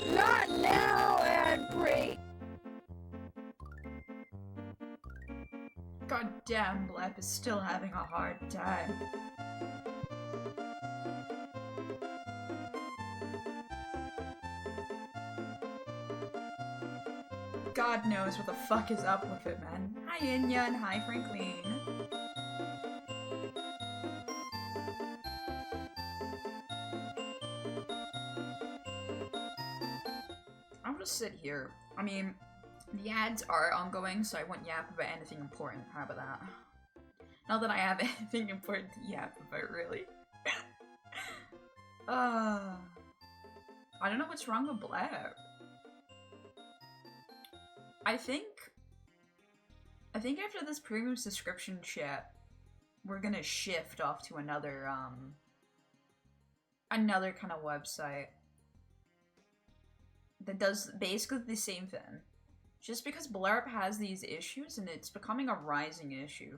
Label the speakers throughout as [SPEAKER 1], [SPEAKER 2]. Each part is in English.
[SPEAKER 1] Not now, ad break.
[SPEAKER 2] God damn, Blep is still having a hard time. God knows what the fuck is up with it, man. Hi Inya and hi Franklin. I'll just sit here. I mean, the ads are ongoing, so I won't yap about anything important. How about that? Not that I have anything important to yap about, really. I don't know what's wrong with Blair. I think after this premium subscription shit, we're gonna shift off to another kind of website that does basically the same thing. Just because Blarp has these issues and it's becoming a rising issue.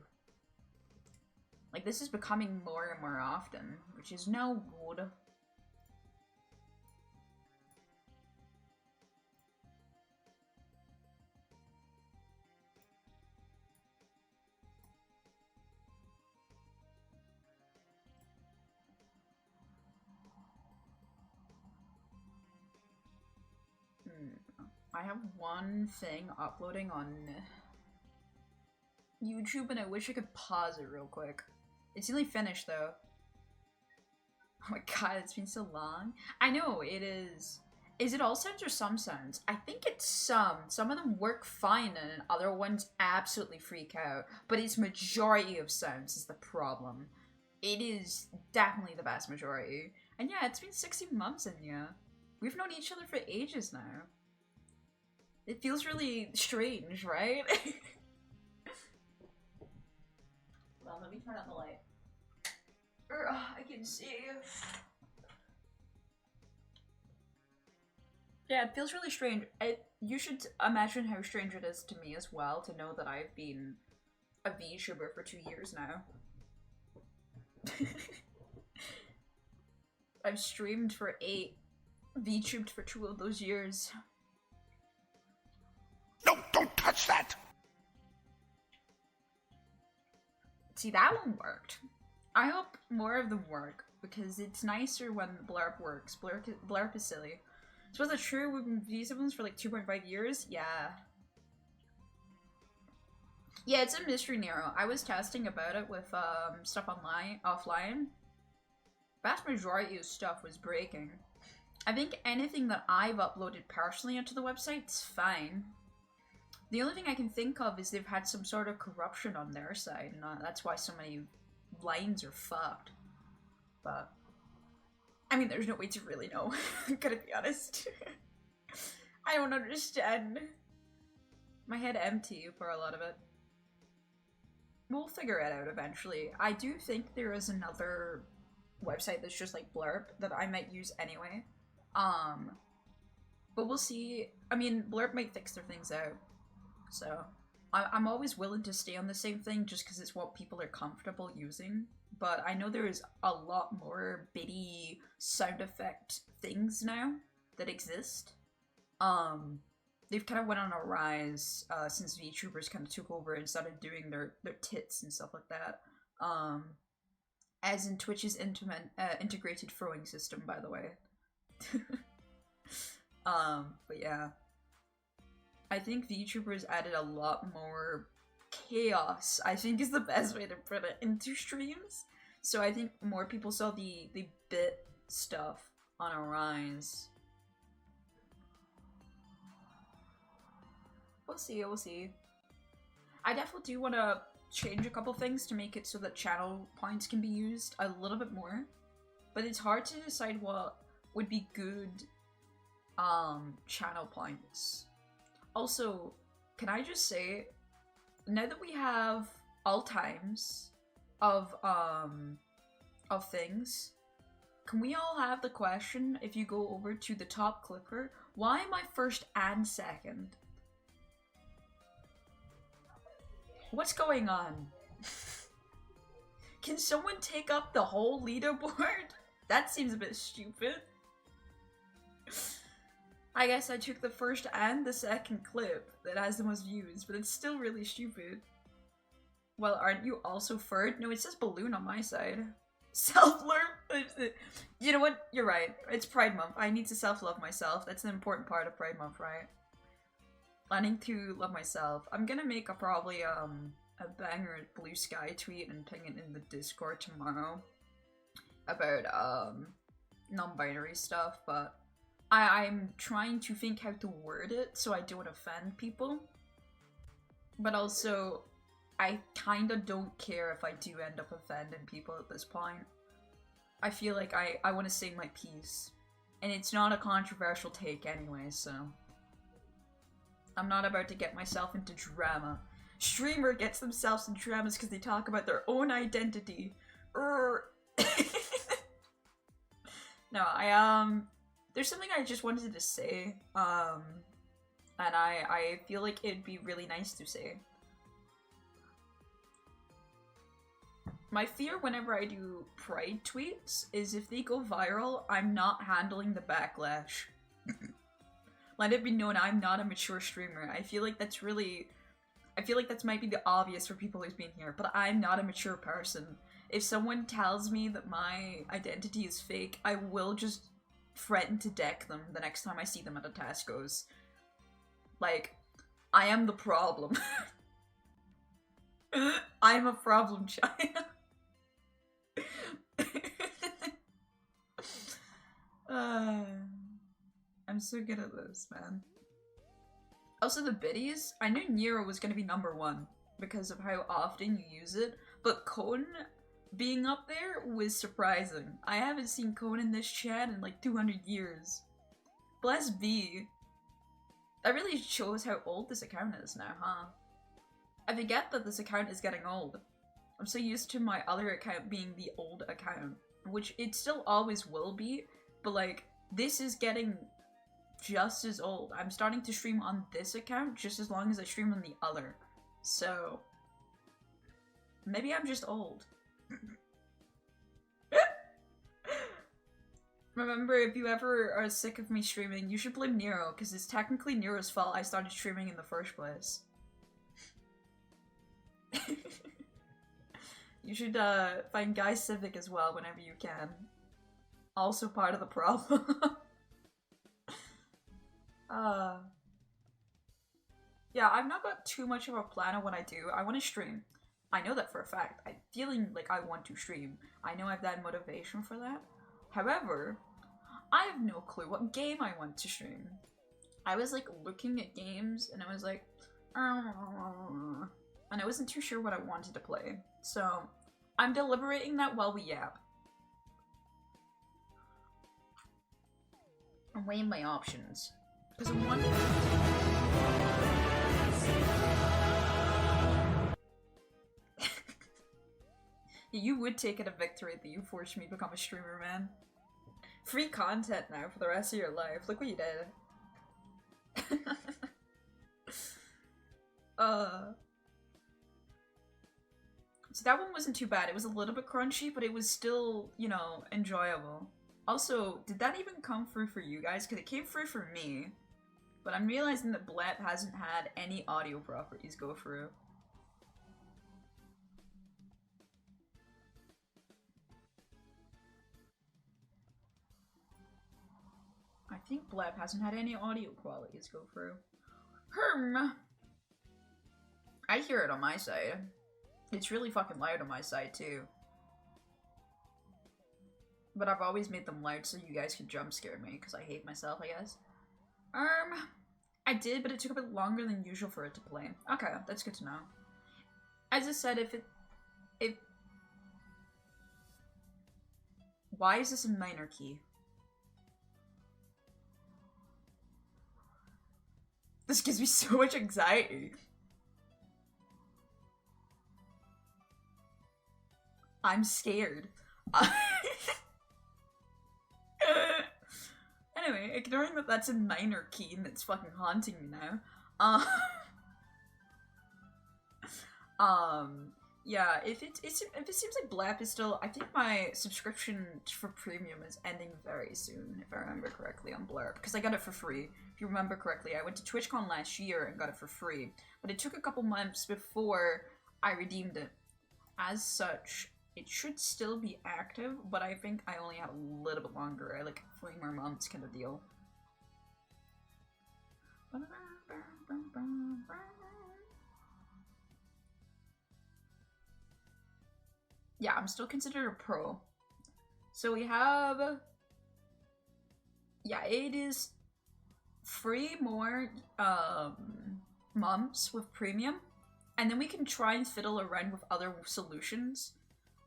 [SPEAKER 2] Like, this is becoming more and more often, which is no good. I have one thing uploading on YouTube and I wish I could pause it real quick. It's nearly finished though. Oh my god, it's been so long. I know, it is. Is it all sounds or some sounds? I think it's some. Some of them work fine and other ones absolutely freak out. But it's majority of sounds is the problem. It is definitely the vast majority. And yeah, it's been 16 months and yeah. We've known each other for ages now. It feels really strange, right? Hold on, let me turn on the light. I can see. Yeah, it feels really strange. You should imagine how strange it is to me as well to know that I've been a VTuber for 2 years now. I've streamed for 8, VTubed for 2 of those years.
[SPEAKER 3] No, don't touch that!
[SPEAKER 2] See, that one worked. I hope more of them work, because it's nicer when Blarp works. Blarp is silly. So was it true we've been VTubers for like 2.5 years? Yeah. Yeah, it's a mystery Nero. I was testing about it with stuff offline. Vast majority of stuff was breaking. I think anything that I've uploaded personally onto the website is fine. The only thing I can think of is they've had some sort of corruption on their side, and that's why so many lines are fucked. But, I mean, there's no way to really know, gotta be honest. I don't understand. My head empty for a lot of it. We'll figure it out eventually. I do think there is another website that's just like Blurp that I might use anyway. But we'll see. I mean, Blurp might fix their things out. So, I'm always willing to stay on the same thing just because it's what people are comfortable using. But I know there is a lot more bitty sound effect things now that exist. They've kind of went on a rise since VTubers kind of took over and started doing their tits and stuff like that. As in Twitch's integrated throwing system, by the way. But yeah. I think VTubers added a lot more chaos, I think is the best way to put it, into streams. So I think more people saw the bit stuff on a rise. We'll see, we'll see. I definitely do want to change a couple things to make it so that channel points can be used a little bit more. But it's hard to decide what would be good channel points. Also, can I just say, now that we have all times of things, can we all have the question, if you go over to the top clicker, why am I first and second? What's going on? Can someone take up the whole leaderboard? That seems a bit stupid. I guess I took the first and the second clip that has the most views, but it's still really stupid. Well, aren't you also furred? No, it says balloon on my side. Self-love? You know what? You're right. It's Pride Month. I need to self-love myself. That's an important part of Pride Month, right? Learning to love myself. I'm gonna make probably a banger blue sky tweet and ping it in the Discord tomorrow about non-binary stuff, but I'm trying to think how to word it so I don't offend people. But also, I kinda don't care if I do end up offending people at this point. I feel like I want to say my piece. And it's not a controversial take anyway, so... I'm not about to get myself into drama. Streamer gets themselves in dramas because they talk about their own identity. No, there's something I just wanted to say, and I feel like it'd be really nice to say. My fear whenever I do pride tweets is if they go viral, I'm not handling the backlash. Let it be known I'm not a mature streamer. I feel like that's might be the obvious for people who's been here, but I'm not a mature person. If someone tells me that my identity is fake, I will just threaten to deck them the next time I see them at a Tesco's. Like, I am the problem. I am a problem child. I'm so good at this, man. Also, the biddies, I knew Nero was gonna be #1 because of how often you use it, but Cone being up there was surprising. I haven't seen Cone in this chat in like 200 years. Bless B. That really shows how old this account is now, huh? I forget that this account is getting old. I'm so used to my other account being the old account, which it still always will be, but like, this is getting just as old. I'm starting to stream on this account just as long as I stream on the other. So, maybe I'm just old. Remember, if you ever are sick of me streaming, you should blame Nero, because it's technically Nero's fault I started streaming in the first place. You should find Guy Civic as well whenever you can. Also part of the problem. Yeah, I've not got too much of a plan on what I do. I want to stream. I know that for a fact. I'm feeling like I want to stream. I know I have that motivation for that. However, I have no clue what game I want to stream. I was like looking at games and I was like, and I wasn't too sure what I wanted to play. So, I'm deliberating that while we yap. I'm weighing my options. Because I'm wondering... You would take it a victory that you forced me to become a streamer, man. Free content now for the rest of your life. Look what you did. So that one wasn't too bad. It was a little bit crunchy, but it was still, you know, enjoyable. Also, did that even come through for you guys? Because it came through for me. But I'm realizing that Blep hasn't had any audio properties go through. I think Blep hasn't had any audio qualities go through. I hear it on my side. It's really fucking loud on my side too. But I've always made them loud so you guys can jump scare me because I hate myself, I guess. I did, but it took a bit longer than usual for it to play. Okay, that's good to know. As I said, why is this a minor key? This gives me so much anxiety. I'm scared. Anyway, ignoring that that's a minor key and it's fucking haunting me now. Yeah, if it seems like Blap is still, I think my subscription for premium is ending very soon, if I remember correctly on Blurb, because I got it for free. If you remember correctly, I went to TwitchCon last year and got it for free, but it took a couple months before I redeemed it. As such, it should still be active, but I think I only have a little bit longer, like 3 more months kind of deal. Yeah, I'm still considered a pro. So we have... Yeah, it is 3 more months with premium. And then we can try and fiddle around with other solutions.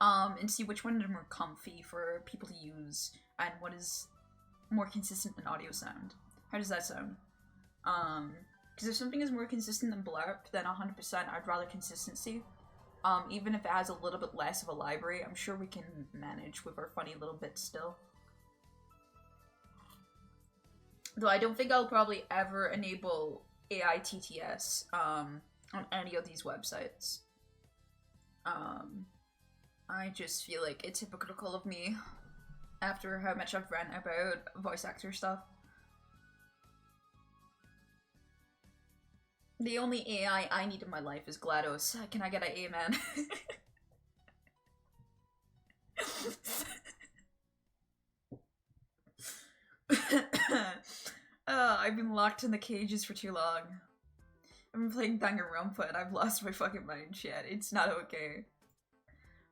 [SPEAKER 2] And see which one are more comfy for people to use. And what is more consistent in audio sound. How does that sound? Because if something is more consistent than Blurb, then 100% I'd rather consistency. Even if it has a little bit less of a library, I'm sure we can manage with our funny little bits still. Though I don't think I'll probably ever enable AI TTS on any of these websites. I just feel like it's hypocritical of me after how much I've read about voice actor stuff. The only AI I need in my life is GLaDOS. Can I get an amen? I've been locked in the cages for too long. I've been playing Danganronpa and I've lost my fucking mind, shit. It's not okay.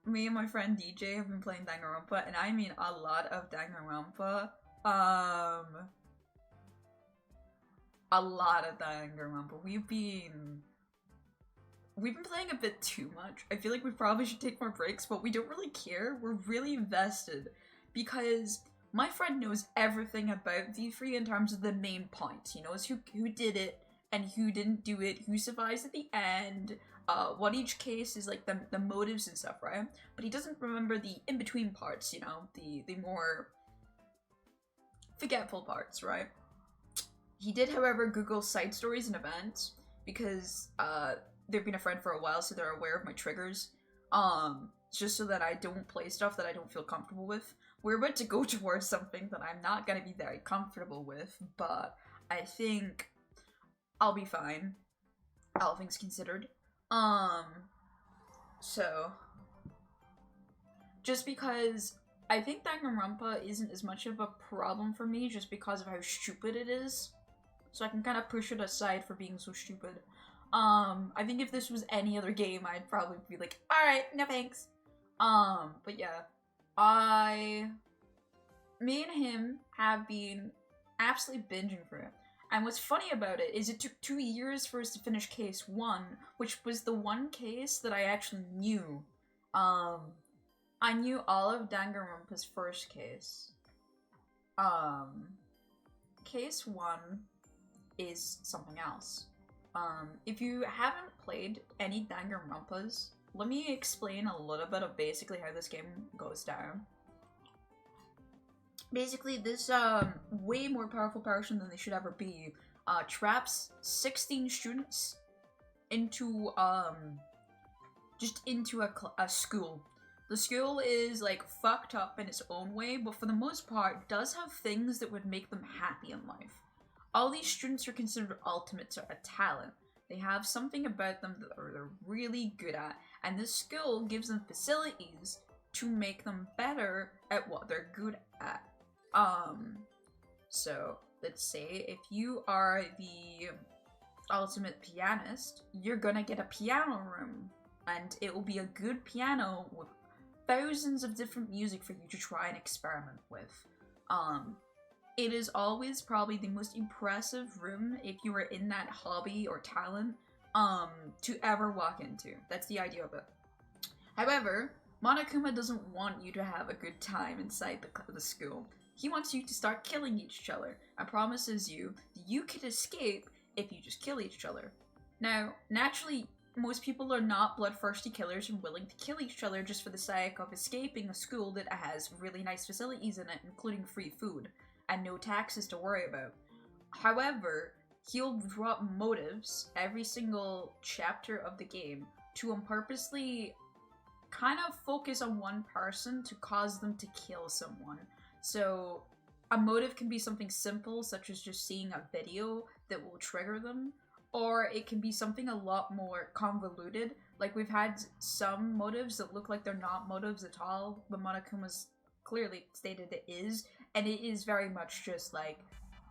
[SPEAKER 2] Me and my friend DJ have been playing Danganronpa, and I mean a lot of Danganronpa. A lot of Danganronpa. We've been playing a bit too much. I feel like we probably should take more breaks, but we don't really care. We're really invested because my friend knows everything about V3 in terms of the main points. He knows who did it and who didn't do it, who survives at the end, what each case is like, the motives and stuff, right? But he doesn't remember the in-between parts, you know, the more forgetful parts, right? He did, however, Google side stories and events because they've been a friend for a while, so they're aware of my triggers. Just so that I don't play stuff that I don't feel comfortable with. We're about to go towards something that I'm not gonna be very comfortable with, but I think I'll be fine, all things considered. So just because I think Danganronpa isn't as much of a problem for me just because of how stupid it is. So I can kind of push it aside for being so stupid. I think if this was any other game, I'd probably be like, alright, no thanks. But yeah, me and him have been absolutely binging for it. And what's funny about it is it took 2 years for us to finish case 1, which was the one case that I actually knew. I knew all of Danganronpa's first case. Case 1 is something else. If you haven't played any Danganronpas, let me explain a little bit of basically how this game goes down. Basically, this way more powerful person than they should ever be traps 16 students into just into a school. The school is like fucked up in its own way, but for the most part does have things that would make them happy in life. All these students are considered ultimates or a talent. They have something about them that they're really good at, and this school gives them facilities to make them better at what they're good at. So let's say if you are the ultimate pianist, you're gonna get a piano room, and it will be a good piano with thousands of different music for you to try and experiment with. It is always probably the most impressive room if you are in that hobby or talent to ever walk into. That's the idea of it. However, Monokuma doesn't want you to have a good time inside the school. He wants you to start killing each other and promises you that you can escape if you just kill each other. Now, naturally, most people are not bloodthirsty killers and willing to kill each other just for the sake of escaping a school that has really nice facilities in it, including free food and no taxes to worry about. However, he'll drop motives every single chapter of the game to purposely kind of focus on one person to cause them to kill someone. So a motive can be something simple, such as just seeing a video that will trigger them, or it can be something a lot more convoluted. Like, we've had some motives that look like they're not motives at all, but Monokuma's clearly stated it is, and it is very much just like,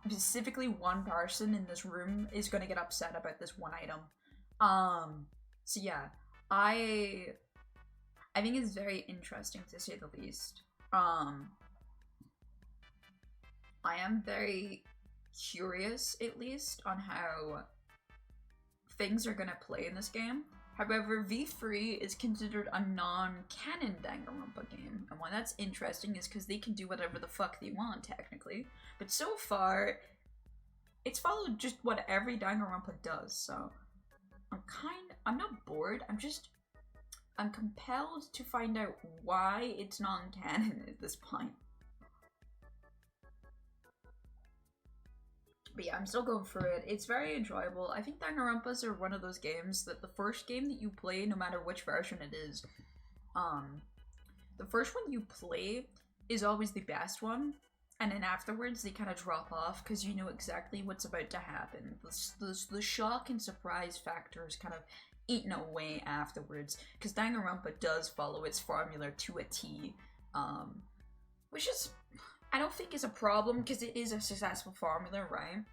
[SPEAKER 2] specifically one person in this room is going to get upset about this one item. So yeah, I think it's very interesting, to say the least. I am very curious, at least, on how things are gonna play in this game. However, V3 is considered a non-canon Danganronpa game, and why that's interesting is because they can do whatever the fuck they want, technically. But so far, it's followed just what every Danganronpa does, so I'm not bored, I'm compelled to find out why it's non-canon at this point. But yeah, I'm still going through it. It's very enjoyable. I think Danganronpas are one of those games that the first game that you play, no matter which version it is, the first one you play is always the best one, and then afterwards they kind of drop off because you know exactly what's about to happen. The shock and surprise factor is kind of eaten away afterwards, because Danganronpa does follow its formula to a T, which is, I don't think is a problem, because it is a successful formula, right?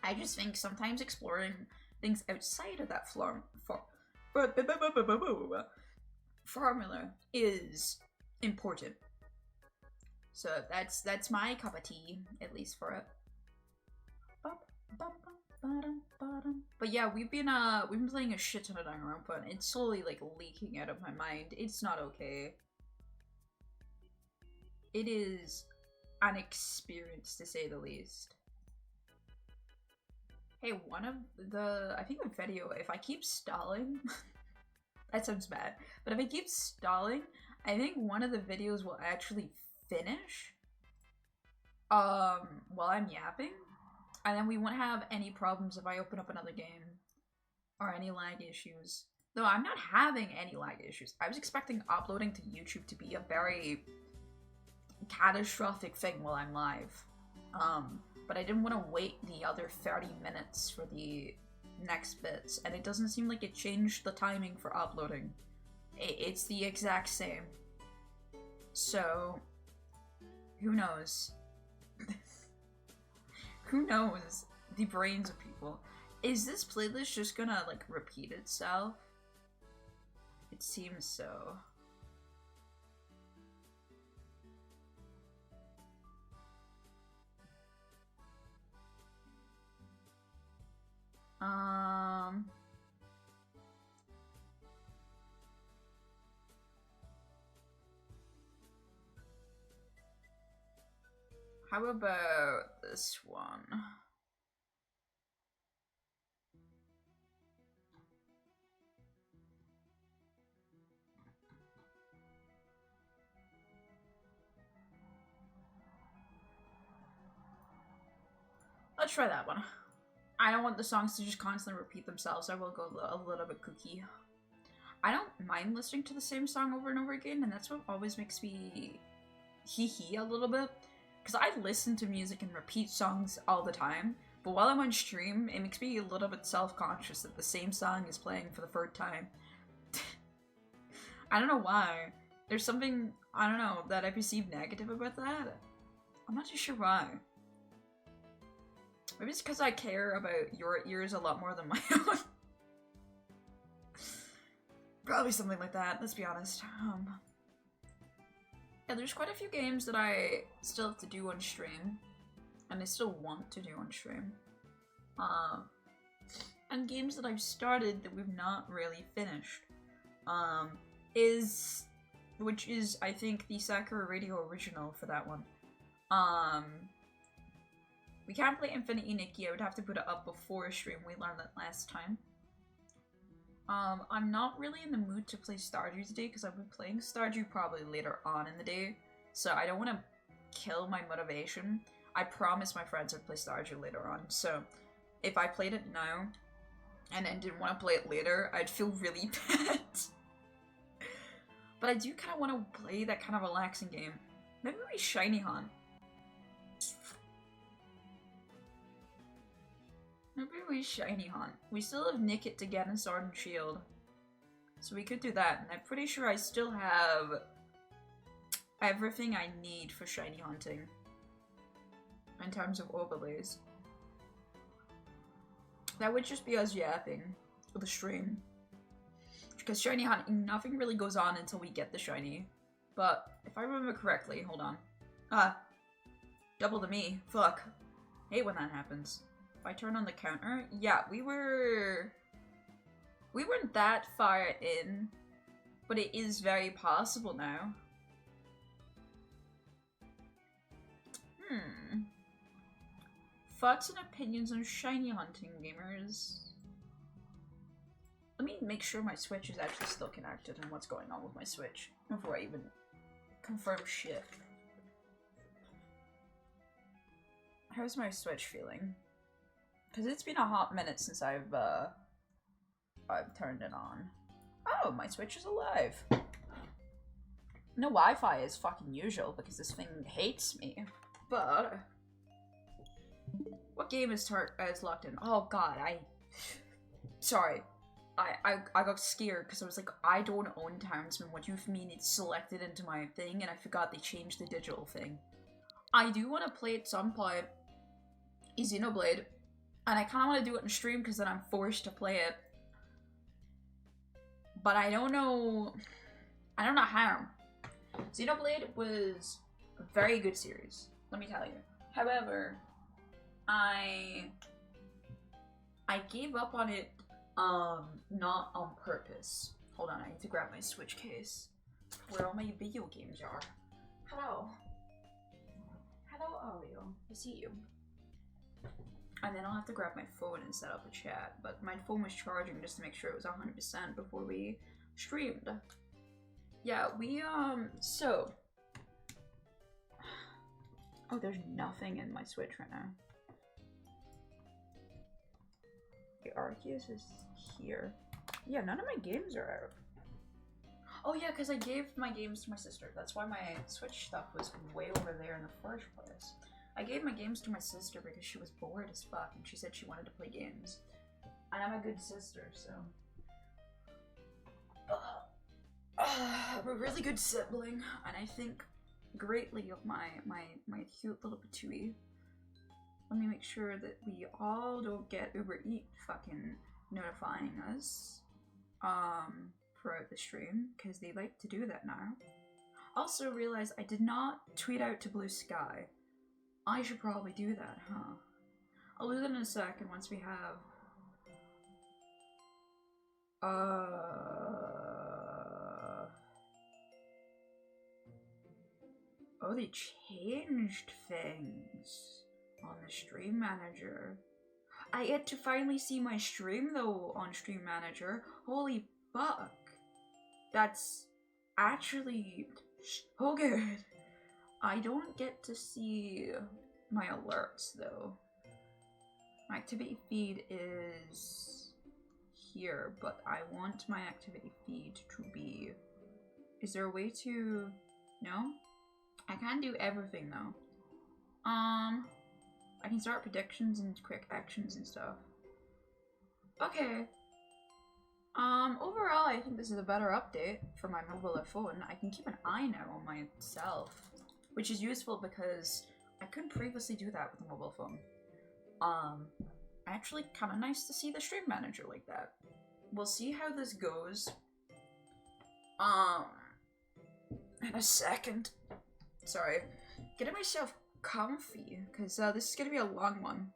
[SPEAKER 2] I just think sometimes exploring things outside of that formula is important. So that's my cup of tea, at least for it. But yeah, we've been playing a shit ton of Danganronpa, and it's slowly like leaking out of my mind. It's not okay. It is an experience, to say the least. Hey, I think the video, if I keep stalling, that sounds bad, but if I keep stalling, I think one of the videos will actually finish, while I'm yapping, and then we won't have any problems if I open up another game, or any lag issues. Though I'm not having any lag issues. I was expecting uploading to YouTube to be a very catastrophic thing while I'm live, but I didn't want to wait the other 30 minutes for the next bits, and it doesn't seem like it changed the timing for uploading. It's the exact same. So, who knows? Who knows the brains of people? Is this playlist just gonna like repeat itself? It seems so. How about this one? Let's try that one. I don't want the songs to just constantly repeat themselves. I will go a little bit kooky. I don't mind listening to the same song over and over again, and that's what always makes me hee-hee a little bit. Because I listen to music and repeat songs all the time, but while I'm on stream, it makes me a little bit self-conscious that the same song is playing for the third time. I don't know why. There's something, I don't know, that I perceive negative about that. I'm not too sure why. Maybe it's because I care about your ears a lot more than my own. Probably something like that, let's be honest. Yeah, there's quite a few games that I still have to do on stream, and I still want to do on stream. And games that I've started that we've not really finished. Which is, I think, the Sakura Radio original for that one. We can't play Shiny Nickit, I would have to put it up before stream, we learned that last time. I'm not really in the mood to play Stardew today because I'll be playing Stardew probably later on in the day, so I don't want to kill my motivation. I promised my friends I'd play Stardew later on, so if I played it now and then didn't want to play it later, I'd feel really bad. But I do kind of want to play that kind of relaxing game. Maybe we Shiny Hunt. Maybe we Shiny Hunt. We still have Nickit to get in Sword and Shield. So we could do that. And I'm pretty sure I still have everything I need for Shiny Hunting. In terms of overlays. That would just be us yapping for the stream. Because Shiny Hunting, nothing really goes on until we get the Shiny. But, if I remember correctly, hold on. Double to me. Fuck. Hate when that happens. If I turn on the counter, yeah, we weren't that far in. But it is very possible now. Thoughts and opinions on Shiny Hunting, gamers? Let me make sure my Switch is actually still connected and what's going on with my Switch before I even confirm shit. How's my Switch feeling? Because it's been a hot minute since I've turned it on. Oh, my Switch is alive. No Wi-Fi is fucking usual because this thing hates me. But what game is locked in? Oh god, sorry. I got scared because I was like, I don't own Townsman. What do you mean it's selected into my thing? And I forgot they changed the digital thing. I do want to play at some point Xenoblade. And I kind of want to do it in stream because then I'm forced to play it. But I don't know how. Xenoblade was a very good series, let me tell you. However, I gave up on it, not on purpose. Hold on, I need to grab my Switch case, where all my video games are. Hello. Hello, Ario. I see you. And then I'll have to grab my phone and set up a chat, but my phone was charging just to make sure it was 100% before we streamed. Yeah, so... Oh, there's nothing in my Switch right now. The Arceus is here. Yeah, none of my games are out. Oh yeah, because I gave my games to my sister. That's why my Switch stuff was way over there in the first place. I gave my games to my sister because she was bored as fuck and she said she wanted to play games. And I'm a good sister, so... I'm a really good sibling, and I think greatly of my cute little patootie. Let me make sure that we all don't get Uber Eats fucking notifying us throughout the stream, because they like to do that now. Also realize I did not tweet out to Blue Sky. I should probably do that, huh? I'll do that in a second once we have... Oh, they changed things on the Stream Manager. I get to finally see my stream though on Stream Manager. Holy fuck. That's actually so good. I don't get to see my alerts though. My activity feed is here, but I want my activity feed to be... Is there a way to... No? I can do everything though. I can start predictions and quick actions and stuff. Okay. Overall, I think this is a better update for my mobile phone. I can keep an eye now on myself, which is useful because I couldn't previously do that with a mobile phone. Actually kind of nice to see the Stream Manager like that. We'll see how this goes. In a second. Sorry. Getting myself comfy, because this is gonna be a long one.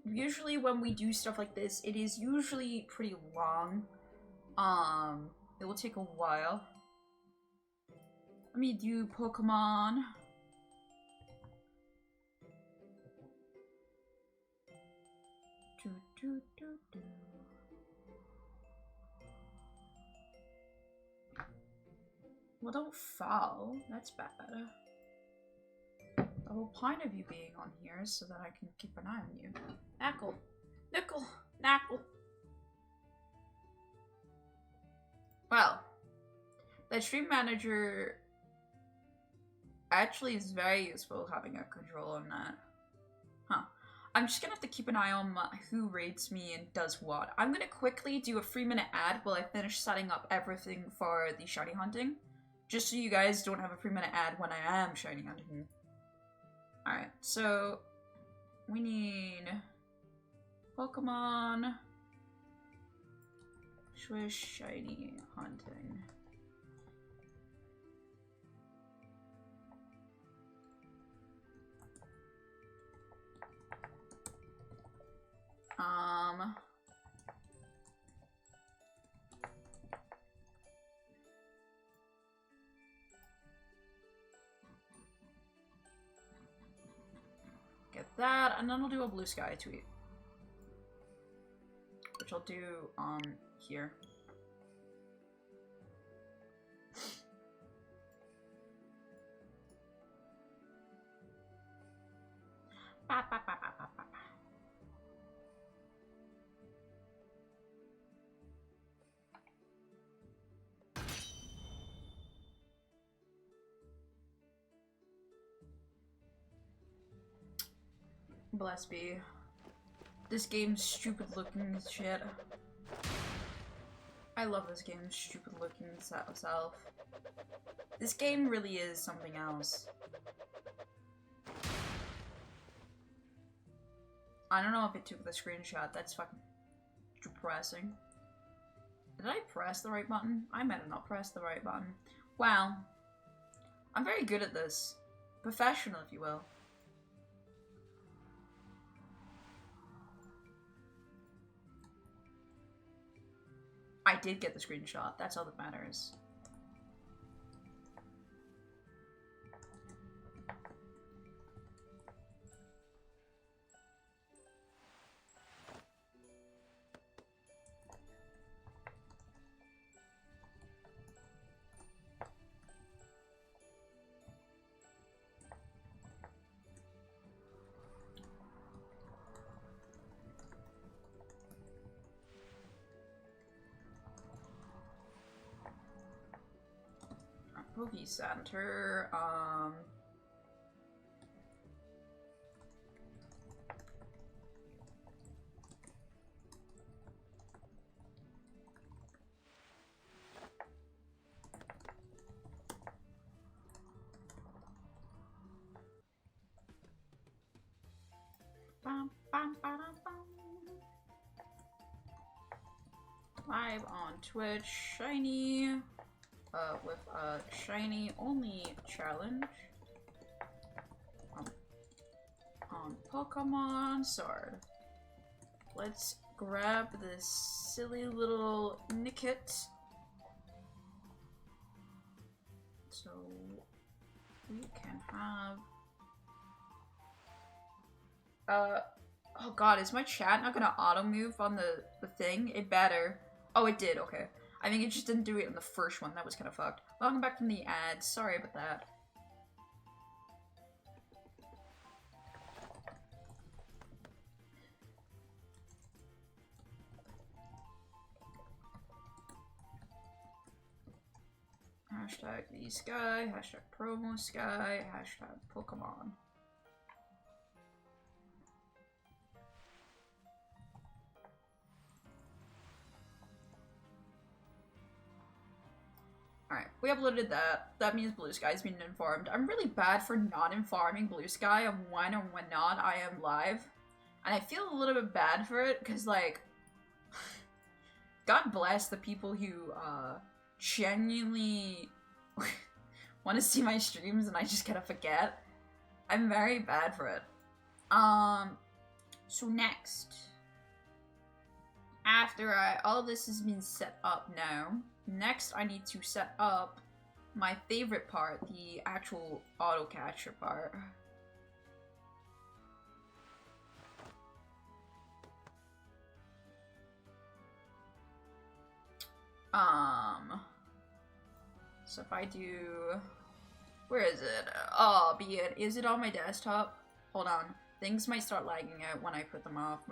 [SPEAKER 2] Usually when we do stuff like this, it is usually pretty long. It will take a while. Let me do Pokemon. Well, don't fall. That's bad. The whole point of you being on here is so that I can keep an eye on you. Knackle. Nickel. Knackle. Well, the stream manager actually is very useful having a control on that. Huh. I'm just gonna have to keep an eye on who rates me and does what. I'm gonna quickly do a 3-minute ad while I finish setting up everything for the shiny hunting. Just so you guys don't have a 3-minute ad when I am shiny hunting. Alright, so we need Pokemon Swish Shiny Hunting. Get that, and then I'll do a blue sky tweet. Which I'll do, here. Ba, ba, ba, ba, ba, ba. Bless be. This game's stupid looking as shit. I love this game's stupid looking self. This game really is something else. I don't know if it took the screenshot. That's fucking depressing. Did I press the right button? I might have not pressed the right button. Wow. I'm very good at this. Professional, if you will. I did get the screenshot. That's all that matters. Movie center, bum, bum, ba, bum. Live on Twitch, Shiny. With a shiny only challenge on Pokemon Sword. Let's grab this silly little Nickit. So we can have oh god, is my chat not gonna auto move on the thing? It better. Oh, it did, okay. I think it just didn't do it on the first one. That was kind of fucked. Welcome back from the ads. Sorry about that. Hashtag the sky, hashtag promo sky, hashtag Pokemon. Alright, we uploaded that. That means Blue Sky's been informed. I'm really bad for not informing Blue Sky of when or when not I am live. And I feel a little bit bad for it, because, like, God bless the people who, genuinely want to see my streams and I just kind of forget. I'm very bad for it. So next, after all this has been set up now, next I need to set up my favorite part, the actual auto catcher part. So if I do, where is it? Oh, be it. Is it on my desktop? Hold on. Things might start lagging out when I put them onto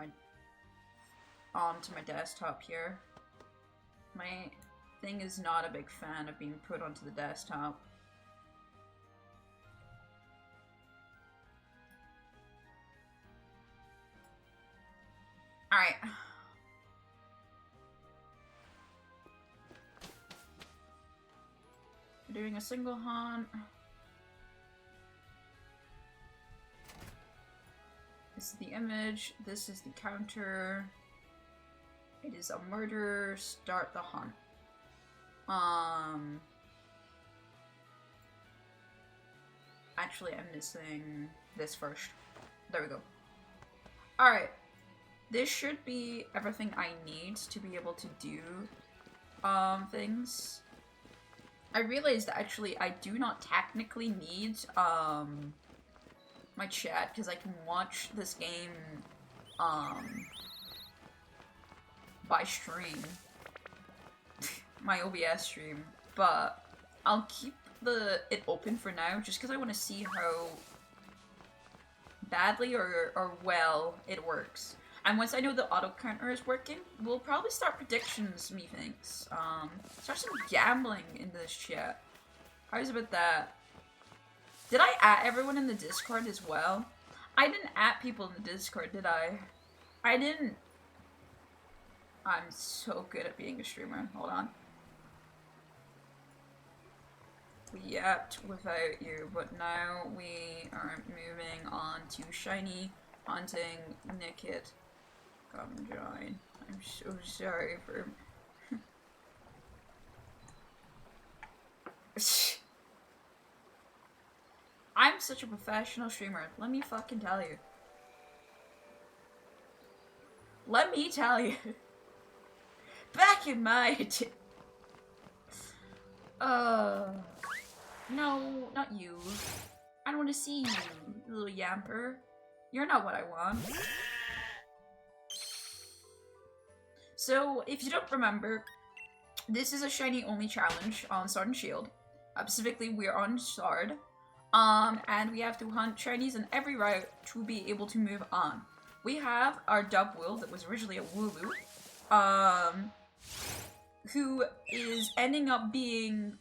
[SPEAKER 2] my desktop here. My thing is not a big fan of being put onto the desktop. Alright. We're doing a single hunt. This is the image. This is the counter. It is a murder. Start the hunt. Actually, I'm missing this first. There we go. Alright. This should be everything I need to be able to do things. I realized that actually I do not technically need my chat because I can watch this game by stream. My OBS stream. But I'll keep it open for now just because I want to see how badly or well it works. And once I know the auto counter is working, we'll probably start predictions, methinks. Start some gambling in this chat. How's about that? Did I at everyone in the Discord as well? I didn't at people in the Discord, did I? I didn't. I'm so good at being a streamer. Hold on. We yapped without you, but now we are moving on to Shiny Nickit. Come join. I'm so sorry for... I'm such a professional streamer. Let me fucking tell you. Let me tell you. Back in my day. No, not you. I don't want to see you, little yamper. You're not what I want. So, if you don't remember, this is a shiny only challenge on Sword and Shield. Specifically, we're on Sword. And we have to hunt shinies in every route to be able to move on. We have our Dubwool that was originally a Wooloo, who is ending up being...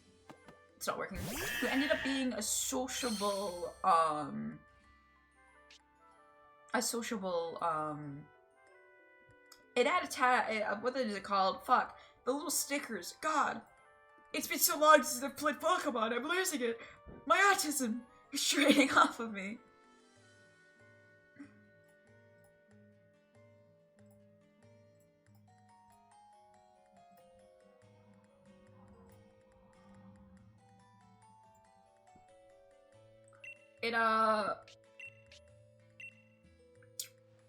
[SPEAKER 2] It's not working. Who ended up being a sociable, it had a tag, what is it called? Fuck. The little stickers. God. It's been so long since I've played Pokemon, I'm losing it. My autism is draining off of me.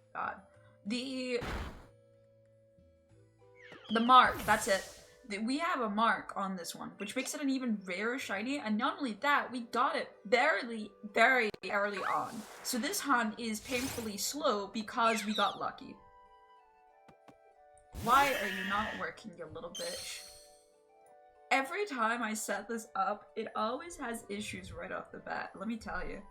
[SPEAKER 2] God. The mark, that's it. We have a mark on this one, which makes it an even rarer shiny, and not only that, we got it very early on. So this hunt is painfully slow because we got lucky. Why are you not working, you little bitch? Every time I set this up, it always has issues right off the bat, let me tell you.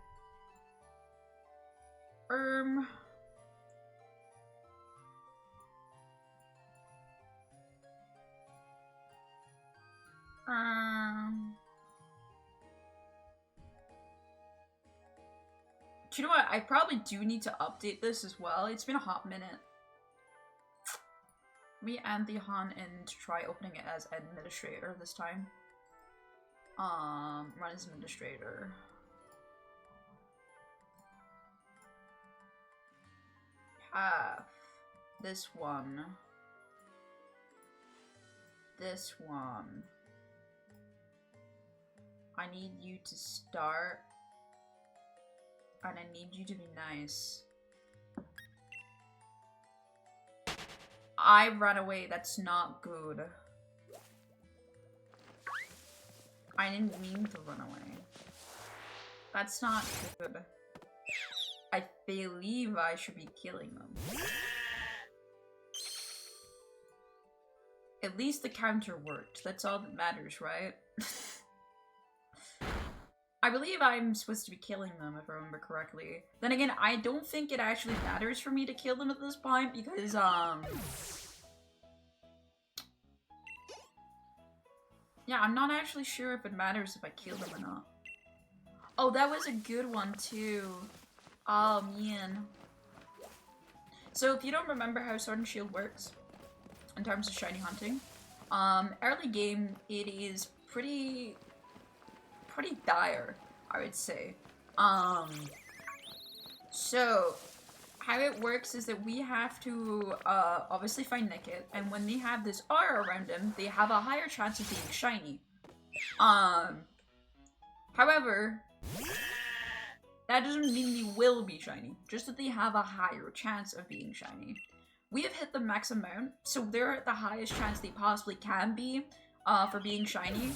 [SPEAKER 2] Do you know what? I probably do need to update this as well. It's been a hot minute. Me and the Han and try opening it as administrator this time. Run as administrator. Half. This one. This one. I need you to start. And I need you to be nice. I ran away, that's not good. I didn't mean to run away. That's not good. I believe I should be killing them. At least the counter worked. That's all that matters, right? I believe I'm supposed to be killing them, if I remember correctly. Then again, I don't think it actually matters for me to kill them at this point, because, Yeah, I'm not actually sure if it matters if I kill them or not. Oh, that was a good one too. Oh man. So if you don't remember how Sword and Shield works in terms of shiny hunting, early game it is pretty dire, I would say. So how it works is that we have to obviously find Nickit, and when they have this aura around them, they have a higher chance of being shiny. However, that doesn't mean they will be shiny, just that they have a higher chance of being shiny. We have hit the max amount, so they're at the highest chance they possibly can be for being shiny.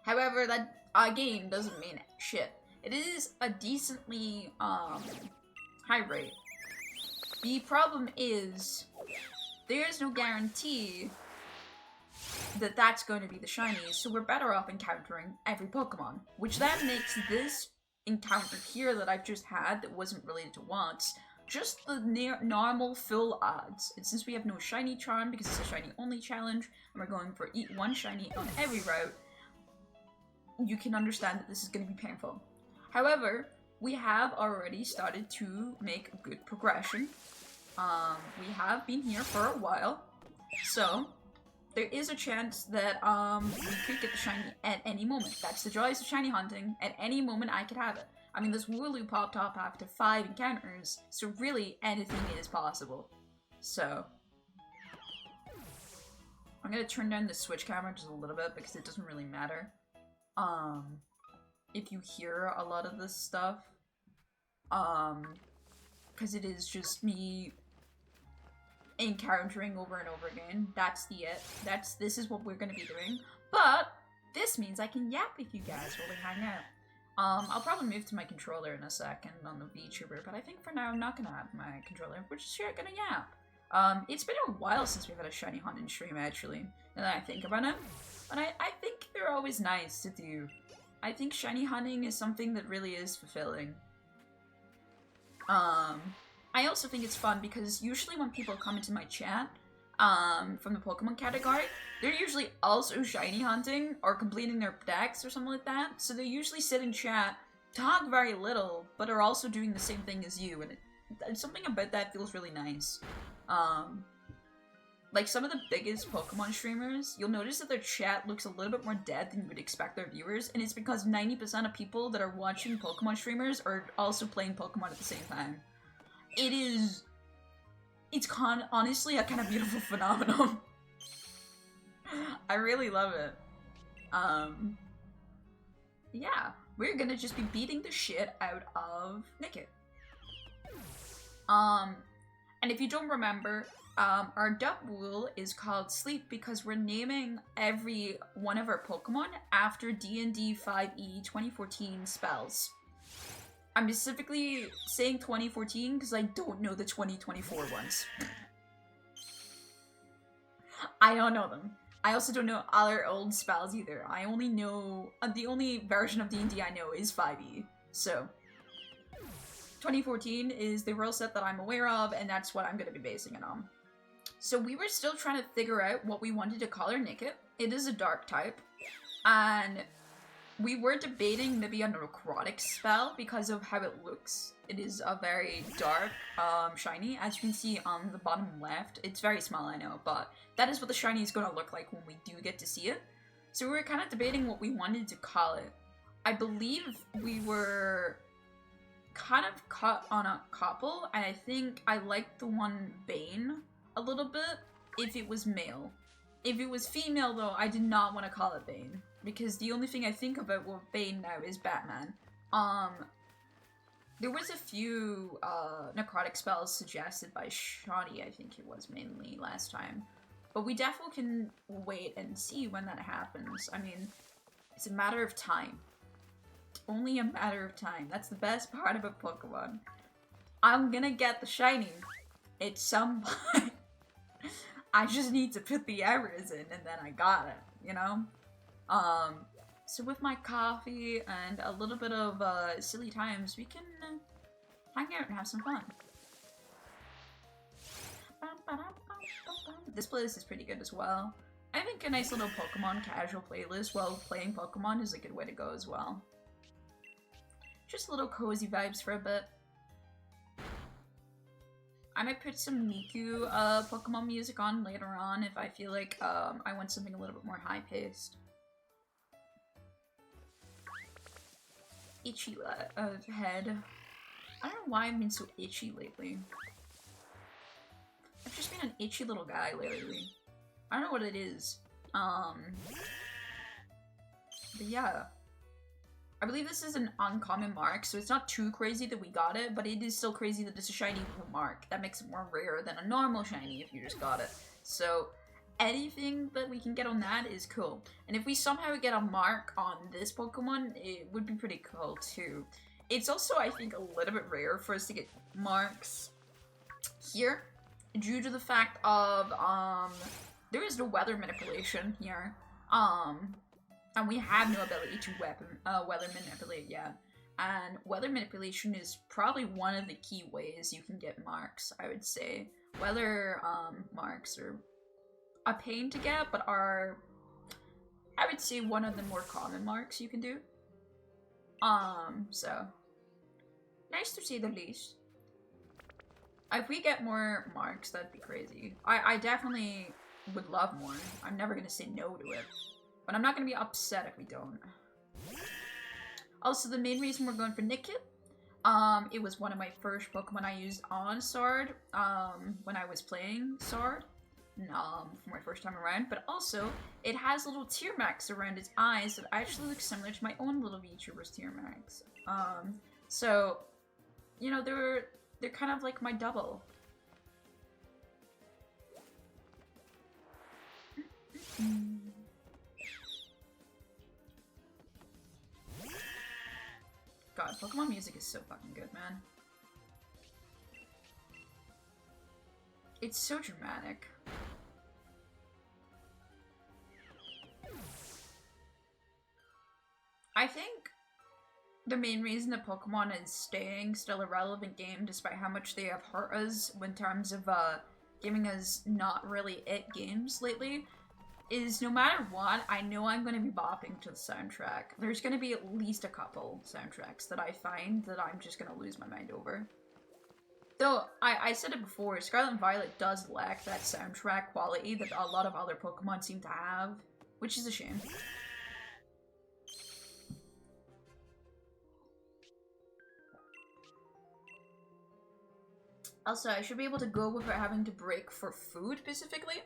[SPEAKER 2] However, that again doesn't mean shit. It is a decently high rate. The problem is there is no guarantee that that's going to be the shinies, so we're better off encountering every Pokemon, which then makes this encounter here that I've just had that wasn't related to once just the normal full odds. And since we have no shiny charm because it's a shiny only challenge and we're going for eat one shiny on every route, you can understand that this is going to be painful. However, we have already started to make good progression. We have been here for a while, so there is a chance that we could get the shiny at any moment. That's the joys of shiny hunting. At any moment, I could have it. I mean, this Wooloo popped up after 5 encounters, so really anything is possible. So I'm gonna turn down the Switch camera just a little bit because it doesn't really matter. If you hear a lot of this stuff, because it is just me encountering over and over again. That's this is what we're gonna be doing. But this means I can yap with you guys while we hang out. I'll probably move to my controller in a second on the VTuber, but I think for now I'm not gonna have my controller. We're just gonna yap. It's been a while since we've had a shiny hunting stream actually, and I think about it. But I think they're always nice to do. I think shiny hunting is something that really is fulfilling. I also think it's fun because usually when people come into my chat, from the Pokemon category, they're usually also shiny hunting or completing their decks or something like that. So they usually sit in chat, talk very little, but are also doing the same thing as you, and something about that feels really nice. Like some of the biggest Pokemon streamers, you'll notice that their chat looks a little bit more dead than you would expect their viewers, and it's because 90% of people that are watching Pokemon streamers are also playing Pokemon at the same time. It's honestly a kind of beautiful phenomenon. I really love it. Yeah, we're gonna just be beating the shit out of Nickit. And if you don't remember, our dub rule is called Sleep because we're naming every one of our Pokemon after D&D 5e 2014 spells. I'm specifically saying 2014 because I don't know the 2024 ones. I don't know them. I also don't know other old spells either. I only know, the only version of D&D I know is 5e. So, 2014 is the rule set that I'm aware of, and that's what I'm going to be basing it on. So we were still trying to figure out what we wanted to call our Nickit. It is a dark type, and we were debating maybe a necrotic spell because of how it looks. It is a very dark, shiny. As you can see on the bottom left, it's very small, I know, but that is what the shiny is going to look like when we do get to see it. So we were kind of debating what we wanted to call it. I believe we were kind of caught on a couple, and I think I liked the one Bane a little bit if it was male. If it was female, though, I did not want to call it Bane, because the only thing I think about with Bane now is Batman. There was a few necrotic spells suggested by Shiny, I think it was mainly last time. But we definitely can wait and see when that happens. I mean, it's a matter of time. It's only a matter of time. That's the best part about Pokemon. I'm gonna get the shiny at some point. I just need to put the errors in and then I got it, you know? So with my coffee and a little bit of silly times, we can hang out and have some fun. This place is pretty good as well. I think a nice little Pokemon casual playlist while playing Pokemon is a good way to go as well. Just little cozy vibes for a bit. I might put some Miku Pokemon music on later on if I feel like I want something a little bit more high-paced. Itchy head. I don't know why I've been so itchy lately. I've just been an itchy little guy lately. I don't know what it is. But yeah. I believe this is an uncommon mark, so it's not too crazy that we got it, but it is still crazy that it's a shiny with a mark. That makes it more rare than a normal shiny if you just got it. So anything that we can get on that is cool. And if we somehow get a mark on this Pokemon, it would be pretty cool too. It's also, I think, a little bit rare for us to get marks here, due to the fact of, there is no weather manipulation here. And we have no ability to weather manipulate yet. And weather manipulation is probably one of the key ways you can get marks, I would say. Weather marks are a pain to get, but are, I would say, one of the more common marks you can do. So, nice to say the least. If we get more marks, that'd be crazy. I definitely would love more. I'm never gonna say no to it. But I'm not going to be upset if we don't. Also, the main reason we're going for Nickit, it was one of my first Pokemon I used on Sword, when I was playing Sword, for my first time around. But also, it has little tear marks around its eyes that actually look similar to my own little VTuber's tear marks. So, you know, they're kind of like my double. God, Pokemon music is so fucking good, man. It's so dramatic. I think the main reason that Pokemon is staying still a relevant game, despite how much they have hurt us in terms of giving us not really it games lately, is no matter what, I know I'm going to be bopping to the soundtrack. There's going to be at least a couple soundtracks that I find that I'm just going to lose my mind over. Though, I said it before, Scarlet and Violet does lack that soundtrack quality that a lot of other Pokemon seem to have, which is a shame. Also, I should be able to go without having to break for food, specifically.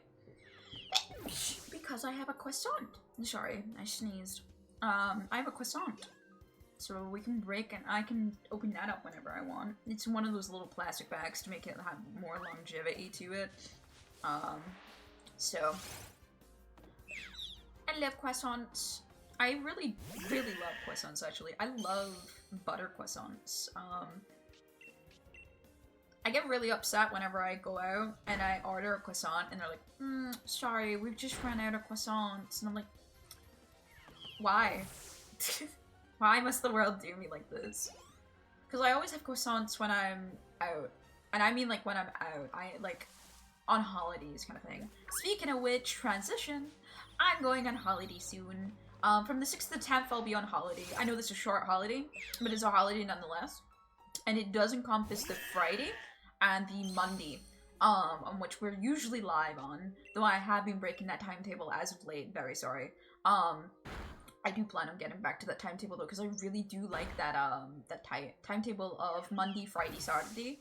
[SPEAKER 2] Because I have a croissant. Sorry, I sneezed. I have a croissant. So we can break and I can open that up whenever I want. It's one of those little plastic bags to make it have more longevity to it. So. I love croissants. I really, really love croissants, actually. I love butter croissants. I get really upset whenever I go out and I order a croissant and they're like, sorry, we've just run out of croissants. And I'm like, why? Why must the world do me like this? Because I always have croissants when I'm out. And I mean like when I'm out. I like on holidays kind of thing. Speaking of which, transition. I'm going on holiday soon. From the 6th to the 10th, I'll be on holiday. I know this is a short holiday, but it's a holiday nonetheless. And it does encompass the Friday and the Monday, on which we're usually live on, though I have been breaking that timetable as of late, very sorry. I do plan on getting back to that timetable though, because I really do like that, timetable of Monday, Friday, Saturday,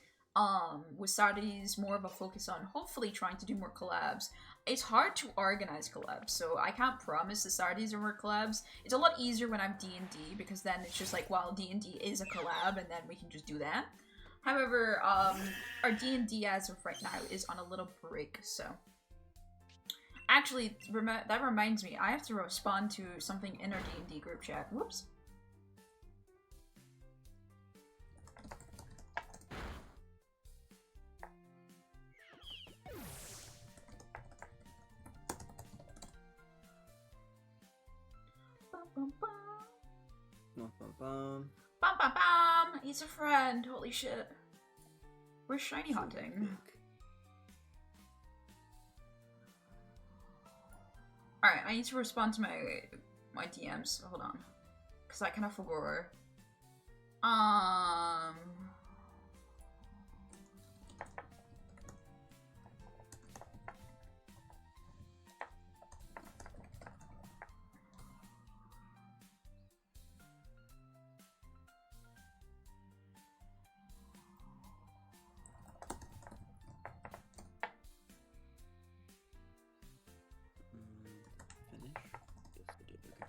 [SPEAKER 2] with Saturdays more of a focus on hopefully trying to do more collabs. It's hard to organize collabs, so I can't promise the Saturdays are more collabs. It's a lot easier when I'm D&D, because then it's just like, well, D&D is a collab, and then we can just do that. However, our D&D as of right now is on a little break, so. Actually, that reminds me, I have to respond to something in our D&D group chat. Whoops.
[SPEAKER 3] Bum, bum, bum.
[SPEAKER 2] Bum bum bum! He's a friend, holy shit. We're shiny hunting. Alright, I need to respond to my DMs. Hold on. Because I kind of forgot.
[SPEAKER 3] Finish. Yes, I did. Okay.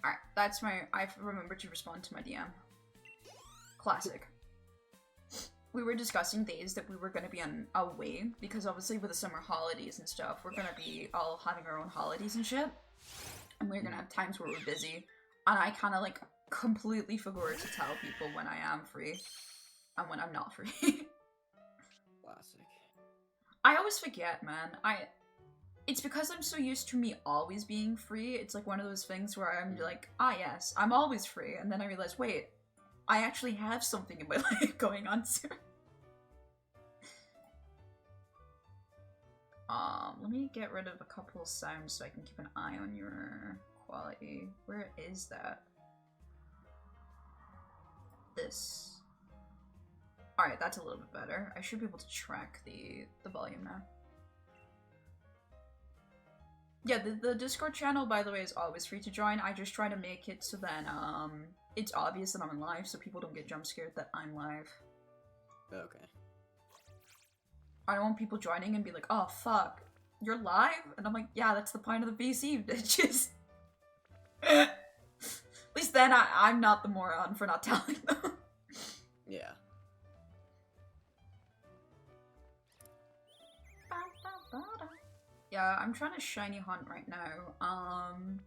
[SPEAKER 2] Alright, that's my. I remember to respond to my DM. Classic. We were discussing days that we were going to be on away because obviously with the summer holidays and stuff, we're going to be all having our own holidays and shit. And we're going to have times where we're busy. And I kind of like completely forgot to tell people when I am free and when I'm not free.
[SPEAKER 3] Classic.
[SPEAKER 2] I always forget, man. It's because I'm so used to me always being free. It's like one of those things where I'm like, ah yes, I'm always free. And then I realize, wait, I actually have something in my life going on soon. Let me get rid of a couple of sounds so I can keep an eye on your quality. Where is that? This. Alright, that's a little bit better. I should be able to track the volume now. Yeah, the Discord channel, by the way, is always free to join. I just try to make it so then, it's obvious that I'm in live, so people don't get jump scared that I'm live.
[SPEAKER 3] Okay.
[SPEAKER 2] I don't want people joining and be like, oh, fuck, you're live? And I'm like, yeah, that's the point of the VC, bitches. At least then I'm not the moron for not telling them.
[SPEAKER 3] Yeah.
[SPEAKER 2] Yeah, I'm trying to shiny hunt right now. I'm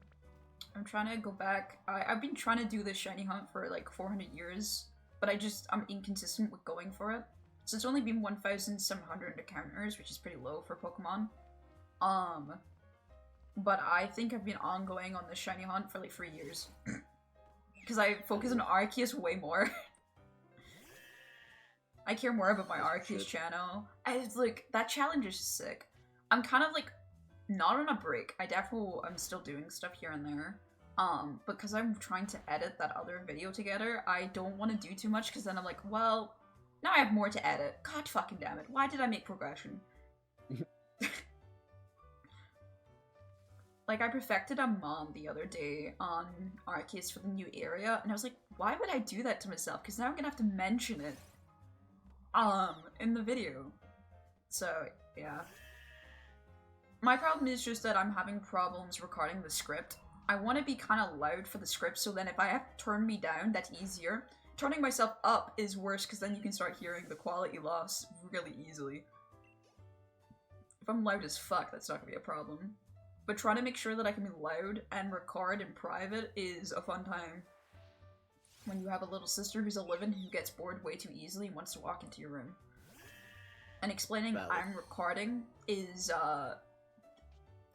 [SPEAKER 2] trying to go back. I've been trying to do this shiny hunt for like 400 years, but I'm inconsistent with going for it. So it's only been 1,700 encounters, which is pretty low for Pokemon. But I think I've been ongoing on this shiny hunt for like 3 years. Because I focus on Arceus way more. I care more about my Arceus channel. That challenge is sick. I'm kind of like, not on a break. I definitely am still doing stuff here and there. Because I'm trying to edit that other video together, I don't want to do too much because then I'm like, well, now I have more to edit. God fucking damn it. Why did I make progression? Like, I perfected a mom the other day on Arceus for the new area, and I was like, why would I do that to myself? Because now I'm gonna have to mention it, in the video. So, yeah. My problem is just that I'm having problems recording the script. I want to be kind of loud for the script, so then if I have to turn me down, that's easier. Turning myself up is worse, because then you can start hearing the quality loss really easily. If I'm loud as fuck, that's not gonna be a problem. But trying to make sure that I can be loud and record in private is a fun time. When you have a little sister who's 11 who gets bored way too easily and wants to walk into your room. And explaining I'm recording is,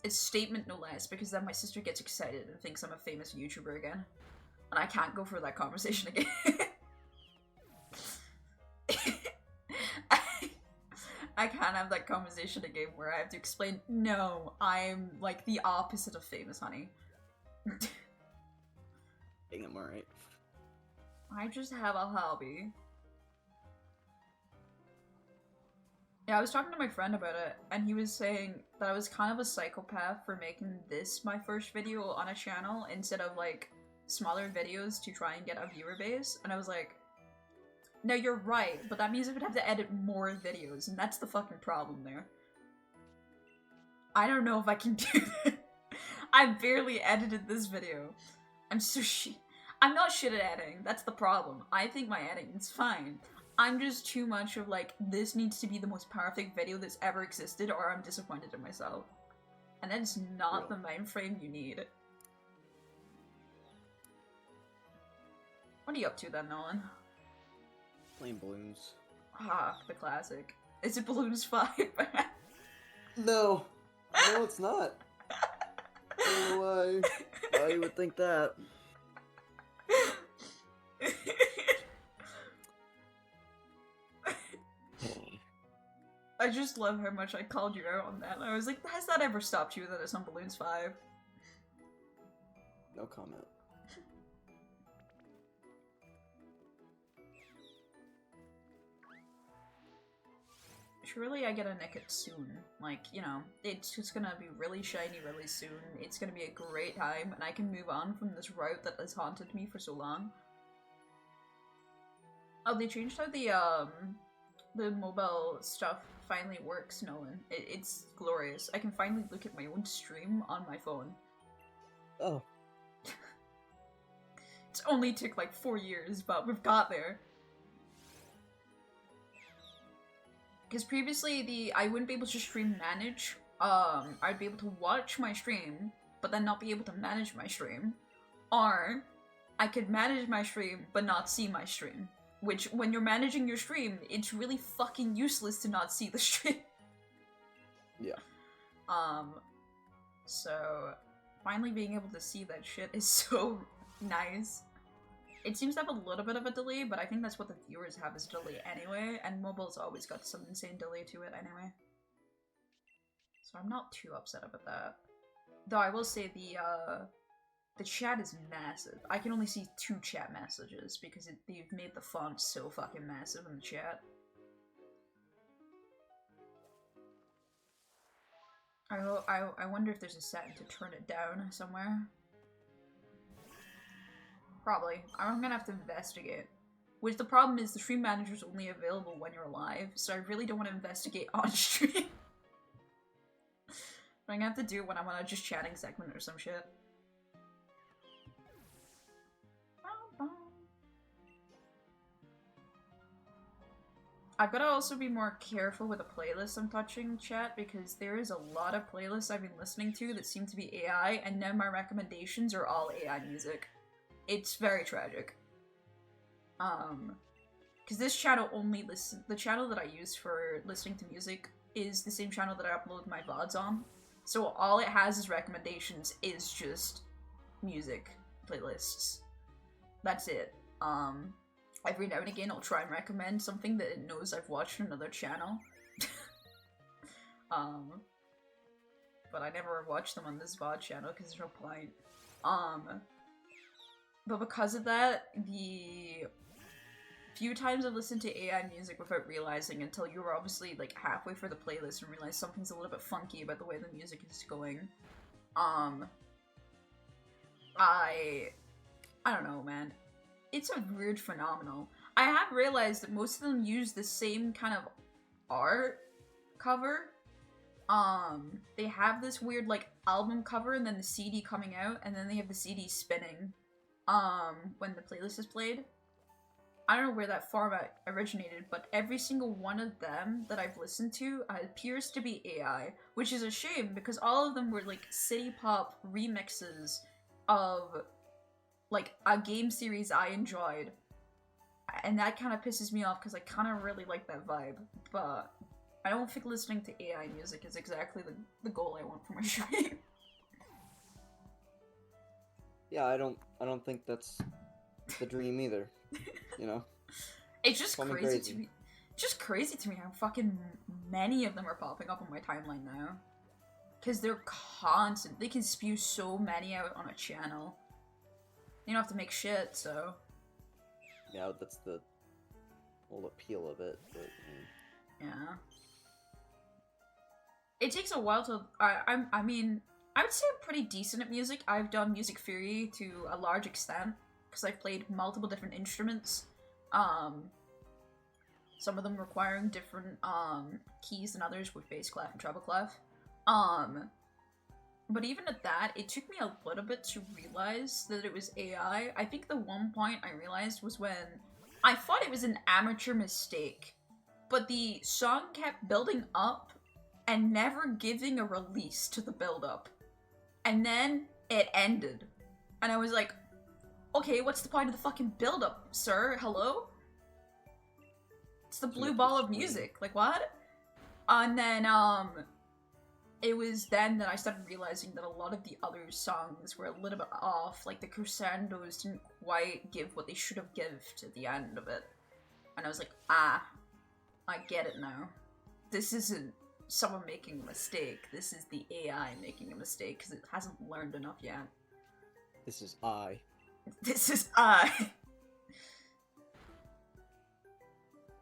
[SPEAKER 2] it's statement no less, because then my sister gets excited and thinks I'm a famous YouTuber again. And I can't go for that conversation again. I can't have that conversation again where I have to explain, no, I'm like the opposite of famous, honey.
[SPEAKER 3] Dang, I'm alright.
[SPEAKER 2] I just have a hobby. Yeah, I was talking to my friend about it, and he was saying that I was kind of a psychopath for making this my first video on a channel instead of like smaller videos to try and get a viewer base, and I was like, no, you're right, but that means I would have to edit more videos, and that's the fucking problem there. I don't know if I can do that. I barely edited this video. I'm so shit. I'm not shit at editing, that's the problem. I think my editing's fine. I'm just too much of like, this needs to be the most perfect video that's ever existed or I'm disappointed in myself. And that's not the mind frame you need. What are you up to then, Nolan?
[SPEAKER 3] Playing balloons.
[SPEAKER 2] Ah, the classic. Is it Balloons 5?
[SPEAKER 3] No! No, it's not. I don't know why you would think that.
[SPEAKER 2] I just love how much I called you out on that. I was like, has that ever stopped you that it's on Balloons 5?
[SPEAKER 3] No comment.
[SPEAKER 2] Surely I get a Nickit soon. Like, you know, it's just gonna be really shiny really soon. It's gonna be a great time, and I can move on from this route that has haunted me for so long. Oh, they changed how the mobile stuff finally works, Nolan. It's glorious. I can finally look at my own stream on my phone.
[SPEAKER 3] Oh.
[SPEAKER 2] It's only took like 4 years, but we've got there. Because previously, I wouldn't be able to stream manage. I'd be able to watch my stream, but then not be able to manage my stream. Or, I could manage my stream, but not see my stream. Which, when you're managing your stream, it's really fucking useless to not see the stream.
[SPEAKER 3] Yeah.
[SPEAKER 2] So, finally being able to see that shit is so nice. It seems to have a little bit of a delay, but I think that's what the viewers have is delay anyway, and mobile's always got some insane delay to it anyway. So I'm not too upset about that. Though I will say the chat is massive. I can only see 2 chat messages because they've made the font so fucking massive in the chat. I wonder if there's a setting to turn it down somewhere. Probably. I'm gonna have to investigate. Which the problem is the stream manager is only available when you're live, so I really don't want to investigate on stream. But I'm gonna have to do it when I'm on a just chatting segment or some shit. I've gotta also be more careful with the playlists I'm touching, chat, because there is a lot of playlists I've been listening to that seem to be AI, and now my recommendations are all AI music. It's very tragic. Because this channel only the channel that I use for listening to music is the same channel that I upload my VODs on. So all it has as recommendations is just music playlists. That's it. Every now and again I'll try and recommend something that it knows I've watched on another channel. But I never watch them on this VOD channel because there's no point. But because of that, the few times I've listened to AI music without realizing until you were obviously like halfway through the playlist and realize something's a little bit funky about the way the music is going. I don't know, man. It's a weird phenomenon. I have realized that most of them use the same kind of art cover. They have this weird like album cover and then the CD coming out and then they have the CD spinning when the playlist is played. I don't know where that format originated, but every single one of them that I've listened to appears to be AI, which is a shame because all of them were like city pop remixes of like a game series I enjoyed. And that kind of pisses me off because I kind of really like that vibe, but I don't think listening to AI music is exactly the goal I want for my stream.
[SPEAKER 3] Yeah, I don't think that's the dream either. You know?
[SPEAKER 2] It's just crazy to me. Just crazy to me how fucking many of them are popping up on my timeline now. Because they're constant. They can spew so many out on a channel. You don't have to make shit, so...
[SPEAKER 3] Yeah, that's the whole appeal of it, but...
[SPEAKER 2] Yeah. It takes a while to... I mean, I would say I'm pretty decent at music. I've done music theory to a large extent. Because I've played multiple different instruments. Some of them requiring different keys than others with bass clef and treble clef. But even at that, it took me a little bit to realize that it was AI. I think the one point I realized was when I thought it was an amateur mistake, but the song kept building up and never giving a release to the build-up. And then it ended. And I was like, okay, what's the point of the fucking build-up, sir? Hello? It's the blue ball of music. Like, what? And then, it was then that I started realizing that a lot of the other songs were a little bit off. Like, the crescendos didn't quite give what they should have given at the end of it. And I was like, ah, I get it now. This isn't someone making a mistake. This is the AI making a mistake, because it hasn't learned enough yet.
[SPEAKER 3] This is I.
[SPEAKER 2] This is I.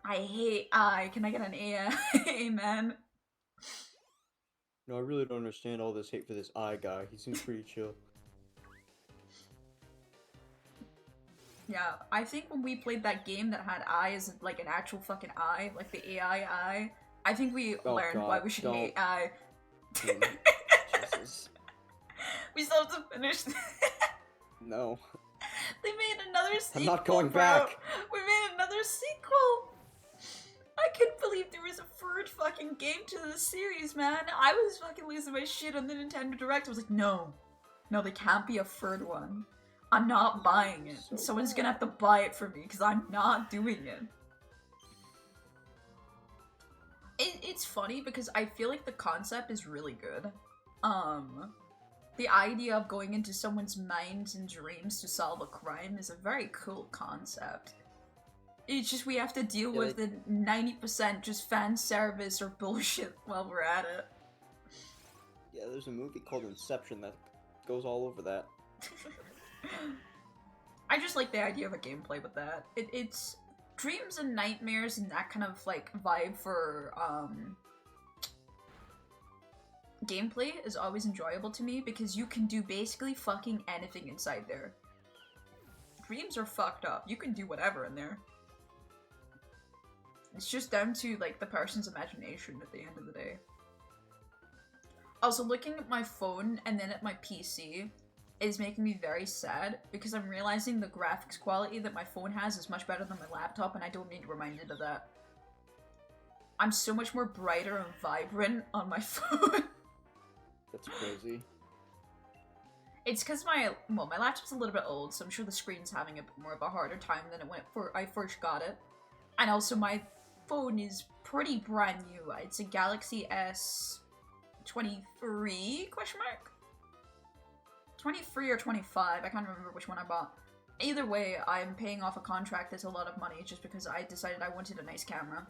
[SPEAKER 2] I hate I. Can I get an A? Amen.
[SPEAKER 3] No, I really don't understand all this hate for this I guy. He seems pretty chill.
[SPEAKER 2] Yeah, I think when we played that game that had I as like an actual fucking I, like the AI I think we learned
[SPEAKER 3] God,
[SPEAKER 2] why we should hate I.
[SPEAKER 3] Jesus.
[SPEAKER 2] We still have to finish.
[SPEAKER 3] No.
[SPEAKER 2] They made another sequel.
[SPEAKER 3] I'm not going
[SPEAKER 2] bro.
[SPEAKER 3] back.
[SPEAKER 2] We made another sequel. I couldn't believe there was a third fucking game to this series, man. I was fucking losing my shit on the Nintendo Direct. I was like, no, there can't be a third one. I'm not buying it.
[SPEAKER 3] So
[SPEAKER 2] Someone's gonna have to buy it for me because I'm not doing it. It's funny because I feel like the concept is really good. The idea of going into someone's minds and dreams to solve a crime is a very cool concept. It's just we have to deal with the 90% just fan service or bullshit while we're at it.
[SPEAKER 3] Yeah, there's a movie called Inception that goes all over that.
[SPEAKER 2] I just like the idea of a gameplay with that. It's dreams and nightmares and that kind of like vibe for gameplay is always enjoyable to me because you can do basically fucking anything inside there. Dreams are fucked up. You can do whatever in there. It's just down to like the person's imagination at the end of the day. Also, looking at my phone and then at my PC is making me very sad because I'm realizing the graphics quality that my phone has is much better than my laptop and I don't need reminded of that. I'm so much more brighter and vibrant on my phone.
[SPEAKER 3] That's crazy.
[SPEAKER 2] It's because my laptop's a little bit old, so I'm sure the screen's having a bit more of a harder time than it went for I first got it. And also my phone is pretty brand new. It's a Galaxy S23 question mark? 23 or 25, I can't remember which one I bought. Either way, I'm paying off a contract that's a lot of money just because I decided I wanted a nice camera.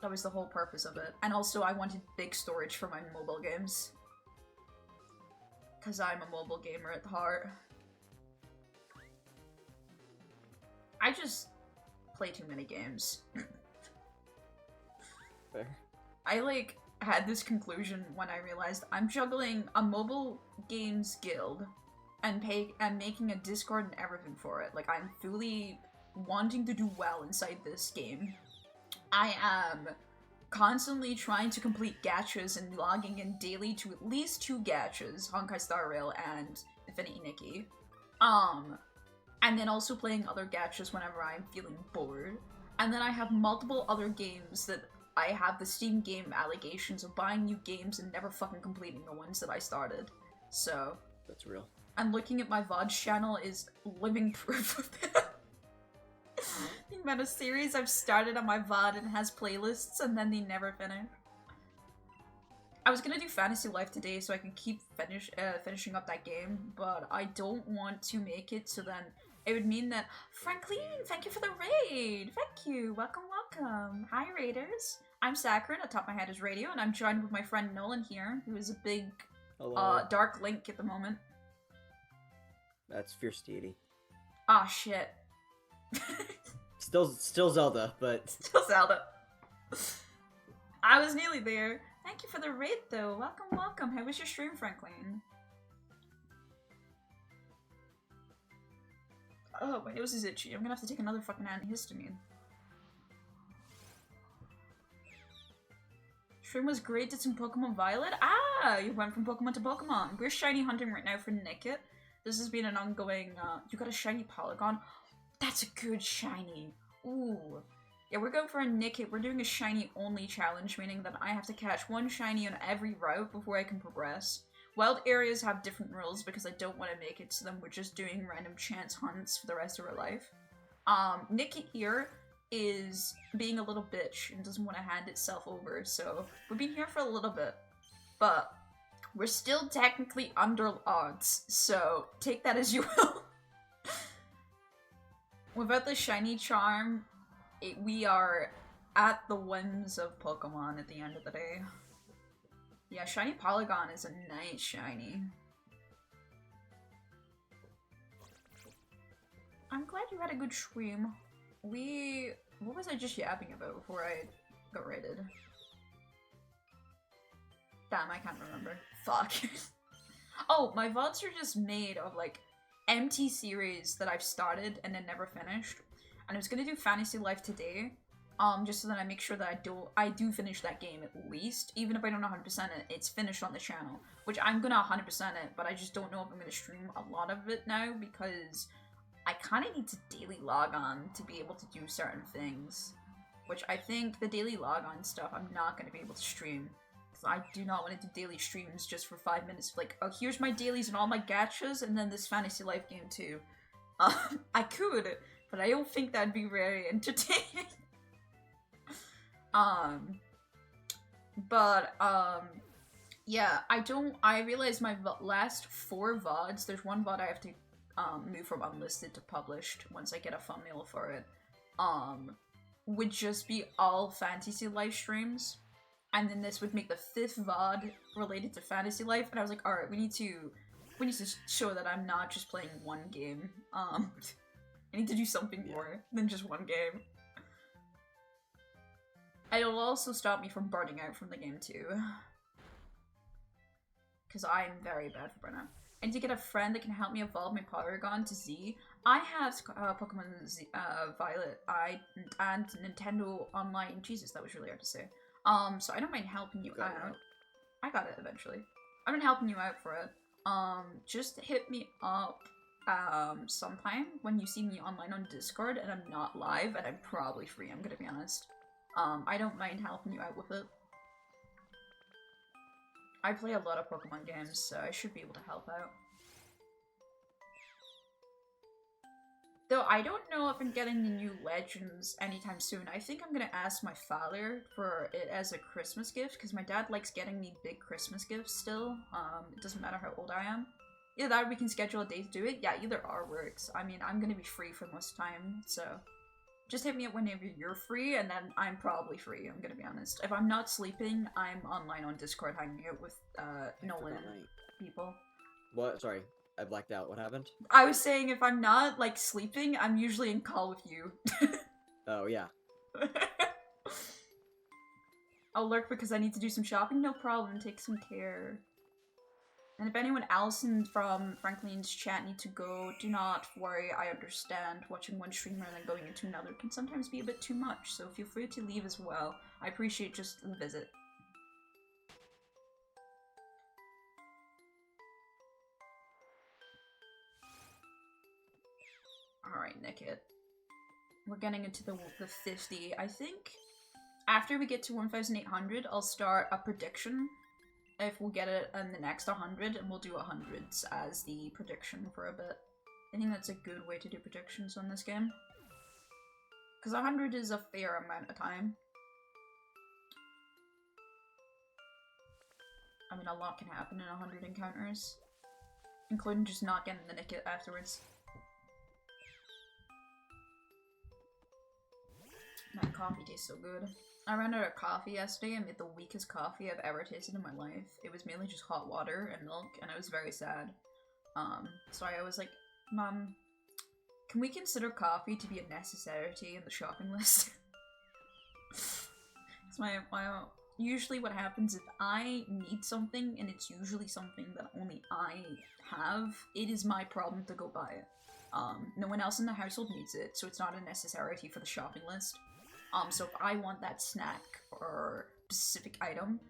[SPEAKER 2] That was the whole purpose of it. And also I wanted big storage for my mobile games. Because I'm a mobile gamer at heart. I just play too many games.
[SPEAKER 3] Fair.
[SPEAKER 2] I like had this conclusion when I realized I'm juggling a mobile games guild and making a Discord and everything for it. Like I'm fully wanting to do well inside this game. I am constantly trying to complete gachas and logging in daily to at least 2 gachas, Honkai Star Rail and Infinity Nickit. And then also playing other gachas whenever I'm feeling bored. And then I have multiple other games that I have the Steam game allegations of buying new games and never fucking completing the ones that I started. So
[SPEAKER 3] That's real.
[SPEAKER 2] And looking at my VOD channel is living proof of that. The amount of series I've started on my VOD and has playlists and then they never finish. I was gonna do Fantasy Life today so I can keep finishing up that game, but I don't want to make it so then it would mean that Franklin, thank you for the raid! Thank you! Welcome, welcome! Hi raiders! I'm Sakura, atop my head is Radio, and I'm joined with my friend Nolan here, who is a big Dark Link at the moment.
[SPEAKER 3] That's Fierce Deity.
[SPEAKER 2] Ah, shit.
[SPEAKER 3] Still Zelda, but...
[SPEAKER 2] Still Zelda. I was nearly there. Thank you for the raid, though. Welcome, welcome. How was your stream, Franklin? Oh, my nose is itchy. I'm gonna have to take another fucking antihistamine. Stream was great. Did some Pokemon Violet. Ah, you went from Pokemon to Pokemon. We're shiny hunting right now for Nickit. This has been an ongoing, you got a shiny Polygon. That's a good shiny. Ooh. Yeah, we're going for a Nickit. We're doing a shiny only challenge, meaning that I have to catch one shiny on every route before I can progress. Wild areas have different rules because I don't want to make it so then we're just doing random chance hunts for the rest of our life. Nickit here is being a little bitch and doesn't want to hand itself over, so we've been here for a little bit. But we're still technically under odds, so take that as you will. Without the shiny charm, we are at the whims of Pokemon at the end of the day. Yeah, shiny Polygon is a nice shiny. I'm glad you had a good stream. What was I just yapping about before I got raided? Damn, I can't remember. Fuck. Oh, my VODs are just made of like empty series that I've started and then never finished. And I was gonna do Fantasy Life today, just so that I make sure that I do finish that game at least. Even if I don't 100% it, it's finished on the channel. Which I'm gonna 100% it, but I just don't know if I'm gonna stream a lot of it now because I kind of need to daily log on to be able to do certain things. Which I think the daily log on stuff I'm not gonna be able to stream. Because I do not want to do daily streams just for 5 minutes. Like, oh, here's my dailies and all my gachas, and then this Fantasy Life game too. I could, but I don't think that'd be very entertaining. Yeah, I realized my last 4 VODs, there's one VOD I have to move from unlisted to published once I get a thumbnail for it, would just be all Fantasy Life streams. And then this would make the 5th VOD related to Fantasy Life, and I was like, alright, we need to show that I'm not just playing one game. I need to do something more than just one game. It'll also stop me from burning out from the game too. Because I'm very bad for burnout. I need to get a friend that can help me evolve my Porygon to Z. I have Pokemon Z, Violet, and Nintendo Online. Jesus, that was really hard to say. So I don't mind helping you out. I got it eventually. I've been helping you out for it. Just hit me up sometime when you see me online on Discord and I'm not live and I'm probably free, I'm gonna be honest. I don't mind helping you out with it. I play a lot of Pokemon games, so I should be able to help out. Though I don't know if I'm getting the new Legends anytime soon. I think I'm gonna ask my father for it as a Christmas gift, because my dad likes getting me big Christmas gifts still. It doesn't matter how old I am. Either that or we can schedule a day to do it. Yeah, either or works. I mean, I'm gonna be free for most time, so just hit me up whenever you're free, and then I'm probably free, I'm gonna be honest. If I'm not sleeping, I'm online on Discord hanging out with Nolan people.
[SPEAKER 4] What? Sorry, I blacked out. What happened?
[SPEAKER 2] I was saying if I'm not, like, sleeping, I'm usually in call with you.
[SPEAKER 4] Oh, yeah.
[SPEAKER 2] I'll lurk because I need to do some shopping, no problem, take some care. And if anyone else from Franklin's chat need to go, do not worry, I understand. Watching one streamer and then going into another can sometimes be a bit too much, so feel free to leave as well. I appreciate just the visit. Alright, Nickit. We're getting into the 50. I think after we get to 1,800, I'll start a prediction. If we'll get it in the next 100, and we'll do 100s as the prediction for a bit. I think that's a good way to do predictions on this game. Because 100 is a fair amount of time. I mean, a lot can happen in 100 encounters. Including just not getting the Nickit afterwards. That coffee tastes so good. I ran out of coffee yesterday and made the weakest coffee I've ever tasted in my life. It was mainly just hot water and milk, and I was very sad. So I was like, Mom, can we consider coffee to be a necessity in the shopping list? It's usually what happens if I need something, and it's usually something that only I have, it is my problem to go buy it. No one else in the household needs it, so it's not a necessity for the shopping list. So if I want that snack or specific item,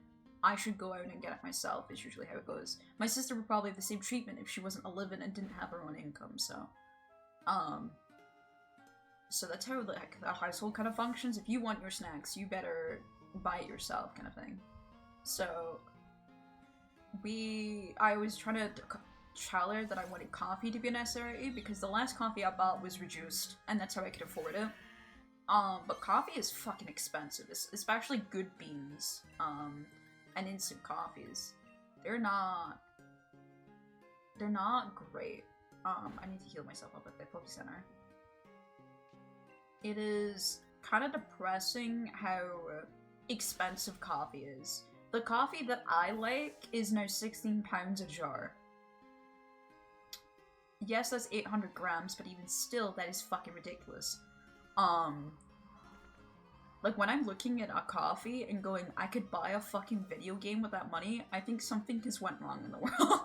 [SPEAKER 2] I should go out and get it myself, is usually how it goes. My sister would probably have the same treatment if she wasn't a live-in and didn't have her own income, so. So that's how like the household kind of functions. If you want your snacks, you better buy it yourself, kind of thing. So I was trying to tell her that I wanted coffee to be an SRE because the last coffee I bought was reduced, and that's how I could afford it. But coffee is fucking expensive, especially good beans, and instant coffees. They're not great. I need to heal myself up at the Poke Center. It is kind of depressing how expensive coffee is. The coffee that I like is now £16 a jar. Yes, that's 800 grams, but even still, that is fucking ridiculous. Like, when I'm looking at a coffee and going, I could buy a fucking video game with that money, I think something has went wrong in the world.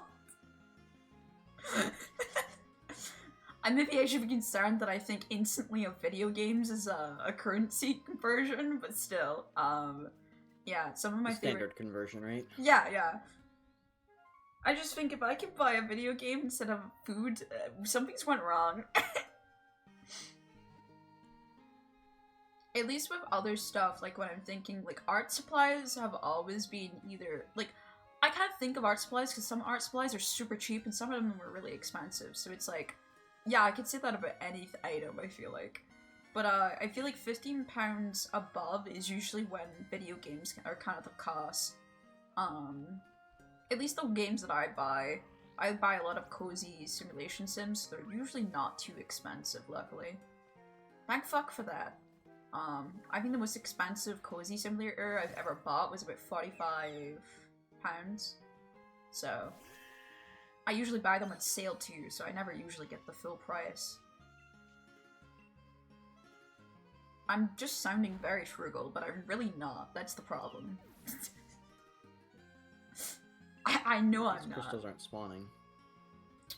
[SPEAKER 2] Maybe I should be concerned that I think instantly of video games is a currency conversion, but still, yeah, some of my
[SPEAKER 4] standard conversion rate.
[SPEAKER 2] Yeah. I just think if I can buy a video game instead of food, something's went wrong. At least with other stuff, like when I'm thinking, like, art supplies have always been either, like, I can't think of art supplies because some art supplies are super cheap and some of them are really expensive, so it's like, yeah, I could say that about any item, I feel like. But I feel like £15 above is usually when video games are kind of the cost. At least the games that I buy a lot of cozy simulation sims, so they're usually not too expensive, luckily. Thank fuck for that. I think the most expensive cozy simulator I've ever bought was about £45. So, I usually buy them on sale too, so I never usually get the full price. I'm just sounding very frugal, but I'm really not. That's the problem. I know I'm not.
[SPEAKER 4] Crystals aren't spawning.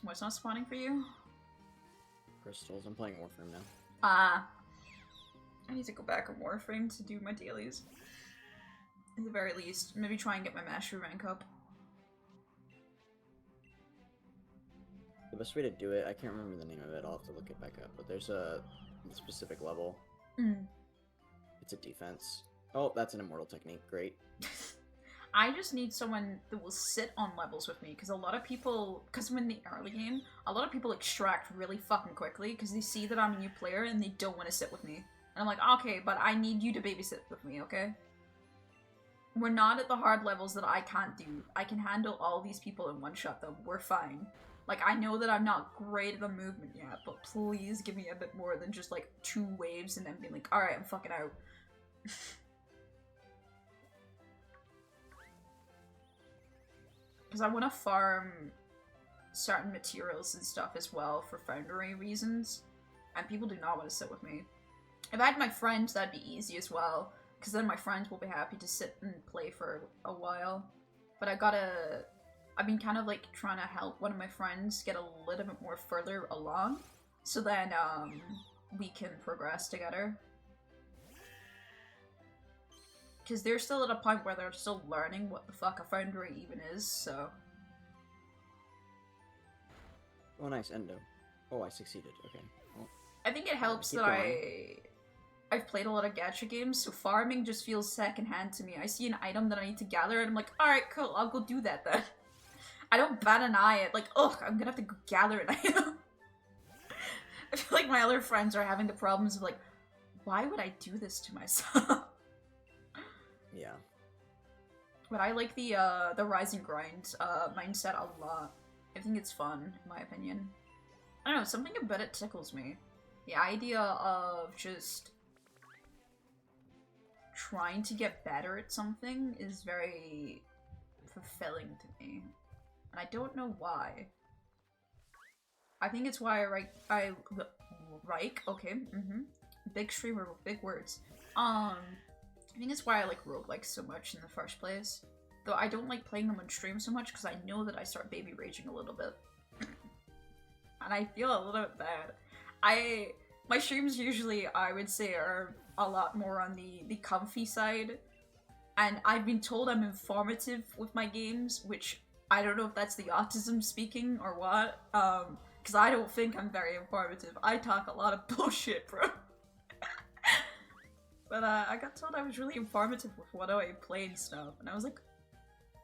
[SPEAKER 2] What's not spawning for you?
[SPEAKER 4] Crystals. I'm playing Warframe now.
[SPEAKER 2] I need to go back on Warframe to do my dailies. At the very least. Maybe try and get my Mastery rank up.
[SPEAKER 4] The best way to do it, I can't remember the name of it, I'll have to look it back up, but there's a specific level. It's a defense. Oh, that's an immortal technique, great.
[SPEAKER 2] I just need someone that will sit on levels with me, because a lot of people, because I'm in the early game, a lot of people extract really fucking quickly, because they see that I'm a new player and they don't want to sit with me. And I'm like, okay, but I need you to babysit with me, okay? We're not at the hard levels that I can't do. I can handle all these people in one shot though, we're fine. Like, I know that I'm not great at the movement yet, but please give me a bit more than just like 2 waves and then being like, alright, I'm fucking out. Because I want to farm certain materials and stuff as well for foundry reasons, and people do not want to sit with me. If I had my friends, that'd be easy as well, because then my friends will be happy to sit and play for a while. But I've been kind of like trying to help one of my friends get a little bit more further along, so then we can progress together. Because they're still at a point where they're still learning what the fuck a foundry even is, so...
[SPEAKER 4] Oh, nice, Endo. Oh, I succeeded, okay. Well,
[SPEAKER 2] I think it helps
[SPEAKER 4] keep
[SPEAKER 2] that
[SPEAKER 4] going.
[SPEAKER 2] I've played a lot of gacha games, so farming just feels secondhand to me. I see an item that I need to gather, and I'm like, alright, cool, I'll go do that then. I don't bat an eye at, like, ugh, I'm gonna have to go gather an item. I feel like my other friends are having the problems of, like, why would I do this to myself?
[SPEAKER 4] Yeah.
[SPEAKER 2] But I like the rise and grind mindset a lot. I think it's fun, in my opinion. I don't know, something about it tickles me. The idea of just trying to get better at something is very fulfilling to me. And I don't know why. I think it's why big streamer with big words. I think it's why I like roguelikes so much in the first place. Though I don't like playing them on stream so much because I know that I start baby raging a little bit. And I feel a little bit bad. My streams usually, I would say, are a lot more on the comfy side. And I've been told I'm informative with my games, which I don't know if that's the autism speaking or what. Because I don't think I'm very informative. I talk a lot of bullshit, bro. But I got told I was really informative with what I play and stuff, and I was like,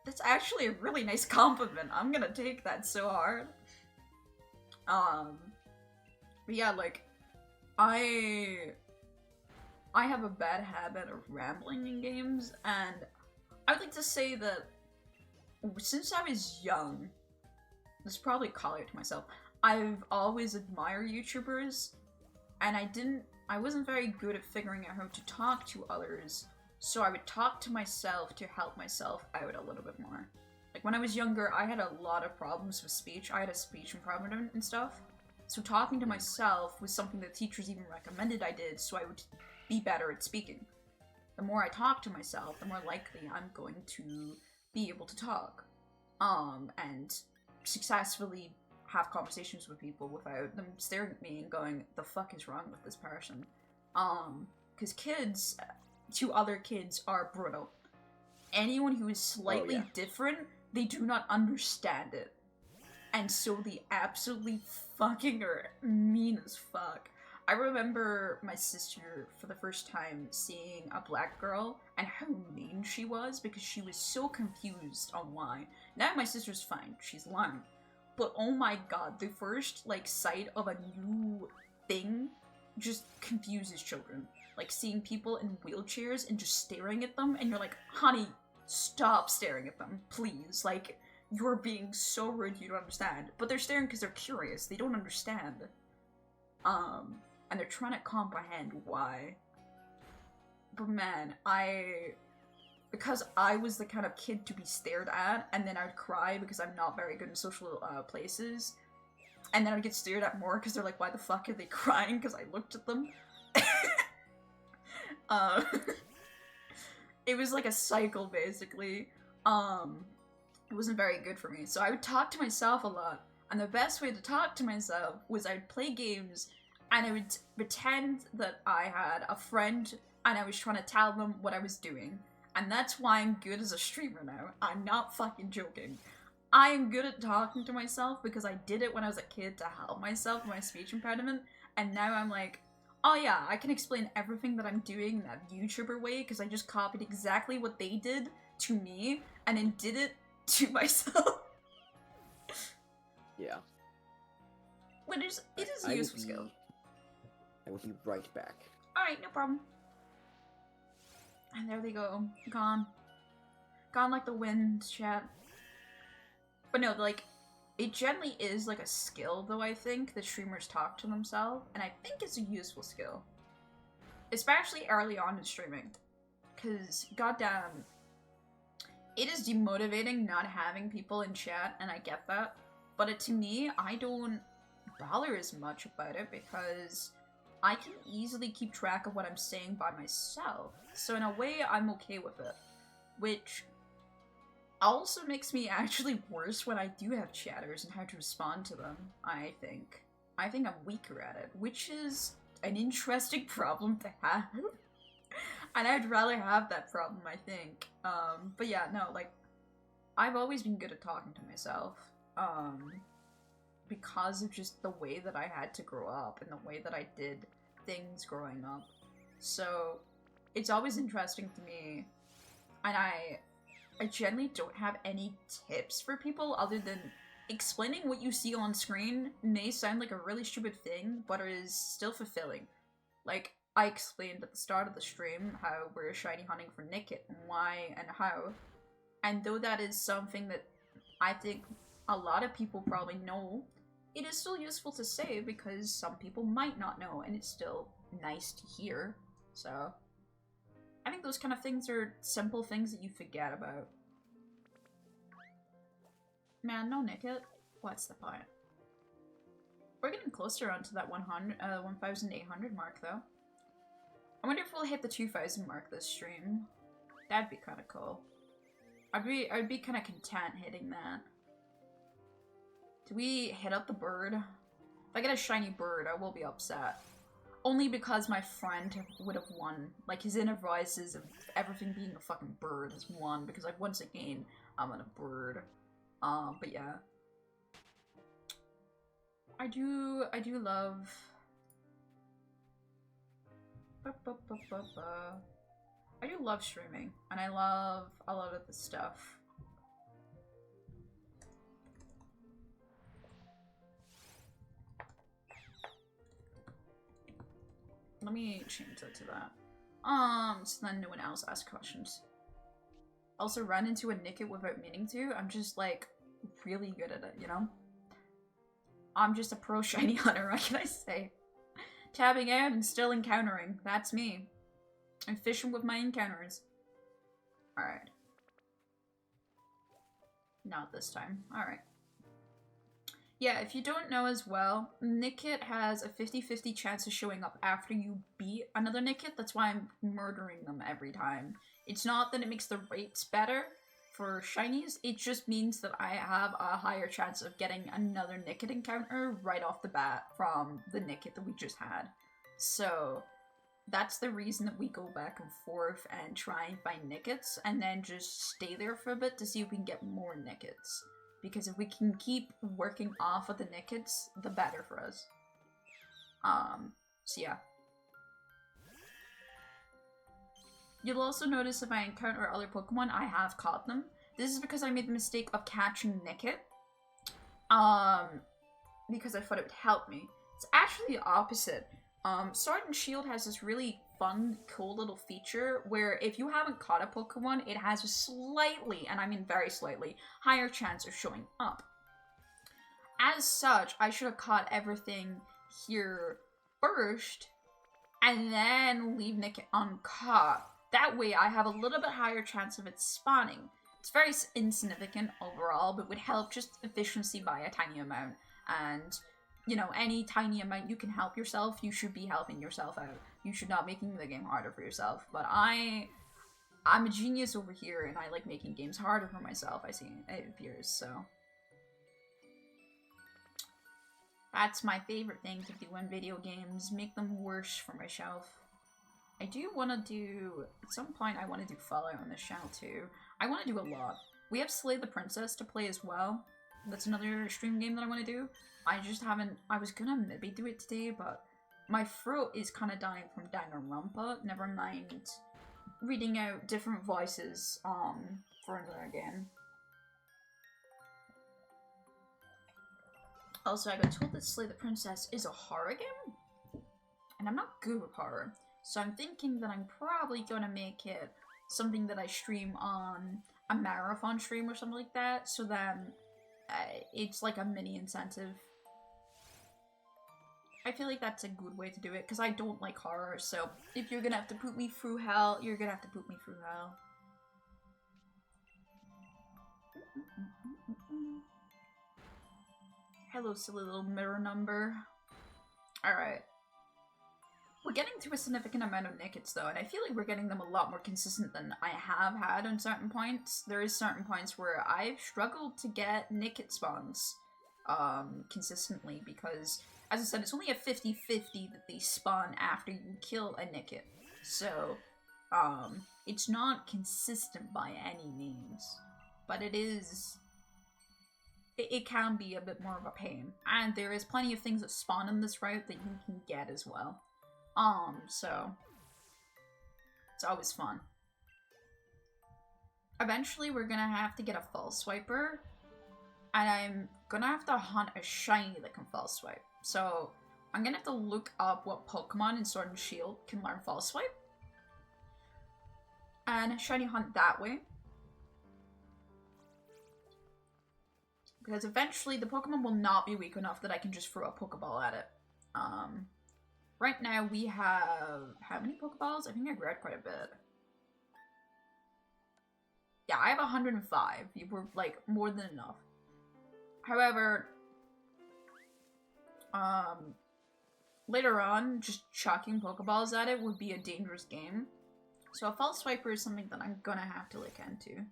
[SPEAKER 2] that's actually a really nice compliment. I'm gonna take that so hard. But yeah, like, I have a bad habit of rambling in games, and I would like to say that since I was young, this is probably a call out to myself, I've always admired YouTubers, and I wasn't very good at figuring out how to talk to others, so I would talk to myself to help myself out a little bit more. Like, when I was younger, I had a lot of problems with speech. I had a speech impediment and stuff. So talking to myself was something that teachers even recommended I did, so I would be better at speaking. The more I talk to myself, the more likely I'm going to be able to talk. And successfully have conversations with people without them staring at me and going, the fuck is wrong with this person? Because kids to other kids are brutal. Anyone who is slightly different, they do not understand it. And so they absolutely fucking are mean as fuck. I remember my sister for the first time seeing a black girl and how mean she was because she was so confused on why. Now my sister's fine, she's learned. But oh my god, the first, like, sight of a new thing just confuses children. Like, seeing people in wheelchairs and just staring at them, and you're like, honey, stop staring at them, please. Like, you're being so rude, you don't understand. But they're staring because they're curious, they don't understand. And they're trying to comprehend why. But man, because I was the kind of kid to be stared at, and then I'd cry because I'm not very good in social places, and then I'd get stared at more because they're like, why the fuck are they crying? Because I looked at them. It was like a cycle, basically. It wasn't very good for me, so I would talk to myself a lot, and the best way to talk to myself was I'd play games, and I would pretend that I had a friend, and I was trying to tell them what I was doing. And that's why I'm good as a streamer now. I'm not fucking joking. I am good at talking to myself because I did it when I was a kid to help myself with my speech impediment, and now I'm like, oh yeah, I can explain everything that I'm doing in that YouTuber way because I just copied exactly what they did to me, and then did it to myself.
[SPEAKER 4] Yeah.
[SPEAKER 2] But it is a useful skill.
[SPEAKER 4] I will be right back.
[SPEAKER 2] Alright, no problem. And there they go. Gone. Gone like the wind, chat. But no, like, it generally is like a skill, though, I think, that streamers talk to themselves, and I think it's a useful skill. Especially early on in streaming. Because, goddamn, it is demotivating not having people in chat, and I get that. But to me, I don't bother as much about it because I can easily keep track of what I'm saying by myself. So in a way, I'm okay with it. Which also makes me actually worse when I do have chatters and how to respond to them, I think. I think I'm weaker at it, which is an interesting problem to have. And I'd rather have that problem, I think. But yeah, no, like, I've always been good at talking to myself. Because of just the way that I had to grow up and the way that I did things growing up. So it's always interesting to me, and I generally don't have any tips for people other than explaining what you see on screen may sound like a really stupid thing, but it is still fulfilling. Like, I explained at the start of the stream how we're shiny hunting for Nickit and why and how, and though that is something that I think a lot of people probably know, it is still useful to say because some people might not know, and it's still nice to hear. So I think those kind of things are simple things that you forget about. Man, no Nickit. What's the point? We're getting closer onto that 1,800 mark, though. I wonder if we'll hit the 2,000 mark this stream. That'd be kind of cool. I'd be kind of content hitting that. Do we hit up the bird? If I get a shiny bird, I will be upset. Only because my friend would have won. Like, his inner voices of everything being a fucking bird has won, because, like, once again, I'm on a bird. But yeah. I do love... I do love streaming, and I love a lot of the stuff. Let me change that to that. So then no one else asks questions. Also ran into a Nickit without meaning to. I'm just like really good at it, you know? I'm just a pro shiny hunter, what can I say? Tabbing out and still encountering. That's me. I'm fishing with my encounters. Alright. Not this time. Alright. Yeah, if you don't know as well, Nickit has a 50-50 chance of showing up after you beat another Nickit. That's why I'm murdering them every time. It's not that it makes the rates better for shinies, it just means that I have a higher chance of getting another Nickit encounter right off the bat from the Nickit that we just had. So that's the reason that we go back and forth and try and find Nickits, and then just stay there for a bit to see if we can get more Nickits. Because if we can keep working off of the Nickits, the better for us. So yeah. You'll also notice if I encounter other Pokemon, I have caught them. This is because I made the mistake of catching Nickit. Because I thought it would help me. It's actually the opposite. Sword and Shield has this really fun, cool little feature where if you haven't caught a Pokemon, it has a slightly, and I mean very slightly, higher chance of showing up. As such, I should have caught everything here first, and then leave Nickit uncaught. That way I have a little bit higher chance of it spawning. It's very insignificant overall, but would help just efficiency by a tiny amount. And, you know, any tiny amount you can help yourself, you should be helping yourself out. You should not making the game harder for yourself. But I'm a genius over here, and I like making games harder for myself, I see, it appears, so. That's my favorite thing to do in video games, make them worse for myself. I do want to do, at some point I want to do Fallout on this channel too. I want to do a lot. We have Slay the Princess to play as well. That's another stream game that I want to do. I just haven't, I was gonna maybe do it today, but my throat is kind of dying from Danganronpa. Never mind reading out different voices for another game. Also, I got told that Slay the Princess is a horror game, and I'm not good with horror. So I'm thinking that I'm probably gonna make it something that I stream on a marathon stream or something like that, so then it's like a mini incentive. I feel like that's a good way to do it, because I don't like horror, so if you're gonna have to put me through hell, you're gonna have to put me through hell. Hello, silly little mirror number. Alright. We're getting to a significant amount of Nickits though, and I feel like we're getting them a lot more consistent than I have had on certain points. There is certain points where I've struggled to get Nickit spawns consistently because, as I said, it's only a 50-50 that they spawn after you kill a Nickit. So, it's not consistent by any means, but it is... It can be a bit more of a pain. And there is plenty of things that spawn in this route that you can get as well. So it's always fun. Eventually we're gonna have to get a false swiper, and I'm gonna have to hunt a shiny that can false swipe. So I'm gonna have to look up what Pokemon in Sword and Shield can learn false swipe, and shiny hunt that way. Because eventually the Pokemon will not be weak enough that I can just throw a Pokeball at it. Right now we have... how many Pokeballs? I think I grabbed quite a bit. Yeah, I have 105. You were, like, more than enough. However, later on, just chucking Pokeballs at it would be a dangerous game. So a false swiper is something that I'm gonna have to look into.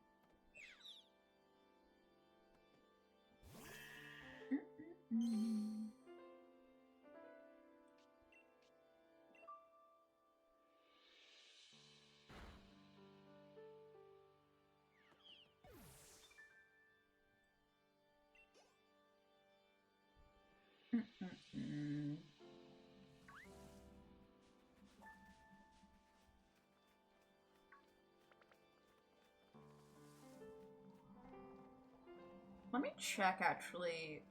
[SPEAKER 2] Let me check actually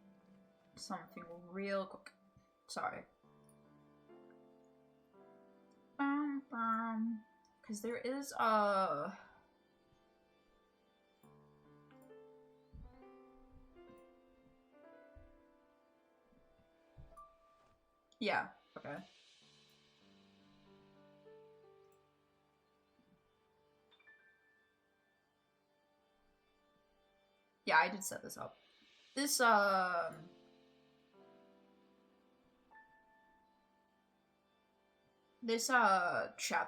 [SPEAKER 2] something real quick. Sorry. Because there is a... Yeah, okay. Yeah, I did set this up. This, chat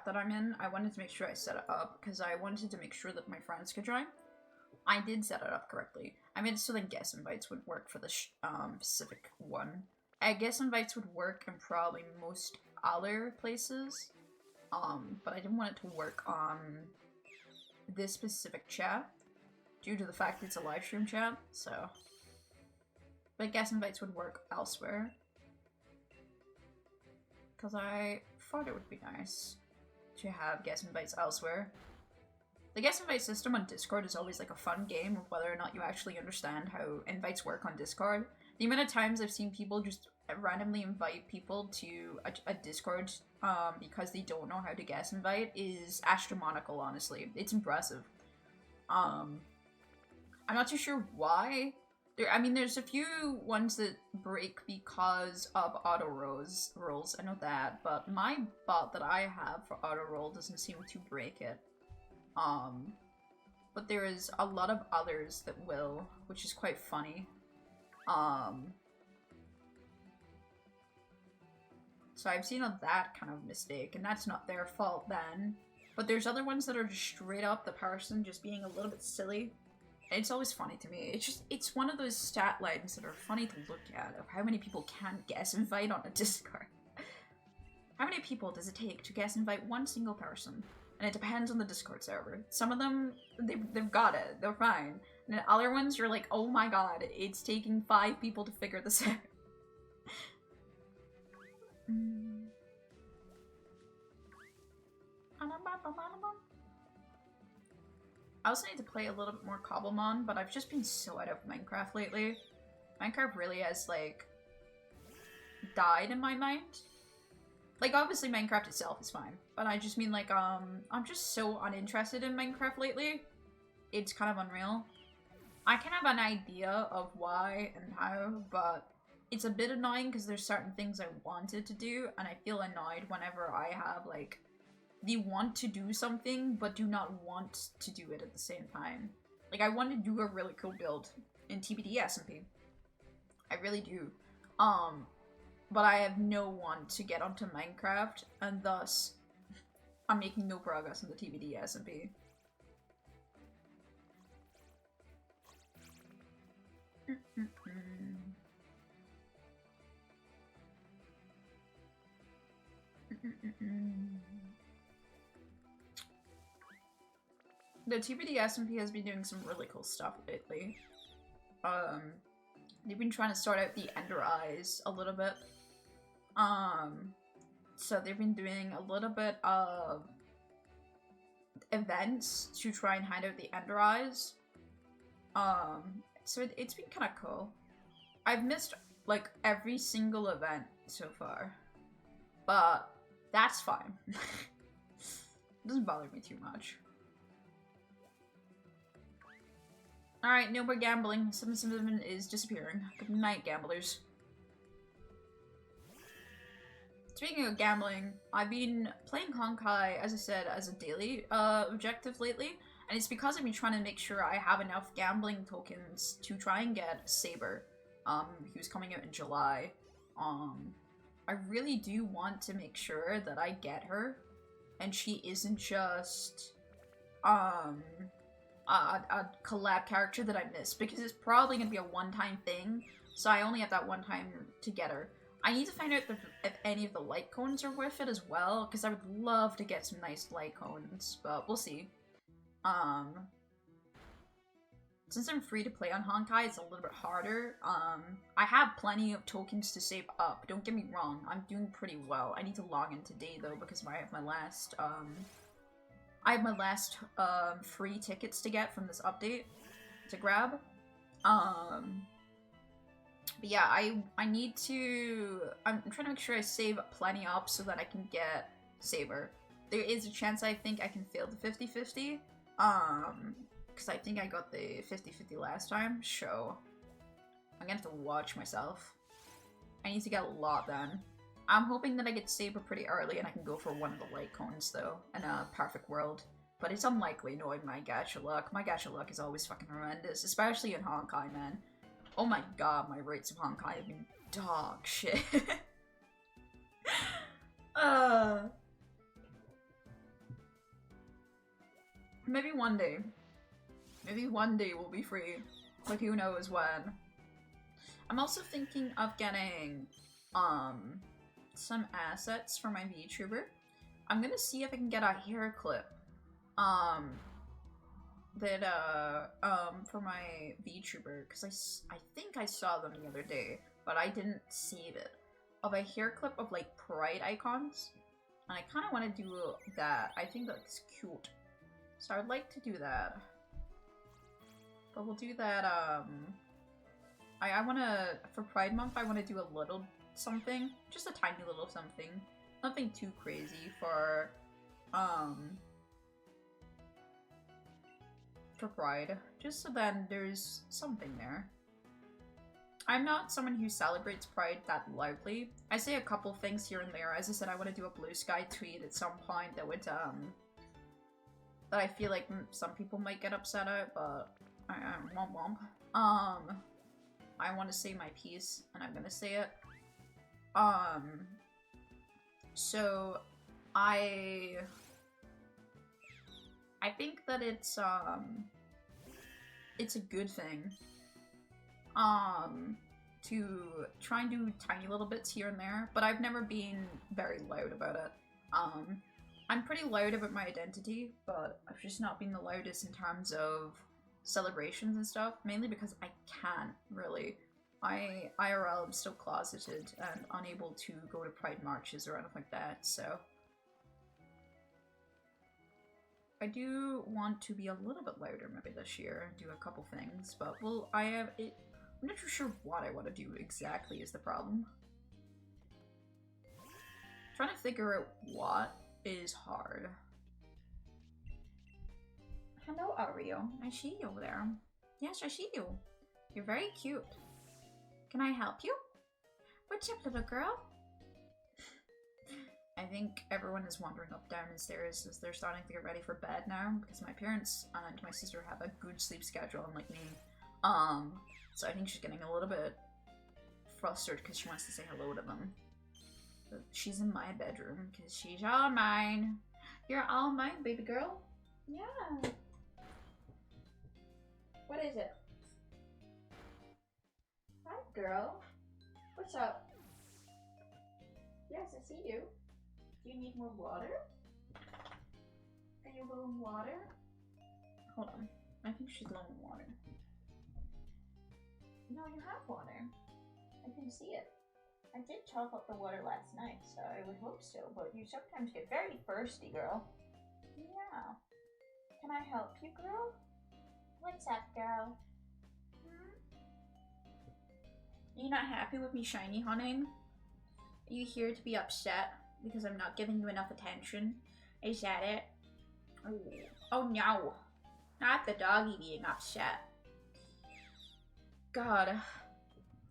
[SPEAKER 2] that I'm in, I wanted to make sure I set it up, because I wanted to make sure that my friends could join. I did set it up correctly. I made it so that guest invites would work for the, specific one. Guest invites would work in probably most other places, but I didn't want it to work on this specific chat, due to the fact that it's a live stream chat, so... But guest invites would work elsewhere. Because I thought it would be nice to have guest invites elsewhere. The guest invite system on Discord is always like a fun game of whether or not you actually understand how invites work on Discord. The amount of times I've seen people just randomly invite people to a Discord because they don't know how to guest invite is astronomical, honestly. It's impressive. I'm not too sure why. I mean, there's a few ones that break because of auto rolls. I know that, but my bot that I have for auto roll doesn't seem to break it. But there is a lot of others that will, which is quite funny. So I've seen that kind of mistake, and that's not their fault then. But there's other ones that are just straight up the person just being a little bit silly. It's always funny to me. It's one of those stat lines that are funny to look at of how many people can guest invite on a Discord. How many people does it take to guest invite one single person? And it depends on the Discord server. Some of them, they've got it. They're fine. And then other ones, you're like, oh my god, it's taking 5 people to figure this out. I also need to play a little bit more Cobblemon, but I've just been so out of Minecraft lately. Minecraft really has, like, died in my mind. Like, obviously Minecraft itself is fine, but I just mean, like, I'm just so uninterested in Minecraft lately. It's kind of unreal. I can have an idea of why and how, but it's a bit annoying because there's certain things I wanted to do, and I feel annoyed whenever I have, like, they want to do something, but do not want to do it at the same time. Like, I want to do a really cool build in TBD SMP. I really do. But I have no want to get onto Minecraft, and thus, I'm making no progress in the TBD SMP. The TBD SMP has been doing some really cool stuff lately. They've been trying to sort out the Ender Eyes a little bit. So they've been doing a little bit of events to try and hide out the Ender Eyes. So it's been kind of cool. I've missed, like, every single event so far. But that's fine. It doesn't bother me too much. Alright, no more gambling. 777 is disappearing. Good night, gamblers. Speaking of gambling, I've been playing Honkai, as I said, as a daily objective lately, and it's because I've been trying to make sure I have enough gambling tokens to try and get Saber, who's coming out in July. I really do want to make sure that I get her, and she isn't just, a collab character that I missed, because it's probably going to be a one-time thing, so I only have that one time to get her. I need to find out if any of the light cones are worth it as well, because I would love to get some nice light cones, but we'll see. Since I'm free to play on Honkai, it's a little bit harder. I have plenty of tokens to save up, don't get me wrong, I'm doing pretty well. I need to log in today though, because I have my last, free tickets to get from this update to grab. But yeah, I need to. I'm trying to make sure I save plenty up so that I can get Saber. There is a chance I think I can fail the 50-50. Because I think I got the 50-50 last time. So I'm gonna have to watch myself. I need to get a lot then. I'm hoping that I get Saber pretty early and I can go for one of the light cones though, in a perfect world. But it's unlikely knowing my gacha luck. My gacha luck is always fucking horrendous, especially in Honkai, man. Oh my god, my rates of Honkai have been dog shit. Maybe one day. Maybe one day we'll be free. But who knows when. I'm also thinking of getting, some assets for my VTuber. I'm gonna see if I can get a hair clip, for my VTuber, because I think I saw them the other day, but I didn't save it. Of a hair clip of, like, pride icons, and I kind of want to do that. I think that's cute. So I would like to do that. But we'll do that, I want to, for Pride Month, I want to do a little something. Just a tiny little something. Nothing too crazy for Pride. Just so then there's something there. I'm not someone who celebrates Pride that loudly. I say a couple things here and there. As I said, I want to do a blue sky tweet at some point that would, that I feel like some people might get upset at, but womp womp. I want to say my piece, and I'm gonna say it. So, I think that it's a good thing, to try and do tiny little bits here and there, but I've never been very loud about it. I'm pretty loud about my identity, but I've just not been the loudest in terms of celebrations and stuff, mainly because I can't really. IRL, I'm still closeted and unable to go to Pride marches or anything like that, so I do want to be a little bit louder maybe this year and do a couple things, but I'm not too sure what I want to do exactly is the problem. Trying to figure out what is hard. Hello, Ario. I see you over there. Yes, I see you. You're very cute. Can I help you? What's up, little girl? I think everyone is wandering up downstairs as they're starting to get ready for bed now, because my parents and my sister have a good sleep schedule, unlike me. So I think she's getting a little bit frustrated because she wants to say hello to them. But she's in my bedroom because she's all mine. You're all mine, baby girl. Yeah. What is it? Hi, girl. What's up? Yes, I see you. Do you need more water? Are you low in water? Hold on. I think she's low in water. No, you have water. I can see it. I did top up the water last night, so I would hope so, but you sometimes get very thirsty, girl. Yeah. Can I help you, girl? What's up, girl? Are you not happy with me shiny hunting? Are you here to be upset because I'm not giving you enough attention? Is that it? Oh no. Not the doggy being upset. God.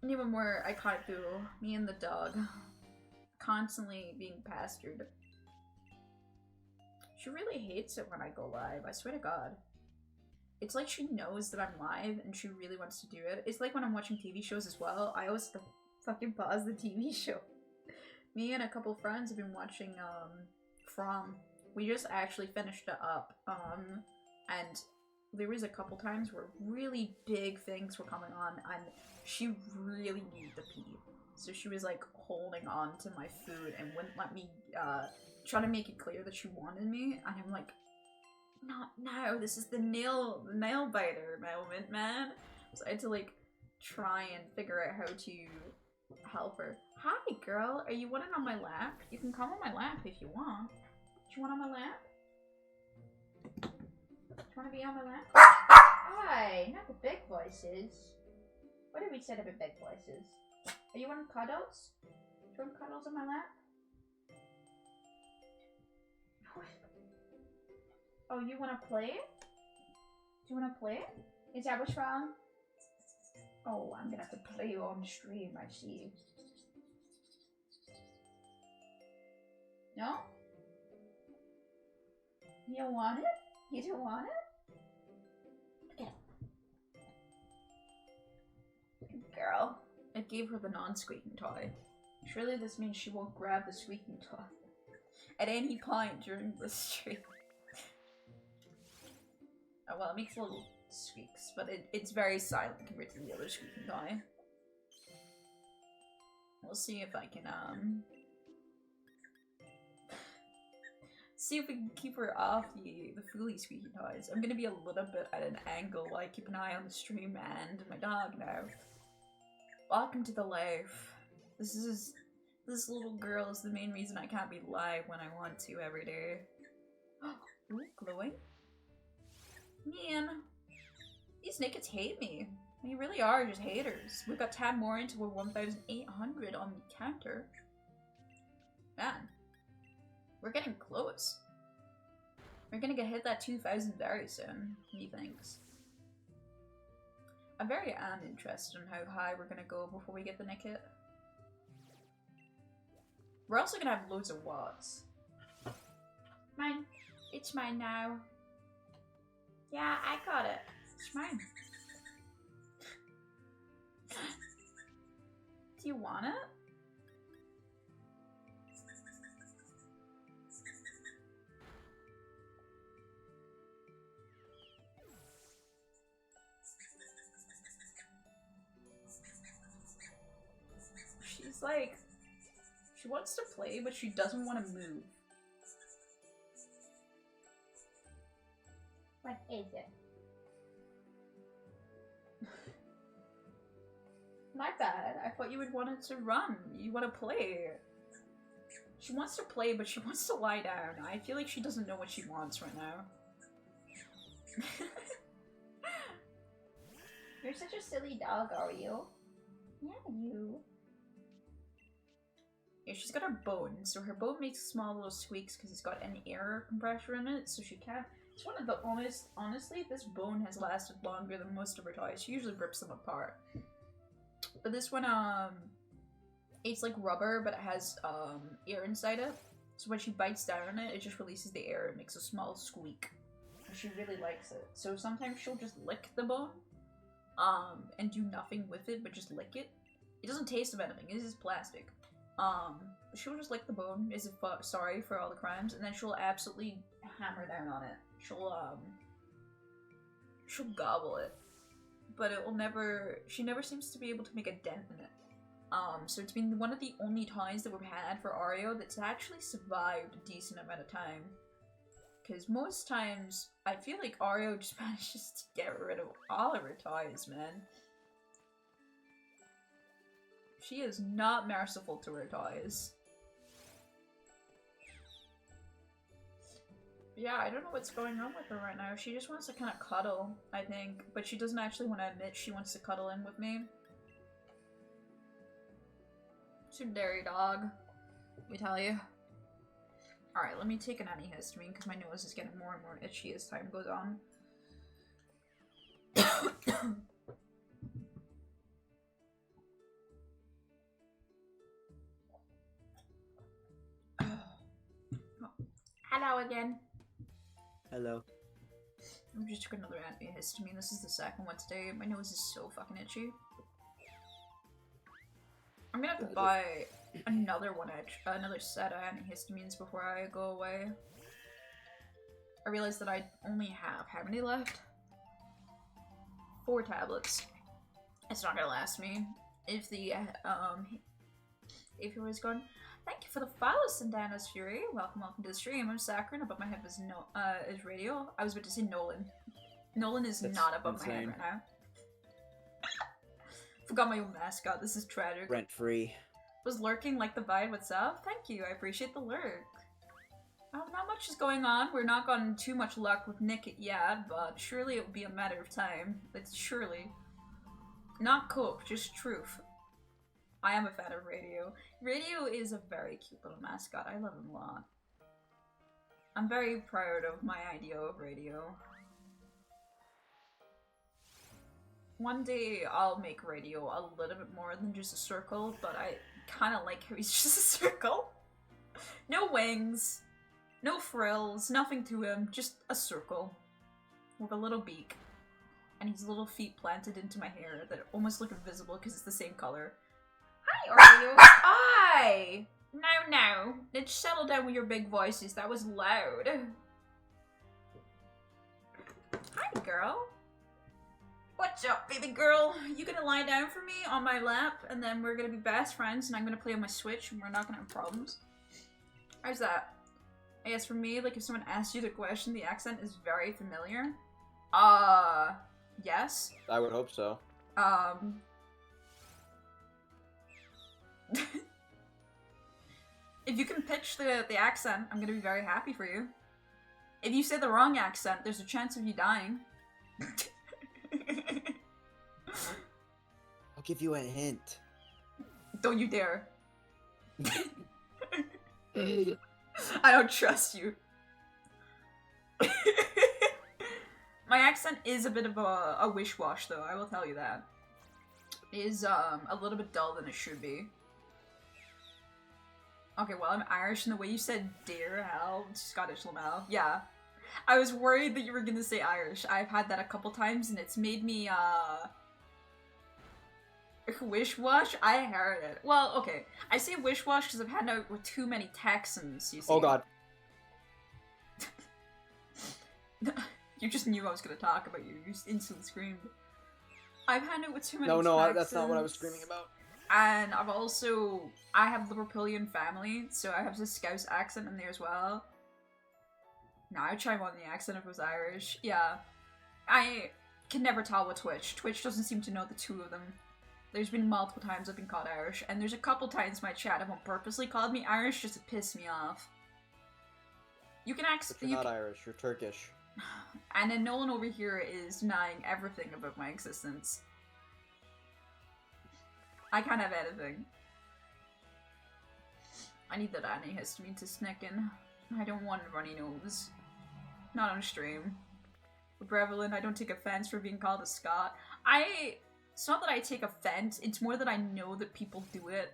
[SPEAKER 2] Even more I can't do. Me and the dog. Constantly being pastured. She really hates it when I go live, I swear to God. It's like she knows that I'm live and she really wants to do it. It's like when I'm watching TV shows as well. I always have to fucking pause the TV show. Me and a couple friends have been watching, From. We just actually finished it up. And there was a couple times where really big things were coming on and she really needed to pee. So she was like holding on to my food and wouldn't let me, try to make it clear that she wanted me. And I'm like, not now, this is the nail biter moment, man. So I had to like try and figure out how to help her. Hi girl, are you wanting on my lap? You can come on my lap if you want. Do you want on my lap? Do you want to be on my lap? Hi, not the big voices. What did we set up in big places? Are you wanting cuddles? Do you want cuddles on my lap? Oh, you want to play? Do you want to play? Is that what's wrong? Oh, I'm gonna have to play you on stream, I see. No? You don't want it? You don't want it? Look at him. Girl. I gave her the non-squeaking toy. Surely this means she won't grab the squeaking toy at any point during the stream. Oh, well, it makes little squeaks, but it's very silent compared to the other squeaking toy. We'll see if I can, see if we can keep her off the fully squeaky toys. I'm gonna be a little bit at an angle while I keep an eye on the stream and my dog now. Welcome to the life. This little girl is the main reason I can't be live when I want to every day. Ooh, glowing. Man, these Nickits hate me. They really are just haters. We've got 10 more until we're 1,800 on the counter. Man, we're getting close. We're gonna get hit that 2,000 very soon, he thinks. I'm very interested in how high we're gonna go before we get the Nickit. We're also gonna have loads of watts. Mine. It's mine now. Yeah, I got it. It's mine. Do you want it? She's like, she wants to play, but she doesn't want to move. What is it? My bad. I thought you would want it to run. You want to play. She wants to play, but she wants to lie down. I feel like she doesn't know what she wants right now. You're such a silly dog, are you? Yeah, you. Yeah, she's got her bone. So her bone makes small little squeaks because it's got an air compressor in it, so she can't. It's one of the honestly, this bone has lasted longer than most of her toys. She usually rips them apart. But this one, it's like rubber, but it has, air inside it. So when she bites down on it, it just releases the air. It makes a small squeak. And she really likes it. So sometimes she'll just lick the bone, and do nothing with it, but just lick it. It doesn't taste of anything. It is plastic. She'll just lick the bone, as if sorry for all the crimes, and then she'll absolutely hammer down on it. She'll gobble it. But it will never, she never seems to be able to make a dent in it. So it's been one of the only toys that we've had for Oreo that's actually survived a decent amount of time. Because most times, I feel like Oreo just manages to get rid of all of her toys, man. She is not merciful to her toys. Yeah, I don't know what's going on with her right now. She just wants to kind of cuddle, I think. But she doesn't actually want to admit she wants to cuddle in with me. Tsundere dog, we tell you. Alright, let me take an antihistamine because my nose is getting more and more itchy as time goes on. Hello again.
[SPEAKER 4] Hello.
[SPEAKER 2] I just took another antihistamine. This is the second one today. My nose is so fucking itchy. I'm gonna have to buy another set of antihistamines before I go away. I realized that I only have how many left? 4 tablets. It's not gonna last me. If the if it was gone. Thank you for the follow, Sandana's Fury. Welcome to the stream. I'm Sakura, and above my head is radio. I was about to say Nolan. Nolan is not above my head right now. Forgot my own mascot. This is tragic.
[SPEAKER 4] Rent free.
[SPEAKER 2] Was lurking like the vibe. What's up? Thank you. I appreciate the lurk. Oh, not much is going on. We're not gotten too much luck with Nickit yet, but surely it will be a matter of time. It's surely. Not Coke, just truth. I am a fan of Radio. Radio is a very cute little mascot. I love him a lot. I'm very proud of my idea of Radio. One day I'll make Radio a little bit more than just a circle, but I kind of like how he's just a circle. No wings, no frills, nothing to him, just a circle with a little beak. And his little feet planted into my hair that almost look invisible because it's the same color. Hi, Oreo! Hi! No. Let's settle down with your big voices. That was loud. Hi, girl. What's up, baby girl? You gonna lie down for me on my lap, and then we're gonna be best friends, and I'm gonna play on my Switch, and we're not gonna have problems? How's that? I guess for me, like, if someone asks you the question, the accent is very familiar. Yes.
[SPEAKER 4] I would hope so.
[SPEAKER 2] If you can pitch the accent, I'm gonna be very happy for you. If you say the wrong accent, there's a chance of you dying.
[SPEAKER 4] I'll give you a hint.
[SPEAKER 2] Don't you dare. I don't trust you. My accent is a bit of a wish-wash, though, I will tell you that. It is, a little bit dull than it should be. Okay, well, I'm Irish, and the way you said dear, hell, Scottish lamel, yeah. I was worried that you were gonna say Irish. I've had that a couple times, and it's made me, wish-wash? I heard it. Well, okay. I say wish-wash because I've had out with too many Texans, you see.
[SPEAKER 4] Oh god.
[SPEAKER 2] You just knew I was gonna talk about you. You just instantly screamed. I've had it with too many
[SPEAKER 4] No,
[SPEAKER 2] Texans.
[SPEAKER 4] that's not what I was screaming about.
[SPEAKER 2] And I have Liverpoolian family, so I have this Scouse accent in there as well. No, I would chime on the accent if it was Irish. Yeah. I can never tell with Twitch. Twitch doesn't seem to know the two of them. There's been multiple times I've been called Irish, and there's a couple times my chat have purposely called me Irish just to piss me off. You can act-
[SPEAKER 4] But you're not Irish, you're Turkish.
[SPEAKER 2] And then no one over here is denying everything about my existence. I can't have anything. I need that antihistamine to sneak in. I don't want a runny nose. Not on stream. With Brevlin, I don't take offense for being called a Scot. It's not that I take offense, it's more that I know that people do it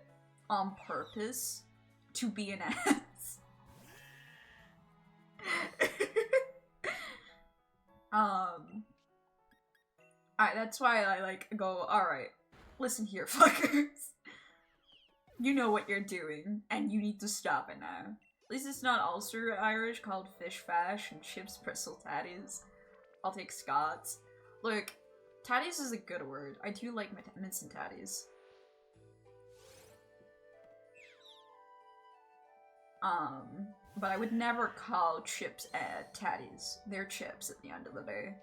[SPEAKER 2] on purpose to be an ass. Alright, that's why I go, alright, listen here, fuckers. You know what you're doing, and you need to stop it now. At least it's not Ulster Irish called fish fash and chips bristle tatties. I'll take Scots. Look, tatties is a good word. I do like mince and tatties. But I would never call chips tatties. They're chips at the end of the day.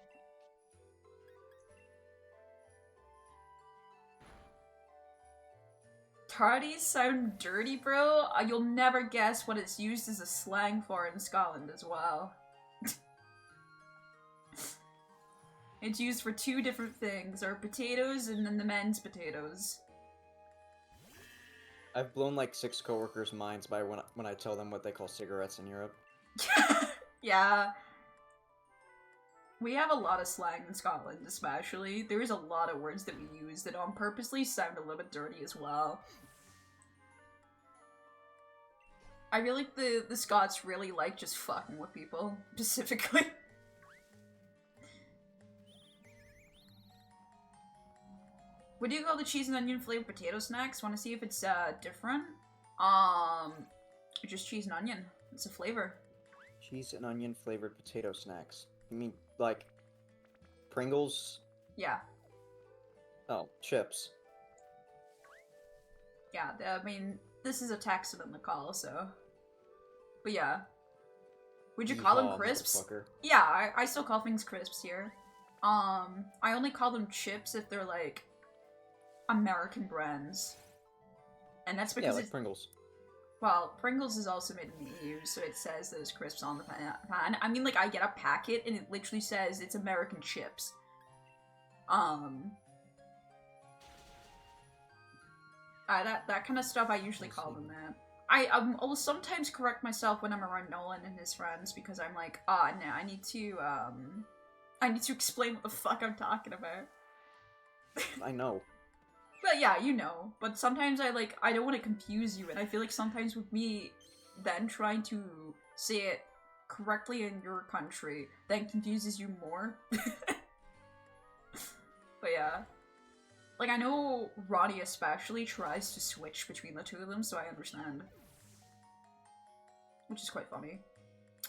[SPEAKER 2] Tardies sound dirty, bro? You'll never guess what it's used as a slang for in Scotland as well. It's used for two different things, or potatoes and then the men's potatoes.
[SPEAKER 4] I've blown like 6 coworkers' minds by when I tell them what they call cigarettes in Europe.
[SPEAKER 2] Yeah. We have a lot of slang in Scotland, especially. There is a lot of words that we use that on purposely sound a little bit dirty as well. I feel like the Scots really like just fucking with people, specifically. What do you call the cheese and onion flavored potato snacks? Want to see if it's different? Just cheese and onion. It's a flavor.
[SPEAKER 4] Cheese and onion flavored potato snacks. You mean like Pringles?
[SPEAKER 2] Yeah.
[SPEAKER 4] Oh, chips.
[SPEAKER 2] Yeah, I mean, this is a text in the call, so. But yeah. Would you call them crisps? Yeah, I still call things crisps here. I only call them chips if they're like American brands. And that's because
[SPEAKER 4] like Pringles.
[SPEAKER 2] Well, Pringles is also made in the EU, so it says those crisps on the pan. I mean, like, I get a packet and it literally says it's American chips. That kind of stuff, I usually call them that. I'll sometimes correct myself when I'm around Nolan and his friends because I'm like, no, I need to explain what the fuck I'm talking about.
[SPEAKER 4] I know.
[SPEAKER 2] But yeah, you know. But sometimes I don't want to confuse you, and I feel like sometimes with me then trying to say it correctly in your country then confuses you more. But yeah. Like, I know Ronnie especially tries to switch between the two of them, so I understand. Which is quite funny.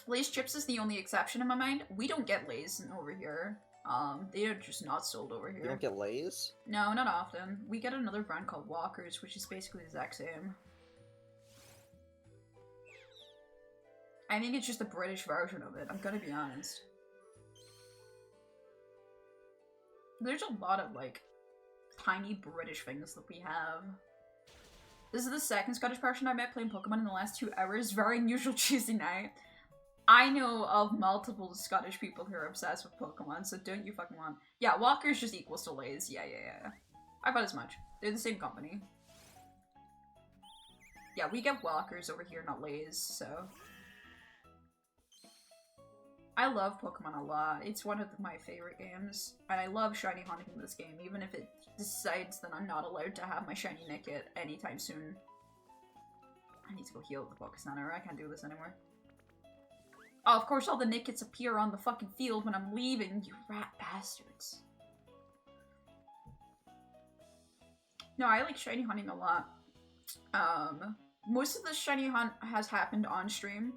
[SPEAKER 2] Lay's chips is the only exception in my mind. We don't get Lay's over here. They are just not sold over here.
[SPEAKER 4] You don't get Lay's?
[SPEAKER 2] No, not often. We get another brand called Walker's, which is basically the exact same. I think it's just a British version of it, I'm gonna be honest. There's a lot of, like, tiny British things that we have. This is the second Scottish person I met playing Pokemon in the last 2 hours. Very unusual Tuesday night. I know of multiple Scottish people who are obsessed with Pokemon, so don't you fucking want. Yeah, Walker's just equals to Lay's. Yeah. I thought as much. They're the same company. Yeah, we get Walker's over here, not Lay's, so. I love Pokemon a lot. It's one of my favorite games. And I love shiny hunting in this game, even if it decides that I'm not allowed to have my Shiny Nickit anytime soon. I need to go heal at the Poké Center. I can't do this anymore. Oh, of course all the Nickits appear on the fucking field when I'm leaving, you rat bastards. No, I like shiny hunting a lot. Most of the shiny hunt has happened on stream.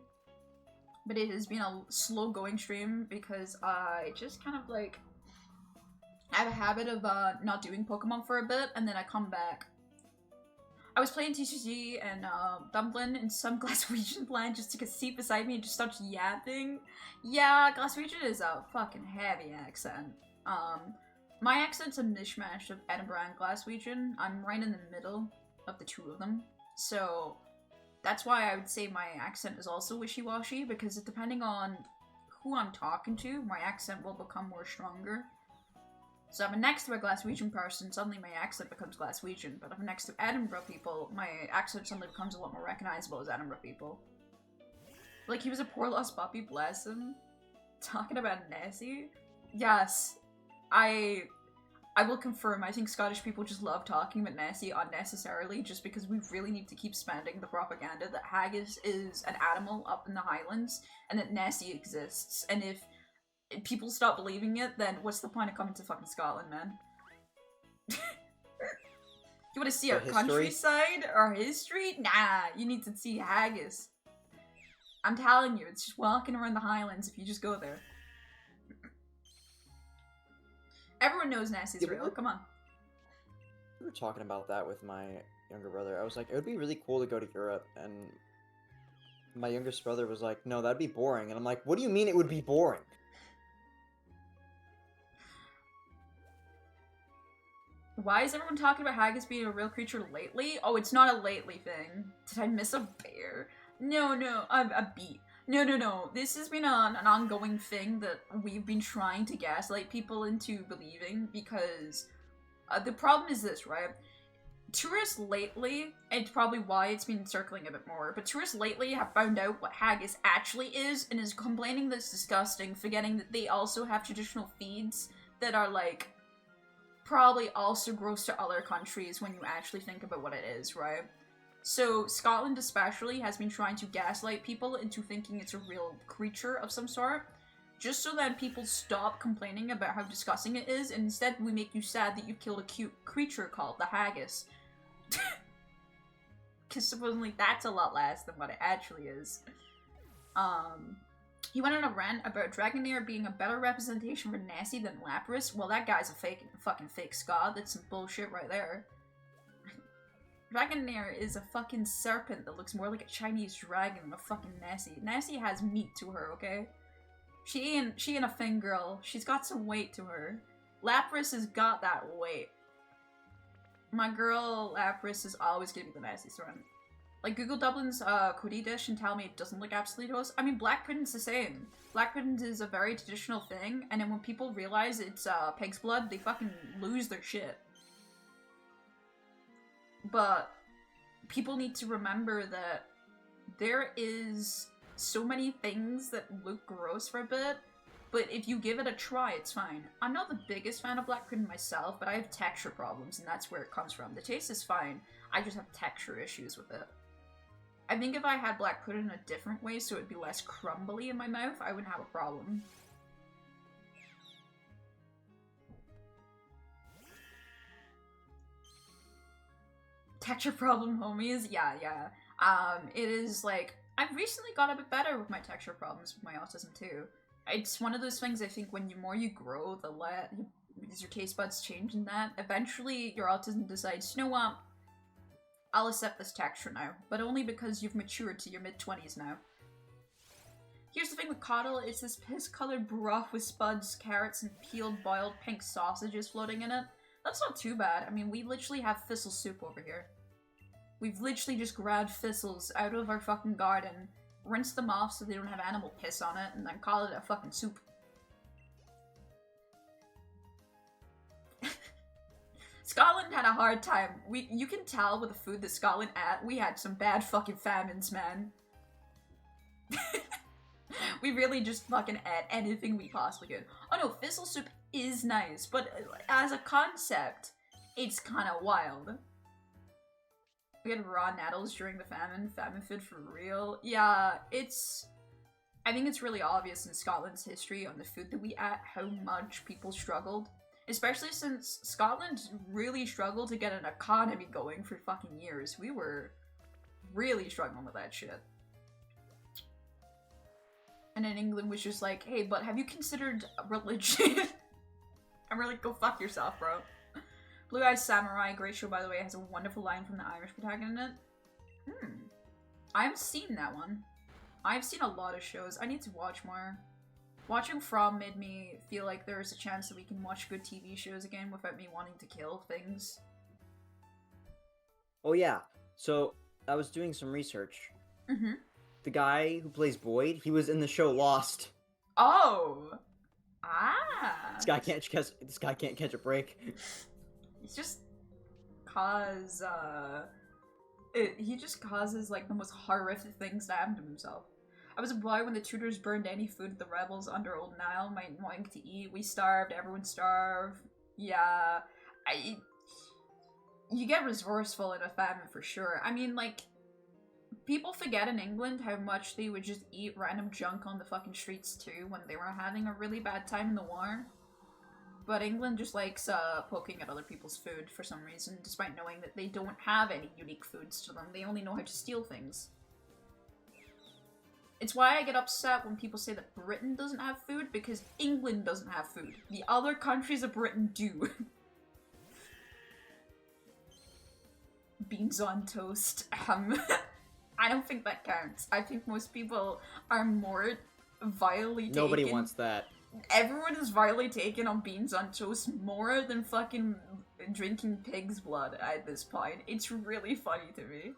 [SPEAKER 2] But it has been a slow going stream because I just kind of like I have a habit of not doing Pokemon for a bit and then I come back. I was playing TCG and Dumpling in some Glaswegian land just took a seat beside me and just starts yapping. Yeah, Glaswegian is a fucking heavy accent. My accent's a mishmash of Edinburgh and Glaswegian. I'm right in the middle of the two of them. So that's why I would say my accent is also wishy-washy, because depending on who I'm talking to, my accent will become more stronger. So if I'm next to a Glaswegian person, suddenly my accent becomes Glaswegian, but if I'm next to Edinburgh people, my accent suddenly becomes a lot more recognizable as Edinburgh people. Like, he was a poor lost puppy, bless him. Talking about Nessie? Yes. I will confirm, I think Scottish people just love talking about Nessie unnecessarily just because we really need to keep spending the propaganda that haggis is an animal up in the Highlands and that Nessie exists. And if people stop believing it, then what's the point of coming to fucking Scotland, man? You want to see our countryside? Our history? Nah, you need to see haggis. I'm telling you, it's just walking around the Highlands if you just go there. Everyone knows Nessie's real, come on.
[SPEAKER 4] We were talking about that with my younger brother. I was like, it would be really cool to go to Europe, and my youngest brother was like, no, that'd be boring. And I'm like, what do you mean it would be boring?
[SPEAKER 2] Why is everyone talking about haggis being a real creature lately? Oh, it's not a lately thing. Did I miss a bear? No, a beet. No. This has been an ongoing thing that we've been trying to gaslight people into believing because the problem is this, right? Tourists lately, and it's probably why it's been circling a bit more, but tourists lately have found out what haggis actually is and is complaining that it's disgusting, forgetting that they also have traditional feeds that are like probably also gross to other countries when you actually think about what it is, right? So Scotland especially has been trying to gaslight people into thinking it's a real creature of some sort, just so that people stop complaining about how disgusting it is, and instead we make you sad that you killed a cute creature called the haggis. Because supposedly that's a lot less than what it actually is. He went on a rant about Dragonair being a better representation for Nessie than Lapras. Well, that guy's a fucking fake Scot. That's some bullshit right there. Dragonair is a fucking serpent that looks more like a Chinese dragon than a fucking Nessie. Nessie has meat to her, okay? She ain't a fangirl. She's got some weight to her. Lapras has got that weight. My girl Lapras is always gonna be the Nessie's run. Like, Google Dublin's Cody dish and tell me it doesn't look absolutely gross. I mean, black pudding's the same. Black pudding is a very traditional thing, and then when people realize it's pig's blood, they fucking lose their shit. but people need to remember that there is so many things that look gross for a bit, but if you give it a try, it's fine. I'm not the biggest fan of black pudding myself, but I have texture problems, and that's where it comes from. The taste is fine, I just have texture issues with it. I think if I had black pudding in a different way so it'd be less crumbly in my mouth, I wouldn't have a problem. Texture problem, homies? Yeah. It is like, I've recently got a bit better with my texture problems with my autism too. It's one of those things I think when the more you grow, the less your taste buds change in that. Eventually your autism decides, you know what? I'll accept this texture now, but only because you've matured to your mid-20s now. Here's the thing with Coddle, it's this piss-colored broth with spuds, carrots, and peeled boiled pink sausages floating in it. That's not too bad. I mean, we literally have thistle soup over here. We've literally just grabbed thistles out of our fucking garden, rinsed them off so they don't have animal piss on it, and then call it a fucking soup. Scotland had a hard time. You can tell with the food that Scotland ate, we had some bad fucking famines, man. We really just fucking ate anything we possibly could. Oh no, thistle soup is nice, but as a concept, it's kind of wild. We had raw nettles during the famine. Famine food for real. Yeah, I think it's really obvious in Scotland's history on the food that we ate how much people struggled. Especially since Scotland really struggled to get an economy going for fucking years. We were really struggling with that shit. And then England was just like, hey, but have you considered religion? I'm really, go fuck yourself, bro. Blue Eyes Samurai, great show by the way, has a wonderful line from the Irish protagonist in it. I haven't seen that one. I've seen a lot of shows. I need to watch more. Watching From made me feel like there's a chance that we can watch good TV shows again without me wanting to kill things.
[SPEAKER 4] Oh yeah, so I was doing some research. The guy who plays Boyd, he was in the show Lost.
[SPEAKER 2] Oh! Ah!
[SPEAKER 4] This guy can't catch a break.
[SPEAKER 2] He's just he just causes like the most horrific things to happen to himself. I was a boy when the Tudors burned any food the rebels under Old Nile might want to eat. We starved, everyone starved. Yeah, you get resourceful in a famine for sure. I mean, like, people forget in England how much they would just eat random junk on the fucking streets too when they were having a really bad time in the war. But England just likes poking at other people's food for some reason, despite knowing that they don't have any unique foods to them. They only know how to steal things. It's why I get upset when people say that Britain doesn't have food, because England doesn't have food. The other countries of Britain do. Beans on toast. I don't think that counts. I think most people are more vilely taken.
[SPEAKER 4] Nobody wants that.
[SPEAKER 2] Everyone is vilely taken on beans on toast more than fucking drinking pig's blood at this point. It's really funny to me.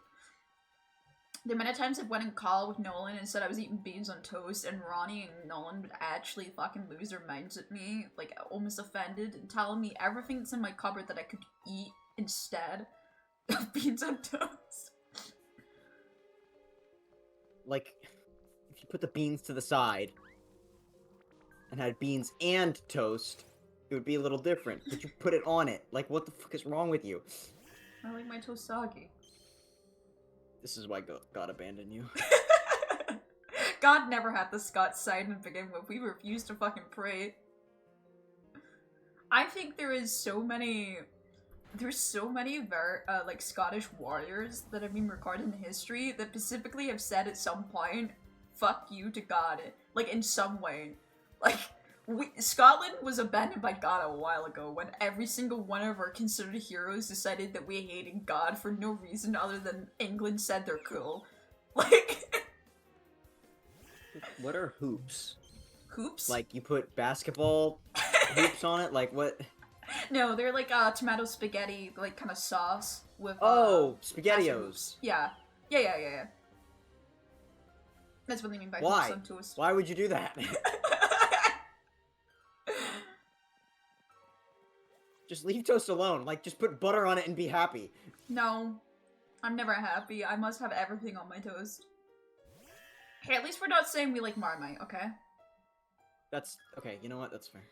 [SPEAKER 2] The amount of times I went and called with Nolan and said I was eating beans on toast, and Ronnie and Nolan would actually fucking lose their minds at me, like almost offended, and telling me everything that's in my cupboard that I could eat instead of beans on toast.
[SPEAKER 4] Like, if you put the beans to the side and had beans and toast, it would be a little different. But you put it on it. Like, what the fuck is wrong with you?
[SPEAKER 2] I like my toast soggy.
[SPEAKER 4] This is why God abandoned you.
[SPEAKER 2] God never had the Scots side to begin with. We refused to fucking pray. I think there's so many like Scottish warriors that have been recorded in history that specifically have said at some point, fuck you to God, like in some way. Like, Scotland was abandoned by God a while ago when every single one of our considered heroes decided that we hated God for no reason other than England said they're cool. Like,
[SPEAKER 4] what are hoops?
[SPEAKER 2] Hoops?
[SPEAKER 4] Like, you put basketball hoops on it? Like, what?
[SPEAKER 2] No, they're like tomato spaghetti, like kind of sauce with.
[SPEAKER 4] Oh, SpaghettiOs.
[SPEAKER 2] Yeah. That's what they mean by
[SPEAKER 4] Why?
[SPEAKER 2] hoops on toast.
[SPEAKER 4] Why would you do Just leave toast alone. Like, just put butter on it and be happy.
[SPEAKER 2] No. I'm never happy. I must have everything on my toast. Hey, at least we're not saying we like Marmite, okay?
[SPEAKER 4] That's okay. You know what? That's fair.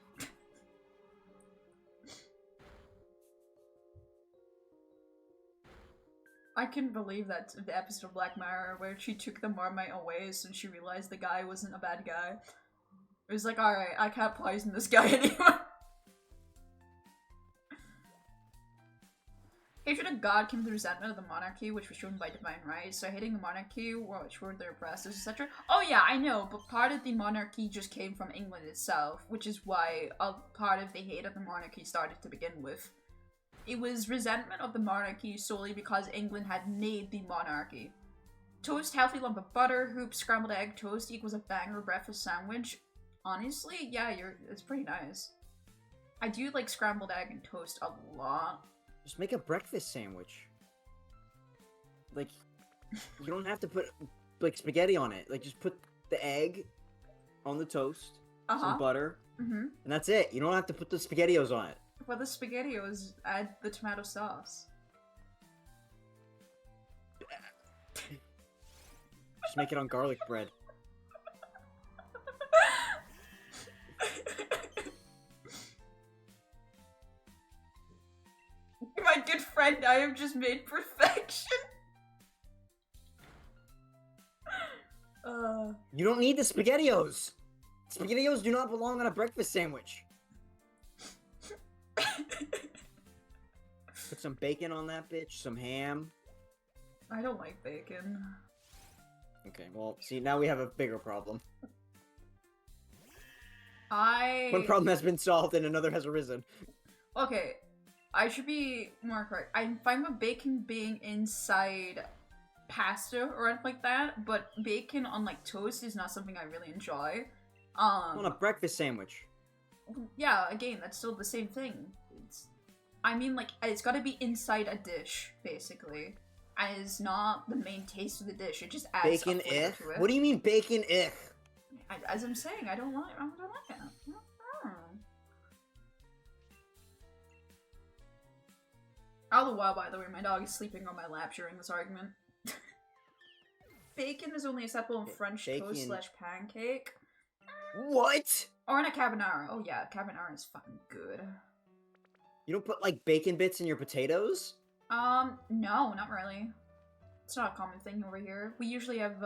[SPEAKER 2] I couldn't believe that the episode of Black Mirror where she took the Marmite away since she realized the guy wasn't a bad guy. It was like, alright, I can't poison this guy anymore. Hatred of God came to resentment of the monarchy, which was shown by divine right. So hating the monarchy, which were their oppressors, etc. Oh yeah, I know, but part of the monarchy just came from England itself, which is why a part of the hate of the monarchy started to begin with. It was resentment of the monarchy solely because England had made the monarchy. Toast, healthy lump of butter, hoop, scrambled egg toast equals a banger breakfast sandwich. Honestly, yeah, it's pretty nice. I do like scrambled egg and toast a lot.
[SPEAKER 4] Just make a breakfast sandwich. Like, you don't have to put, like, spaghetti on it. Like, just put the egg on the toast, some butter, and that's it. You don't have to put the SpaghettiOs on it.
[SPEAKER 2] Well, the SpaghettiOs add the tomato sauce.
[SPEAKER 4] Just make it on garlic bread.
[SPEAKER 2] My good friend, I have just made perfection.
[SPEAKER 4] You don't need the SpaghettiOs. SpaghettiOs do not belong on a breakfast sandwich. Put some bacon on that bitch, some ham.
[SPEAKER 2] I don't like bacon.
[SPEAKER 4] Okay, well, see, now we have a bigger problem.
[SPEAKER 2] One
[SPEAKER 4] problem has been solved and another has arisen.
[SPEAKER 2] Okay, I should be more correct. I'm fine with bacon being inside pasta or anything like that, but bacon on, like, toast is not something I really enjoy.
[SPEAKER 4] On a breakfast sandwich.
[SPEAKER 2] Yeah, again, that's still the same thing. I mean, like, it's gotta be inside a dish, basically. And it's not the main taste of the dish, it just adds
[SPEAKER 4] bacon
[SPEAKER 2] a flavor to it.
[SPEAKER 4] What do you mean bacon
[SPEAKER 2] As I'm saying, I don't like it. All the while, by the way, my dog is sleeping on my lap during this argument. Bacon is only acceptable in French toast / pancake.
[SPEAKER 4] What?
[SPEAKER 2] Or in a carbonara. Oh yeah, carbonara is fucking good.
[SPEAKER 4] You don't put, like, bacon bits in your potatoes?
[SPEAKER 2] No, not really. It's not a common thing over here. We usually have,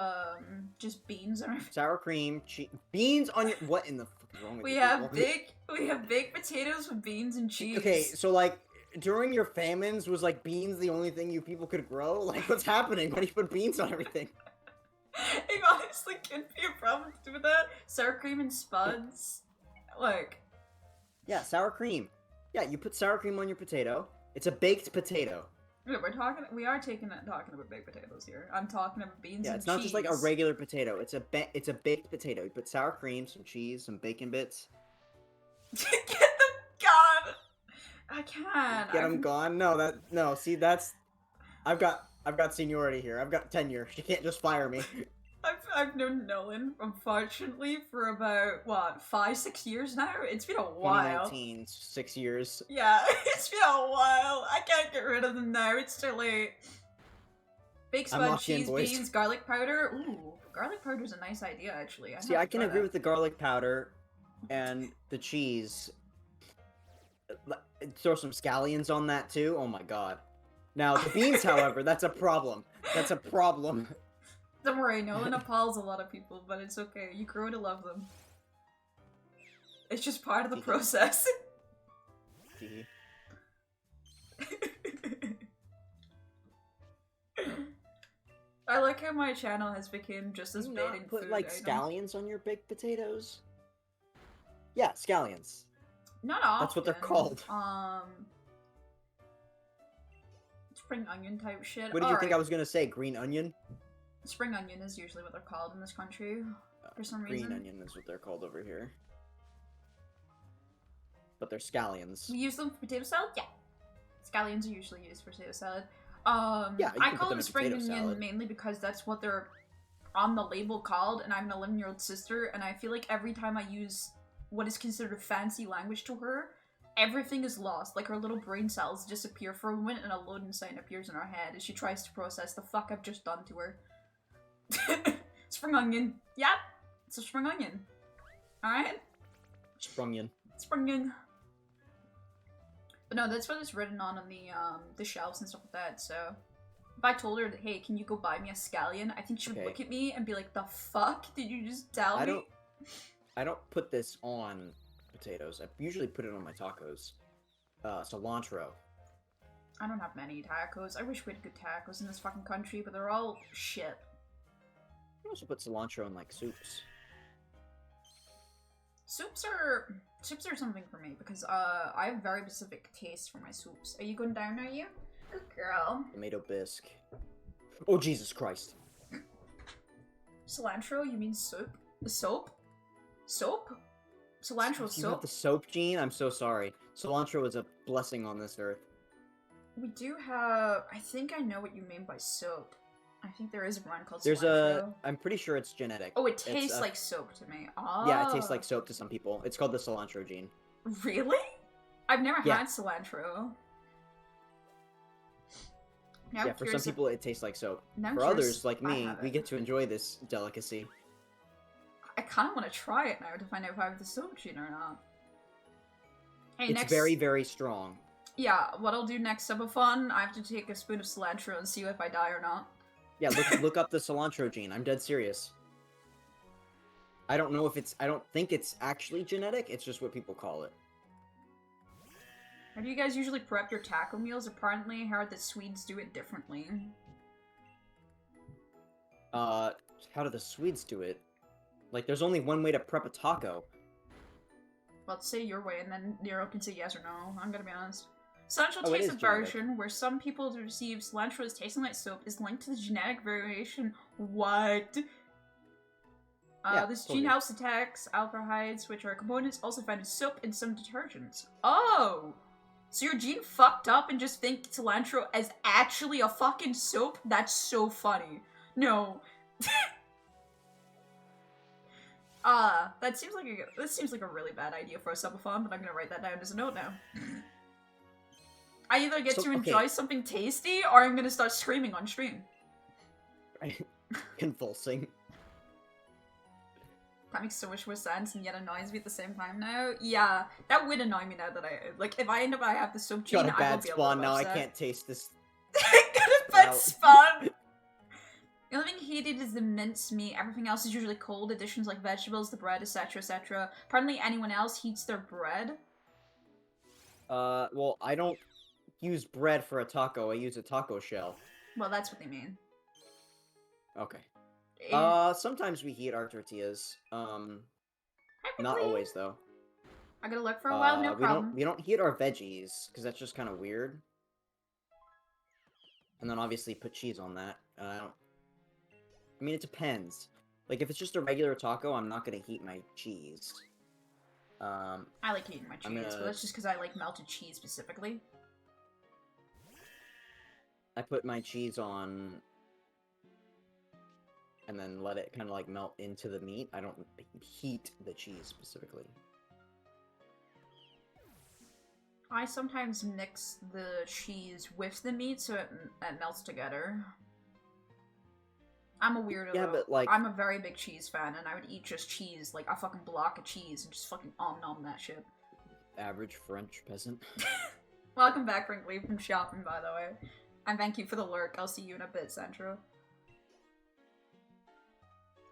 [SPEAKER 2] just beans in our...
[SPEAKER 4] Sour cream, beans on your... What in the fuck is wrong with you?
[SPEAKER 2] We have baked potatoes with beans and cheese.
[SPEAKER 4] Okay, so, like, during your famines, was, like, beans the only thing you people could grow? Like, what's happening? Why do you put beans on everything?
[SPEAKER 2] It honestly could be a problem to do with that. Sour cream and spuds. Like...
[SPEAKER 4] Yeah, sour cream. Yeah, you put sour cream on your potato. It's a baked potato.
[SPEAKER 2] Yeah, we are talking about baked potatoes here. I'm talking about beans and cheese.
[SPEAKER 4] Yeah, it's not just like a regular potato. It's a baked potato. You put sour cream, some cheese, some bacon bits.
[SPEAKER 2] Get them gone! I can't.
[SPEAKER 4] Get them gone? No, see, that's... I've got seniority here. I've got tenure. She can't just fire me.
[SPEAKER 2] I've known Nolan, unfortunately, for about, what, 5-6 years now? It's been a while.
[SPEAKER 4] 2019, 6 years.
[SPEAKER 2] Yeah, it's been a while. I can't get rid of them now. It's too late. Baked spud, cheese, beans, garlic powder. Ooh, garlic powder's a nice idea, actually.
[SPEAKER 4] See, I can agree with the garlic powder and the cheese. Throw some scallions on that, too. Oh my god. Now, the beans, however, that's a problem. That's a problem.
[SPEAKER 2] Don't worry, Nolan appalls a lot of people, but it's okay. You grow to love them. It's just part of the process. I like how my channel has become just as baiting food.
[SPEAKER 4] Put, like, scallions on your baked potatoes? Yeah, scallions.
[SPEAKER 2] Not often.
[SPEAKER 4] That's what they're called.
[SPEAKER 2] Spring onion type shit.
[SPEAKER 4] What did you think I was gonna say? Green onion?
[SPEAKER 2] Spring onion is usually what they're called in this country, for some reason.
[SPEAKER 4] Green onion is what they're called over here. But they're scallions.
[SPEAKER 2] We use them for potato salad? Yeah. Scallions are usually used for potato salad.
[SPEAKER 4] Yeah,
[SPEAKER 2] I call them spring onion mainly because that's what they're on the label called, and I have an 11-year-old sister, and I feel like every time I use what is considered fancy language to her, everything is lost. Like, her little brain cells disappear for a moment and a loading sign appears in her head as she tries to process the fuck I've just done to her. Spring onion. Yep. It's a spring onion. Alright?
[SPEAKER 4] Sprung
[SPEAKER 2] Spring. But no, that's what it's written on the shelves and stuff like that, so... If I told her that, hey, can you go buy me a scallion? I think she would look at me and be like, the fuck did you just tell me?
[SPEAKER 4] I don't put this on potatoes. I usually put it on my tacos. Cilantro.
[SPEAKER 2] I don't have many tacos. I wish we had good tacos in this fucking country, but they're all shit.
[SPEAKER 4] I also put cilantro in, like, soups.
[SPEAKER 2] Soups are something for me, because, I have very specific taste for my soups. Are you going down, are you? Good girl.
[SPEAKER 4] Tomato bisque. Oh, Jesus Christ.
[SPEAKER 2] Cilantro? You mean soup? Soap? Soap? Cilantro soap?
[SPEAKER 4] You have the soap gene? I'm so sorry. Cilantro is a blessing on this earth.
[SPEAKER 2] We do have... I think I know what you mean by soap. I think there is one called
[SPEAKER 4] There's
[SPEAKER 2] cilantro.
[SPEAKER 4] I'm pretty sure it's genetic.
[SPEAKER 2] Oh, it tastes like soap to me. Oh.
[SPEAKER 4] Yeah, it tastes like soap to some people. It's called the cilantro gene.
[SPEAKER 2] Really? I've never had cilantro. Now
[SPEAKER 4] yeah, for some people it tastes like soap.
[SPEAKER 2] Now
[SPEAKER 4] for others, like me, we get to enjoy this delicacy.
[SPEAKER 2] I kind of want to try it now to find out if I have the soap gene or not. Hey,
[SPEAKER 4] it's very, very strong.
[SPEAKER 2] Yeah, what I'll do next subathon, I have to take a spoon of cilantro and see if I die or not.
[SPEAKER 4] Yeah, look up the cilantro gene. I'm dead serious. I don't know if it's... I don't think it's actually genetic. It's just what people call it.
[SPEAKER 2] How do you guys usually prep your taco meals? Apparently, I heard that Swedes do it differently.
[SPEAKER 4] How do the Swedes do it? Like, there's only one way to prep a taco.
[SPEAKER 2] Well, say your way, and then Nero can say yes or no. I'm gonna be honest. Cilantro taste aversion, where some people perceive cilantro as tasting like soap, is linked to the genetic variation. What?
[SPEAKER 4] Yeah,
[SPEAKER 2] this gene helps attacks aldehydes, which are components also found in soap and some detergents. Oh! So your gene fucked up and just think cilantro as actually a fucking soap? That's so funny. No. That seems like a really bad idea for a subathon, but I'm gonna write that down as a note now. I either get to enjoy something tasty, or I'm gonna start screaming on stream.
[SPEAKER 4] Convulsing.
[SPEAKER 2] That makes so much more sense and yet annoys me at the same time now. Yeah, that would annoy me now that if I end up I have the soap gene,
[SPEAKER 4] Got a bad
[SPEAKER 2] I will be
[SPEAKER 4] spawn
[SPEAKER 2] a
[SPEAKER 4] now,
[SPEAKER 2] upset.
[SPEAKER 4] I can't taste this.
[SPEAKER 2] Got a bad spawn! The only thing heated is the mincemeat. Everything else is usually cold. Additions like vegetables, the bread, etc., etc. Apparently anyone else heats their bread.
[SPEAKER 4] Well, I don't use bread for a taco. I use a taco shell.
[SPEAKER 2] Well, that's what they mean.
[SPEAKER 4] Okay. Sometimes we heat our tortillas. Not always, though.
[SPEAKER 2] I gotta look for a while, no problem.
[SPEAKER 4] We don't heat our veggies, because that's just kind of weird. And then obviously put cheese on that. I mean, it depends. Like, if it's just a regular taco, I'm not gonna heat my cheese.
[SPEAKER 2] I like eating my cheese, but that's just because I like melted cheese specifically.
[SPEAKER 4] I put my cheese on... and then let it kind of, like, melt into the meat. I don't heat the cheese, specifically.
[SPEAKER 2] I sometimes mix the cheese with the meat so it melts together. I'm a weirdo,
[SPEAKER 4] yeah, but, like...
[SPEAKER 2] I'm a very big cheese fan, and I would eat just cheese, like a fucking block of cheese, and just fucking nom that shit.
[SPEAKER 4] Average French peasant.
[SPEAKER 2] Welcome back, Brinkley, from shopping, by the way. And thank you for the lurk. I'll see you in a bit, Sandro.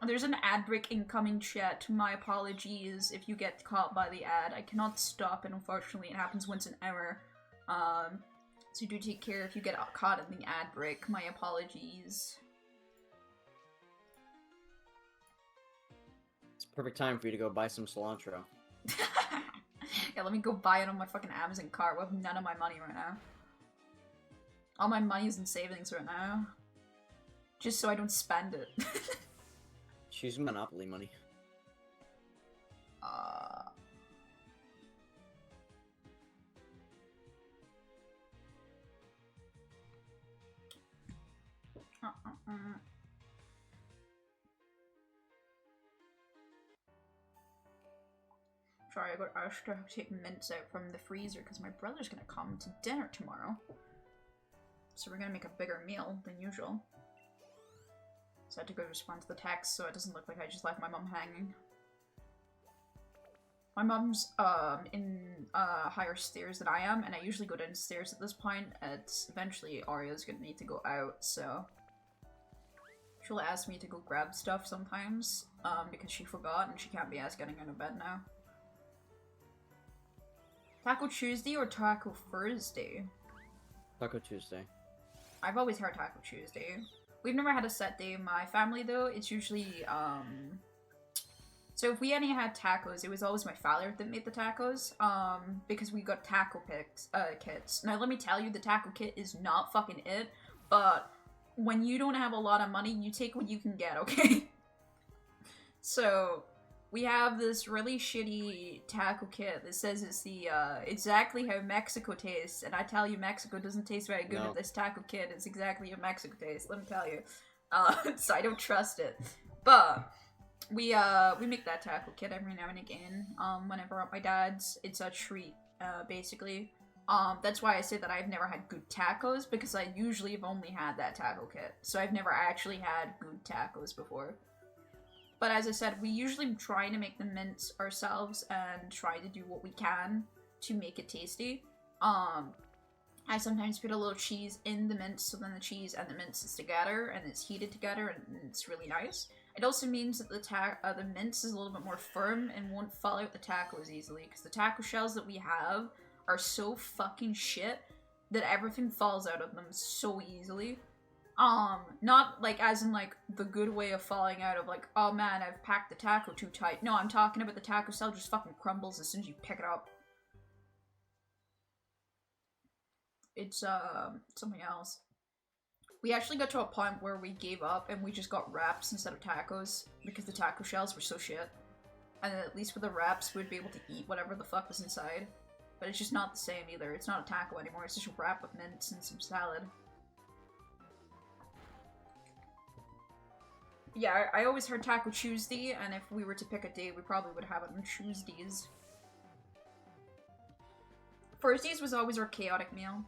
[SPEAKER 2] There's an ad break incoming, chat. My apologies if you get caught by the ad. I cannot stop it, unfortunately. It happens once an hour. So do take care if you get caught in the ad break. My apologies.
[SPEAKER 4] It's perfect time for you to go buy some cilantro.
[SPEAKER 2] Yeah, let me go buy it on my fucking Amazon cart with none of my money right now. All my money's in savings right now. Just so I don't spend it.
[SPEAKER 4] Choose Monopoly money.
[SPEAKER 2] Sorry, I got asked to take mints out from the freezer because my brother's gonna come to dinner tomorrow. So we're gonna make a bigger meal than usual. So I had to go respond to the text so it doesn't look like I just left my mom hanging. My mom's in higher stairs than I am, and I usually go downstairs at this point. It's eventually Arya's gonna need to go out, so she'll ask me to go grab stuff sometimes, because she forgot and she can't be asked getting out of bed now. Taco Tuesday or Taco Thursday?
[SPEAKER 4] Taco Tuesday.
[SPEAKER 2] I've always heard Taco Tuesday. We've never had a set day in my family though. It's usually, so if we any had tacos, it was always my father that made the tacos, because we got taco kits. Now let me tell you, the taco kit is not fucking it, but when you don't have a lot of money, you take what you can get, okay? So, we have this really shitty taco kit that says it's the, exactly how Mexico tastes, and I tell you, Mexico doesn't taste very good with this taco kit. It's exactly how Mexico tastes, let me tell you. So I don't trust it. But, we make that taco kit every now and again, whenever at my dad's. It's a treat, basically. That's why I say that I've never had good tacos, because I usually have only had that taco kit. So I've never actually had good tacos before. But as I said, we usually try to make the mince ourselves and try to do what we can to make it tasty. I sometimes put a little cheese in the mince, so then the cheese and the mince is together and it's heated together and it's really nice. It also means that the mince is a little bit more firm and won't fall out the taco as easily, because the taco shells that we have are so fucking shit that everything falls out of them so easily. Not like as in like the good way of falling out of like, oh man, I've packed the taco too tight. No, I'm talking about the taco shell just fucking crumbles as soon as you pick it up. It's something else. We actually got to a point where we gave up and we just got wraps instead of tacos because the taco shells were so shit. And at least with the wraps, we'd be able to eat whatever the fuck was inside. But it's just not the same either. It's not a taco anymore. It's just a wrap of mince and some salad. Yeah, I always heard Taco Tuesday, and if we were to pick a day, we probably would have it on Tuesdays. Thursdays was always our chaotic meal.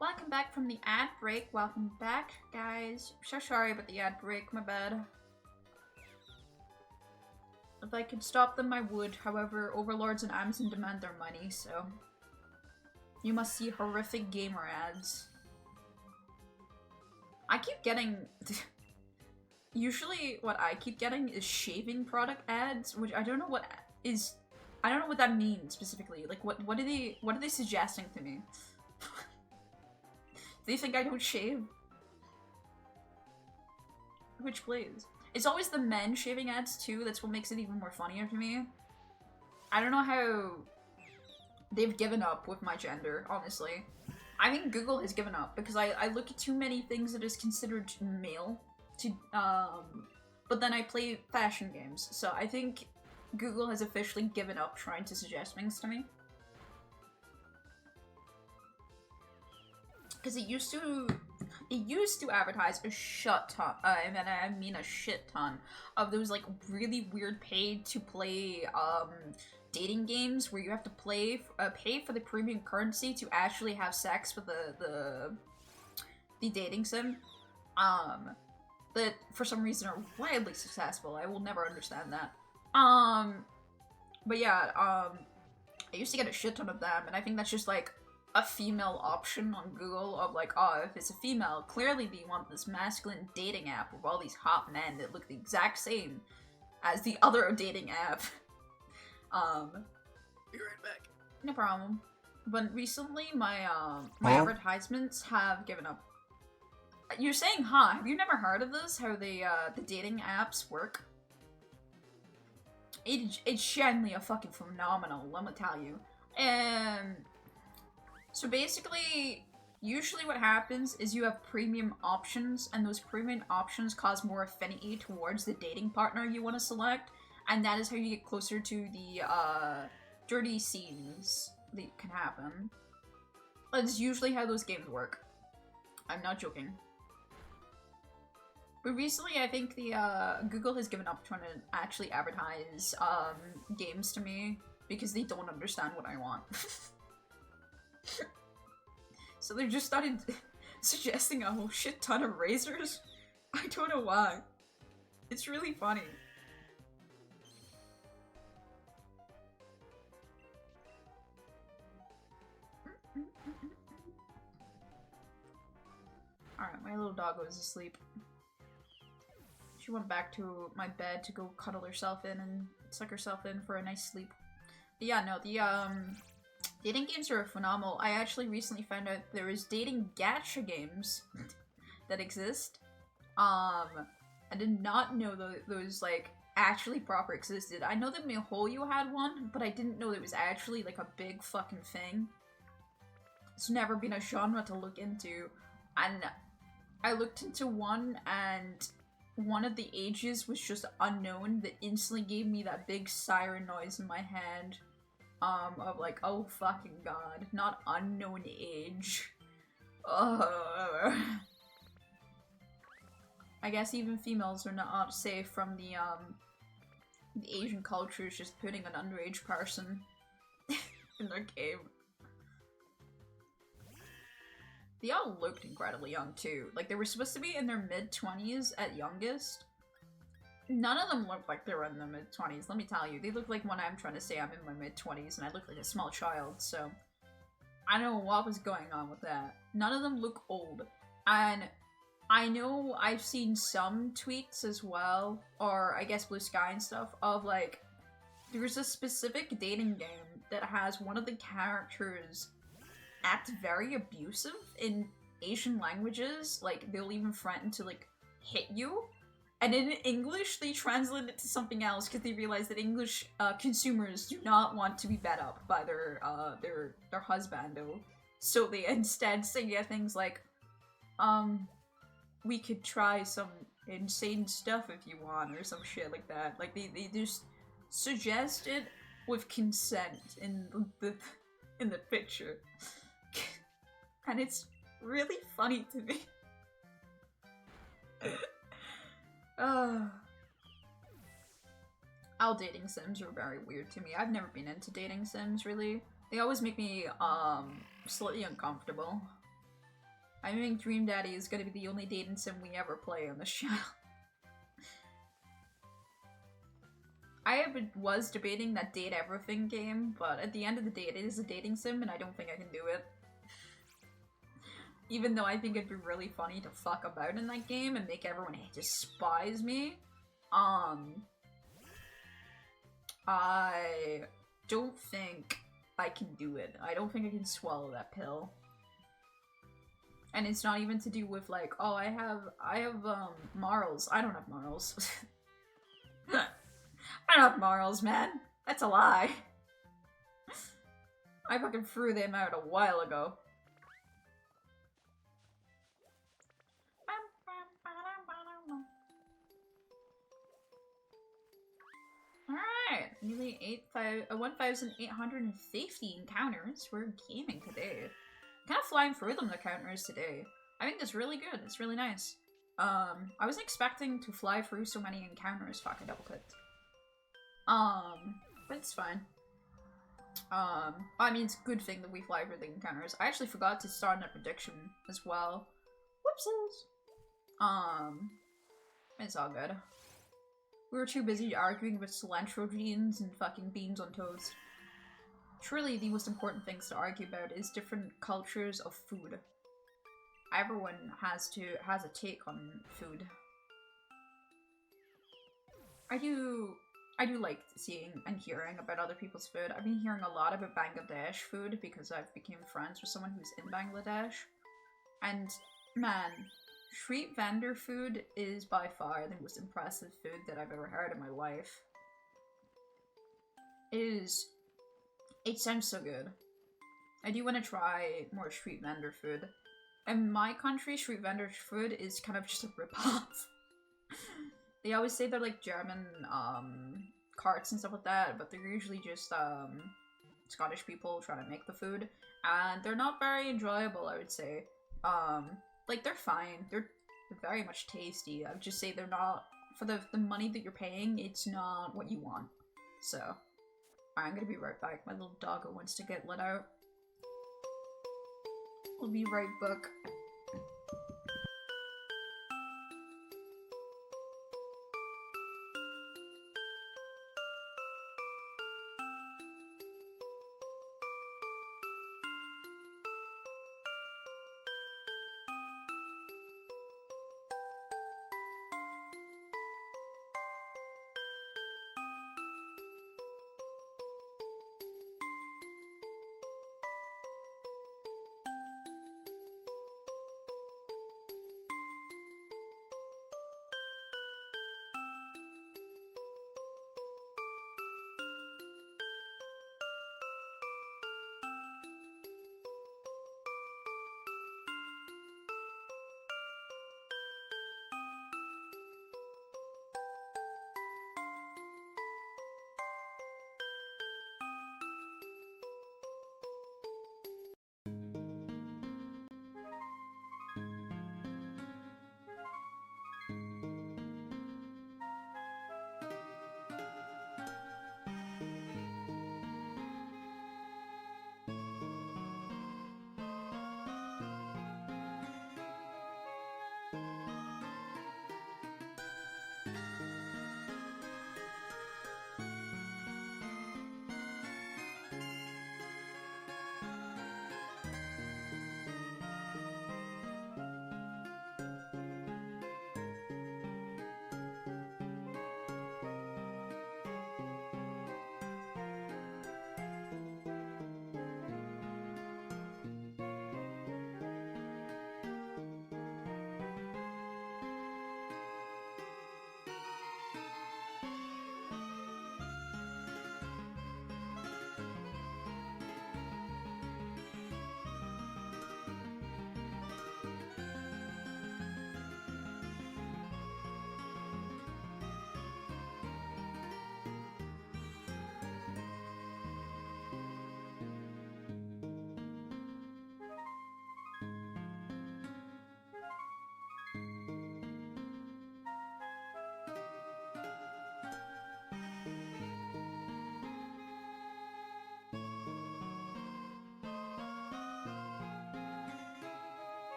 [SPEAKER 2] Welcome back from the ad break. Welcome back, guys. So sorry about the ad break, my bad. If I could stop them, I would. However, overlords and Amazon demand their money, so you must see horrific gamer ads. I keep getting... Usually what I keep getting is shaving product ads, which I don't know what is... I don't know what that means specifically. Like, what are they suggesting to me? Do they think I don't shave? Which please. It's always the men shaving ads too, that's what makes it even more funnier to me. I don't know how they've given up with my gender, honestly. I think Google has given up because I look at too many things that is considered male to, but then I play fashion games, so I think Google has officially given up trying to suggest things to me. Because it used to advertise a shit ton, I mean a shit ton, of those like really weird paid to play dating games where you have to pay for the premium currency to actually have sex with the dating sim. That for some reason are wildly successful. I will never understand that. But yeah, I used to get a shit ton of them, and I think that's just like a female option on Google of like, oh, if it's a female, clearly they want this masculine dating app with all these hot men that look the exact same as the other dating app. Be right back. No problem. But recently, my advertisements have given up. You're saying, huh? Have you never heard of this? How the dating apps work? It's genuinely a fucking phenomenal, let me tell you. So basically, usually what happens is you have premium options, and those premium options cause more affinity towards the dating partner you want to select, and that is how you get closer to the dirty scenes that can happen. That's usually how those games work. I'm not joking. But recently, I think the Google has given up trying to actually advertise games to me because they don't understand what I want. So they just started suggesting a whole shit ton of razors. I don't know why. It's really funny. Alright, my little doggo is asleep. She went back to my bed to go cuddle herself in and suck herself in for a nice sleep. But yeah, no, the dating games are phenomenal. I actually recently found out there is dating gacha games that exist. I did not know those like actually proper existed. I know that MiHoYo had one, but I didn't know it was actually like a big fucking thing. It's never been a genre to look into, and I looked into one, and one of the ages was just unknown that instantly gave me that big siren noise in my head. Of like, oh fucking god, not unknown age. I guess even females are not safe from the Asian cultures just putting an underage person in their game. They all looked incredibly young too. Like, they were supposed to be in their mid-20s at youngest. None of them looked like they were in their mid-20s, let me tell you. They look like when I'm trying to say I'm in my mid-20s and I look like a small child, so... I don't know what was going on with that. None of them look old. And I know I've seen some tweets as well, or I guess Blue Sky and stuff, of like... There's a specific dating game that has one of the characters act very abusive in Asian languages. Like, they'll even threaten to, like, hit you. And in English, they translate it to something else because they realize that English consumers do not want to be bet up by their husbando. So they instead say things like, we could try some insane stuff if you want, or some shit like that. Like, they just suggest it with consent in the picture. And it's really funny to me. All dating sims are very weird to me. I've never been into dating sims, really. They always make me, slightly uncomfortable. I think Dream Daddy is gonna be the only dating sim we ever play on this channel. I was debating that Date Everything game, but at the end of the day, it is a dating sim, and I don't think I can do it. Even though I think it'd be really funny to fuck about in that game and make everyone despise me. I don't think I can do it. I don't think I can swallow that pill. And it's not even to do with like, oh, I have morals. I don't have morals. I don't have morals, man. That's a lie. I fucking threw them out a while ago. Alright, nearly 1,850 encounters. We're gaming today. Kind of flying through them, the counters today. I think that's really good. It's really nice. I wasn't expecting to fly through so many encounters. Fuck, I double clicked. But it's fine. I mean, it's a good thing that we fly through the encounters. I actually forgot to start in a prediction as well. Whoopsies. It's all good. We were too busy arguing with cilantro jeans and fucking beans on toast. Truly, the most important things to argue about is different cultures of food. Everyone has a take on food. I do like seeing and hearing about other people's food. I've been hearing a lot about Bangladesh food because I've become friends with someone who's in Bangladesh. And man, street vendor food is by far the most impressive food that I've ever heard in my life. It sounds so good. I do want to try more street vendor food. In my country, street vendor food is kind of just a ripoff. They always say they're like German carts and stuff like that, but they're usually just Scottish people trying to make the food, and they're not very enjoyable, I would say. Like, they're fine. They're very much tasty. I would just say they're not, for the money that you're paying, it's not what you want. So, I'm gonna be right back. My little doggo wants to get let out. I'll be right back.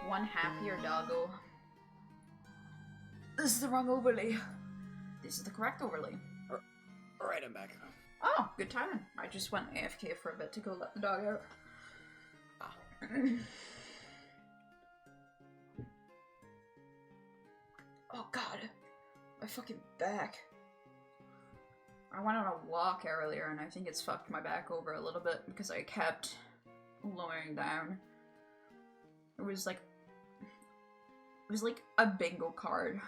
[SPEAKER 2] One happier doggo. This is the wrong overlay. This is the correct overlay.
[SPEAKER 4] Alright, I'm back.
[SPEAKER 2] Oh, good timing. I just went AFK for a bit to go let the dog out.
[SPEAKER 4] Ah.
[SPEAKER 2] Oh god. My fucking back. I went on a walk earlier and I think it's fucked my back over a little bit because I kept lowering down. It was like a bingo card.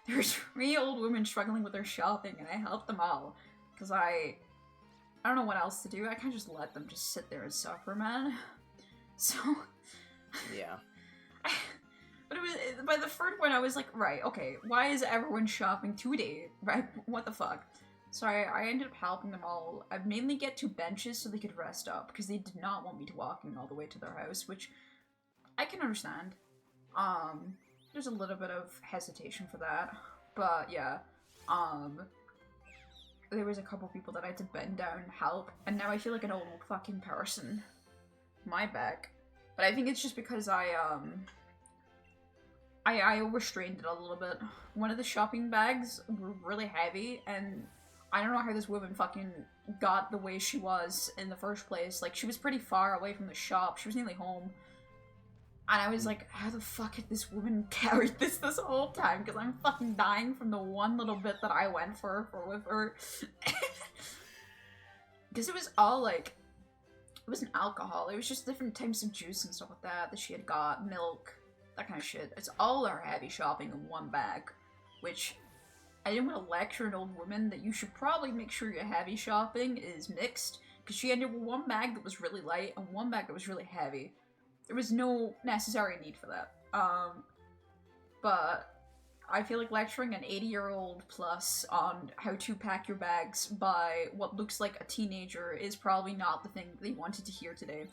[SPEAKER 2] There were 3 old women struggling with their shopping and I helped them all. Because I don't know what else to do. I can't just let them just sit there and suffer, man. So...
[SPEAKER 4] Yeah.
[SPEAKER 2] But it was, by the third point I was like, right, okay, why is everyone shopping today? Right? What the fuck? So I ended up helping them all. I mainly get 2 benches so they could rest up. Because they did not want me to walking all the way to their house, which I can understand. There's a little bit of hesitation for that, but yeah, there was a couple people that I had to bend down and help, and now I feel like an old fucking person. My back. But I think it's just because I overstrained it a little bit. One of the shopping bags were really heavy, and I don't know how this woman fucking got the way she was in the first place. Like, she was pretty far away from the shop. She was nearly home. And I was like, how the fuck had this woman carried this whole time? Because I'm fucking dying from the one little bit that I went for with her. Because it was all like, it wasn't alcohol. It was just different types of juice and stuff like that she had got. Milk, that kind of shit. It's all our heavy shopping in one bag. Which, I didn't want to lecture an old woman that you should probably make sure your heavy shopping is mixed. Because she ended up with one bag that was really light and one bag that was really heavy. There was no necessary need for that. But I feel like lecturing an 80-year-old plus on how to pack your bags by what looks like a teenager is probably not the thing they wanted to hear today.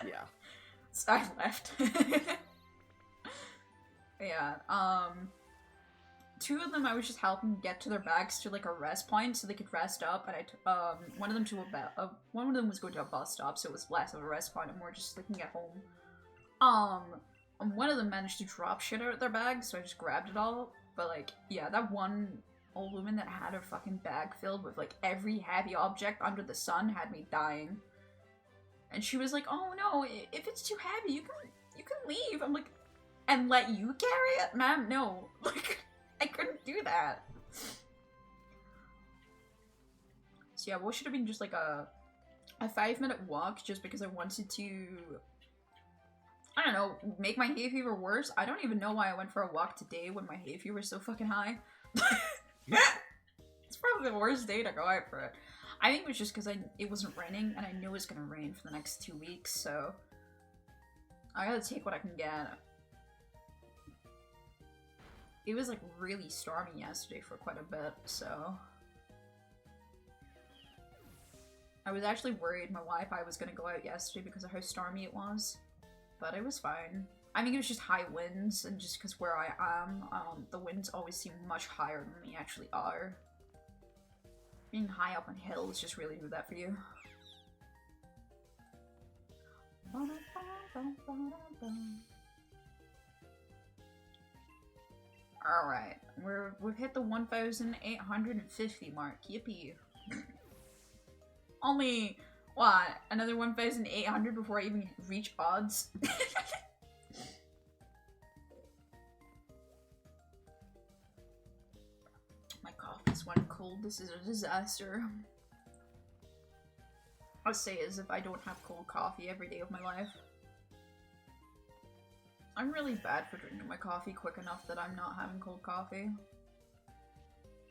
[SPEAKER 4] Yeah.
[SPEAKER 2] So I left. Yeah, two of them I was just helping get to their bags to like a rest point so they could rest up, and one of them to one of them was going to a bus stop, so it was less of a rest point and more just looking at home. And one of them managed to drop shit out of their bag, so I just grabbed it all. But like, yeah, that one old woman that had her fucking bag filled with like every heavy object under the sun had me dying. And she was like, "Oh no, if it's too heavy, you can leave." I'm like, "And let you carry it, ma'am? No, like I couldn't do that." So yeah, what should have been just like a 5-minute walk, just because I wanted to, I don't know, make my hay fever worse. I don't even know why I went for a walk today when my hay fever is so fucking high. It's probably the worst day to go out for it. I think it was just because it wasn't raining, and I knew it was gonna rain for the next 2 weeks, so I gotta take what I can get. It was like really stormy yesterday for quite a bit, so I was actually worried my Wi-Fi was gonna go out yesterday because of how stormy it was, but it was fine. I think it was just high winds, and just because where I am, the winds always seem much higher than they actually are. Being high up on hills just really do that for you. Alright, we've hit the 1,850 mark. Yippee. Only, what, another 1,800 before I even reach odds? My coffee's went cold. This is a disaster. I'll say as if I don't have cold coffee every day of my life. I'm really bad for drinking my coffee quick enough that I'm not having cold coffee.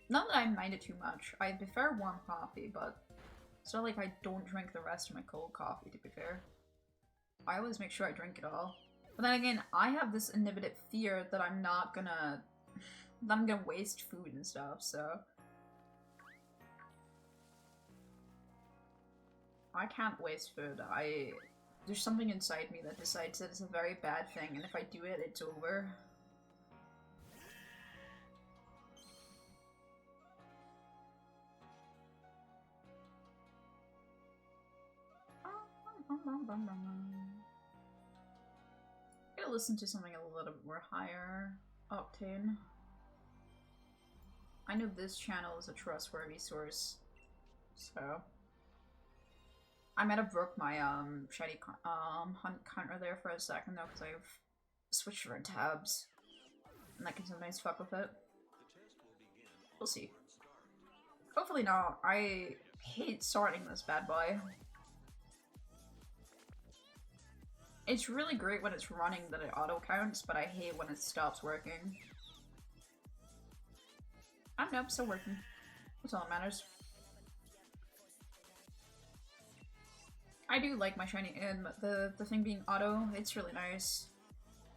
[SPEAKER 2] Not that I mind it too much. I prefer warm coffee, but it's not like I don't drink the rest of my cold coffee, to be fair. I always make sure I drink it all. But then again, I have this inhibited fear that I'm not gonna... that I'm gonna waste food and stuff, so... I can't waste food. There's something inside me that decides that it's a very bad thing, and if I do it, it's over. I'm gonna listen to something a little bit more higher octane. I know this channel is a trustworthy source, so I might have broke my shiny hunt counter there for a second though, because I've switched around tabs, and that can sometimes fuck with it. We'll see. Hopefully not. I hate starting this bad boy. It's really great when it's running that it auto counts, but I hate when it stops working. I don't know, it's still working. That's all that matters. I do like my shiny, and the thing being auto, it's really nice.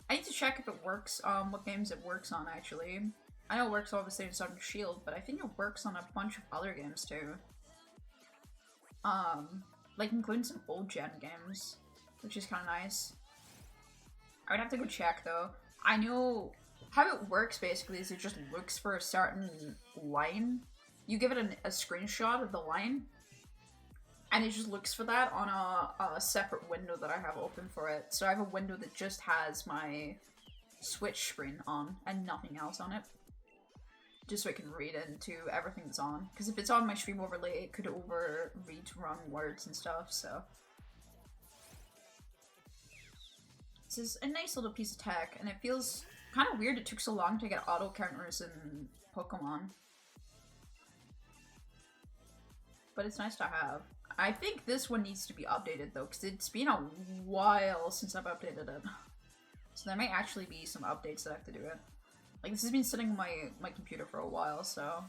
[SPEAKER 2] I need to check if it works, what games it works on actually. I know it works obviously in Southern Shield, but I think it works on a bunch of other games too. Like including some old gen games, which is kind of nice. I would have to go check though. I know how it works basically is it just looks for a certain line. You give it a screenshot of the line, and it just looks for that on a separate window that I have open for it. So I have a window that just has my Switch screen on and nothing else on it. Just so I can read into everything that's on. Because if it's on my stream overlay, it could overread wrong words and stuff, so. This is a nice little piece of tech, and it feels kind of weird it took so long to get auto counters in Pokemon. But it's nice to have. I think this one needs to be updated though, because it's been a while since I've updated it. So there may actually be some updates that I have to do it. Like, this has been sitting on my computer for a while, so...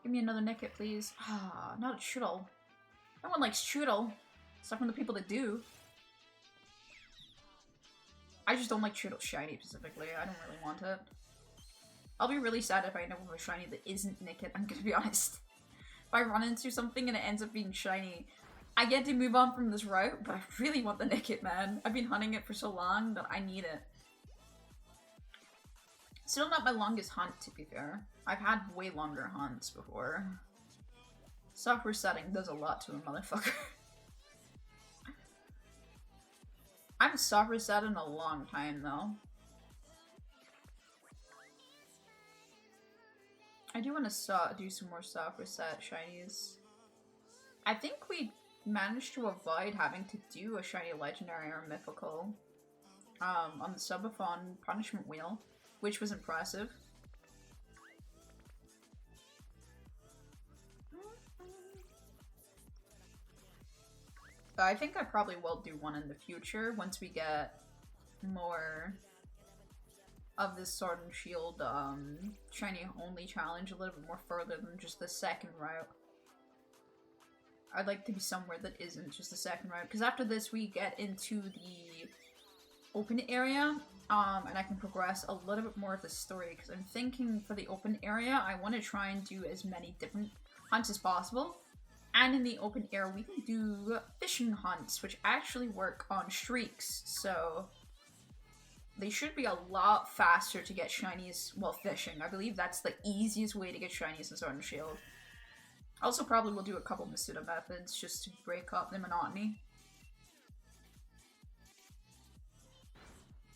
[SPEAKER 2] Give me another Nickit, please. Ah, not a Choodle. No one likes Choodle. Except from the people that do. I just don't like Choodle Shiny specifically. I don't really want it. I'll be really sad if I end up with a shiny that isn't Nickit, I'm gonna be honest. If I run into something and it ends up being shiny, I get to move on from this route, but I really want the Nickit, man. I've been hunting it for so long that I need it. Still not my longest hunt, to be fair. I've had way longer hunts before. Software setting does a lot to a motherfucker. I haven't software set in a long time, though. I do want to do some more software set shinies. I think we managed to avoid having to do a shiny legendary or mythical on the subathon punishment wheel, which was impressive. But I think I probably will do one in the future once we get more of this Sword and Shield shiny only challenge a little bit more further than just the second route. I'd like to be somewhere that isn't just the second route, because after this we get into the open area, and I can progress a little bit more of the story, because I'm thinking for the open area I want to try and do as many different hunts as possible. And in the open air, we can do fishing hunts, which actually work on streaks, so they should be a lot faster to get shinies while fishing. I believe that's the easiest way to get shinies in Sword and Shield. Also, probably we'll do a couple Masuda methods just to break up the monotony.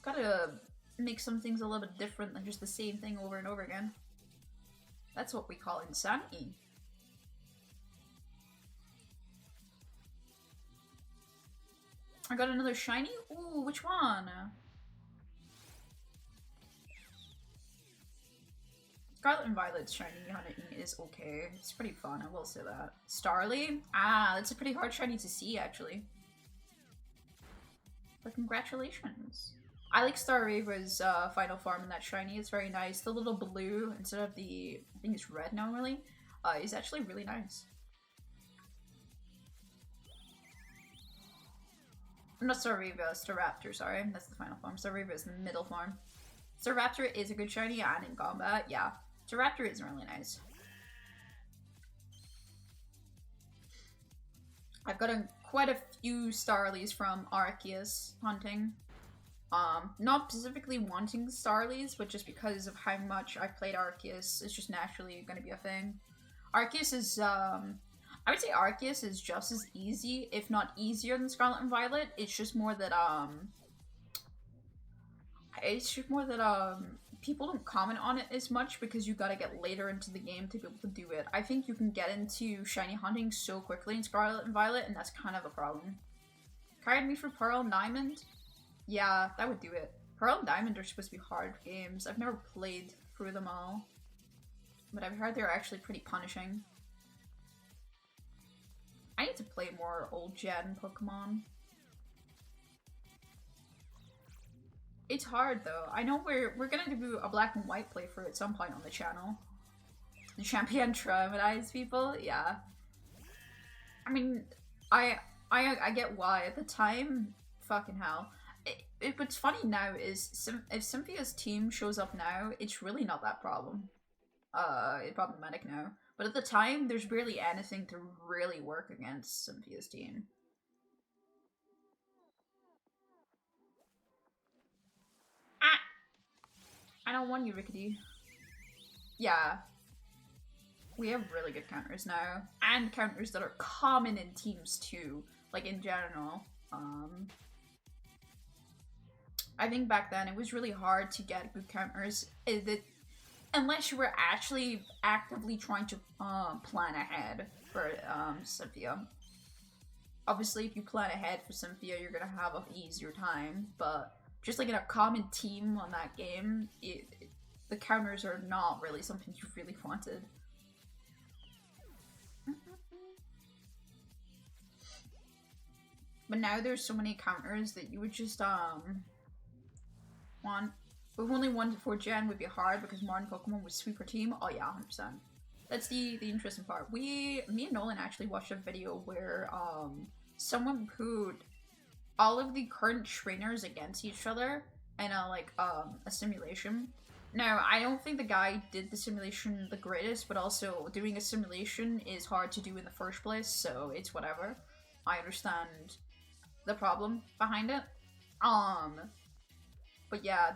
[SPEAKER 2] Gotta make some things a little bit different than just the same thing over and over again. That's what we call insanity. I got another shiny? Ooh, which one? Scarlet and Violet's shiny hunting is okay. It's pretty fun, I will say that. Starly? Ah, that's a pretty hard shiny to see, actually. But congratulations. I like Starraver's final form in that shiny. It's very nice. The little blue, instead of the, I think it's red now, really, is actually really nice. Not Starraver, Staraptor, sorry. That's the final form. Starraver is the middle form. Staraptor is a good shiny, and in combat, yeah. Staraptor is really nice. I've gotten quite a few Starlies from Arceus hunting. Not specifically wanting Starlies, but just because of how much I've played Arceus, it's just naturally gonna be a thing. Arceus is, I would say Arceus is just as easy, if not easier than Scarlet and Violet. It's just more that, people don't comment on it as much because you gotta get later into the game to be able to do it. I think you can get into shiny hunting so quickly in Scarlet and Violet, and that's kind of a problem. Carried me for Pearl and Diamond? Yeah, that would do it. Pearl and Diamond are supposed to be hard games. I've never played through them all, but I've heard they're actually pretty punishing. I need to play more old gen Pokemon. It's hard though. I know we're gonna do a black and white playthrough at some point on the channel. The champion traumatized people, yeah. I mean, I get why. At the time, fucking hell. What's funny now is if Cynthia's team shows up now, it's really not that problematic now. But at the time, there's barely anything to really work against Cynthia's team. Ah! I don't want you, Rickety. Yeah. We have really good counters now. And counters that are common in teams too. Like in general. I think back then it was really hard to get good counters. Unless you were actually actively trying to plan ahead for Cynthia. Obviously, if you plan ahead for Cynthia, you're gonna have an easier time, but just like in a common team on that game, the counters are not really something you really wanted. But now there's so many counters that you would just want. If only 1 to 4 gen would be hard because modern Pokemon would sweep our team. Oh yeah, 100%. That's the interesting part. Me and Nolan actually watched a video where someone put all of the current trainers against each other in a simulation. Now, I don't think the guy did the simulation the greatest, but also doing a simulation is hard to do in the first place, so it's whatever. I understand the problem behind it. But yeah,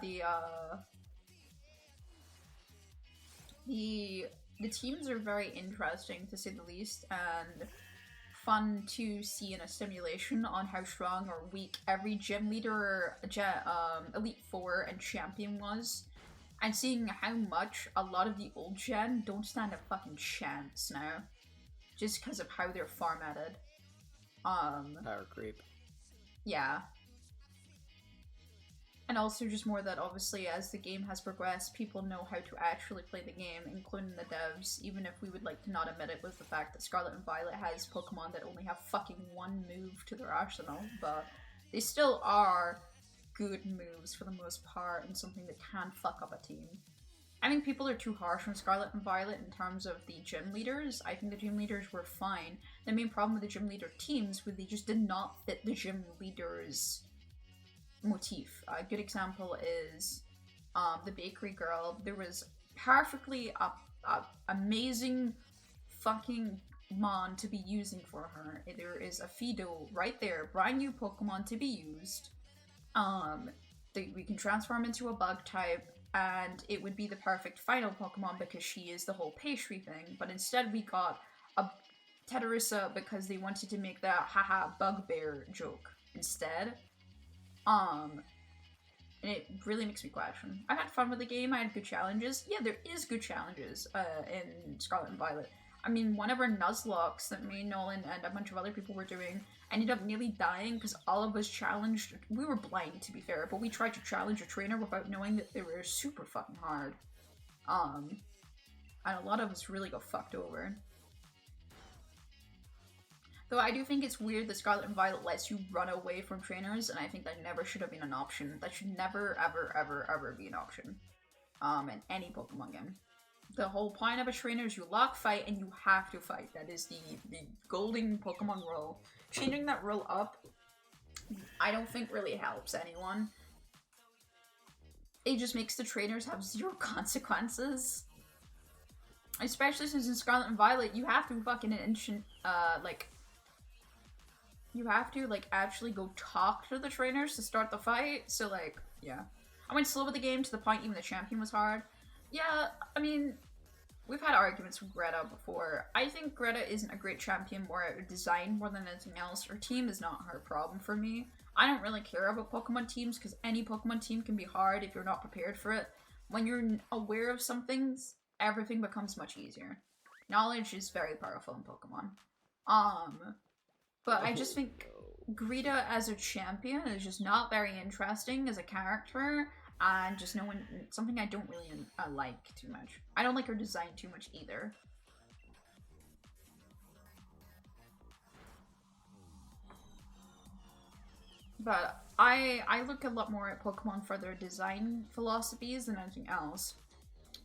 [SPEAKER 2] The teams are very interesting, to say the least, and fun to see in a simulation on how strong or weak every gym leader, Elite Four, and champion was, and seeing how much a lot of the old gen don't stand a fucking chance now, just because of how they're formatted.
[SPEAKER 4] Power creep.
[SPEAKER 2] Yeah. And also just more that obviously as the game has progressed, people know how to actually play the game, including the devs, even if we would like to not admit it with the fact that Scarlet and Violet has Pokemon that only have fucking one move to their arsenal, but they still are good moves for the most part and something that can fuck up a team. I think people are too harsh on Scarlet and Violet in terms of the gym leaders. I think the gym leaders were fine. The main problem with the gym leader teams was they just did not fit the gym leaders' motif. A good example is the bakery girl. There was perfectly amazing fucking mon to be using for her. There is a Fido right there, brand new Pokemon to be used. We can transform into a bug type, and it would be the perfect final Pokemon because she is the whole pastry thing. But instead we got a Teddiursa because they wanted to make that haha bugbear joke instead. And it really makes me question. I had fun with the game, I had good challenges. Yeah, there is good challenges in Scarlet and Violet. I mean, one of our Nuzlockes that me, Nolan, and a bunch of other people were doing ended up nearly dying because all of us challenged. We were blind, to be fair, but we tried to challenge a trainer without knowing that they were super fucking hard. And a lot of us really got fucked over. Though I do think it's weird that Scarlet and Violet lets you run away from trainers, and I think that never should have been an option. That should never, ever, ever, ever be an option. In any Pokemon game. The whole point of a trainer is you lock fight and you have to fight. That is the golden Pokemon rule. Changing that rule up, I don't think really helps anyone. It just makes the trainers have zero consequences. Especially since in Scarlet and Violet, you have to fucking you have to, actually go talk to the trainers to start the fight, so, yeah. I went slow with the game to the point even the champion was hard. Yeah, I mean, we've had arguments with Greta before. I think Greta isn't a great champion more out of design more than anything else. Her team is not her problem for me. I don't really care about Pokemon teams because any Pokemon team can be hard if you're not prepared for it. When you're aware of some things, everything becomes much easier. Knowledge is very powerful in Pokemon. But I just think Greta as a champion is just not very interesting as a character, and just something I don't really like too much. I don't like her design too much either. But I look a lot more at Pokemon for their design philosophies than anything else.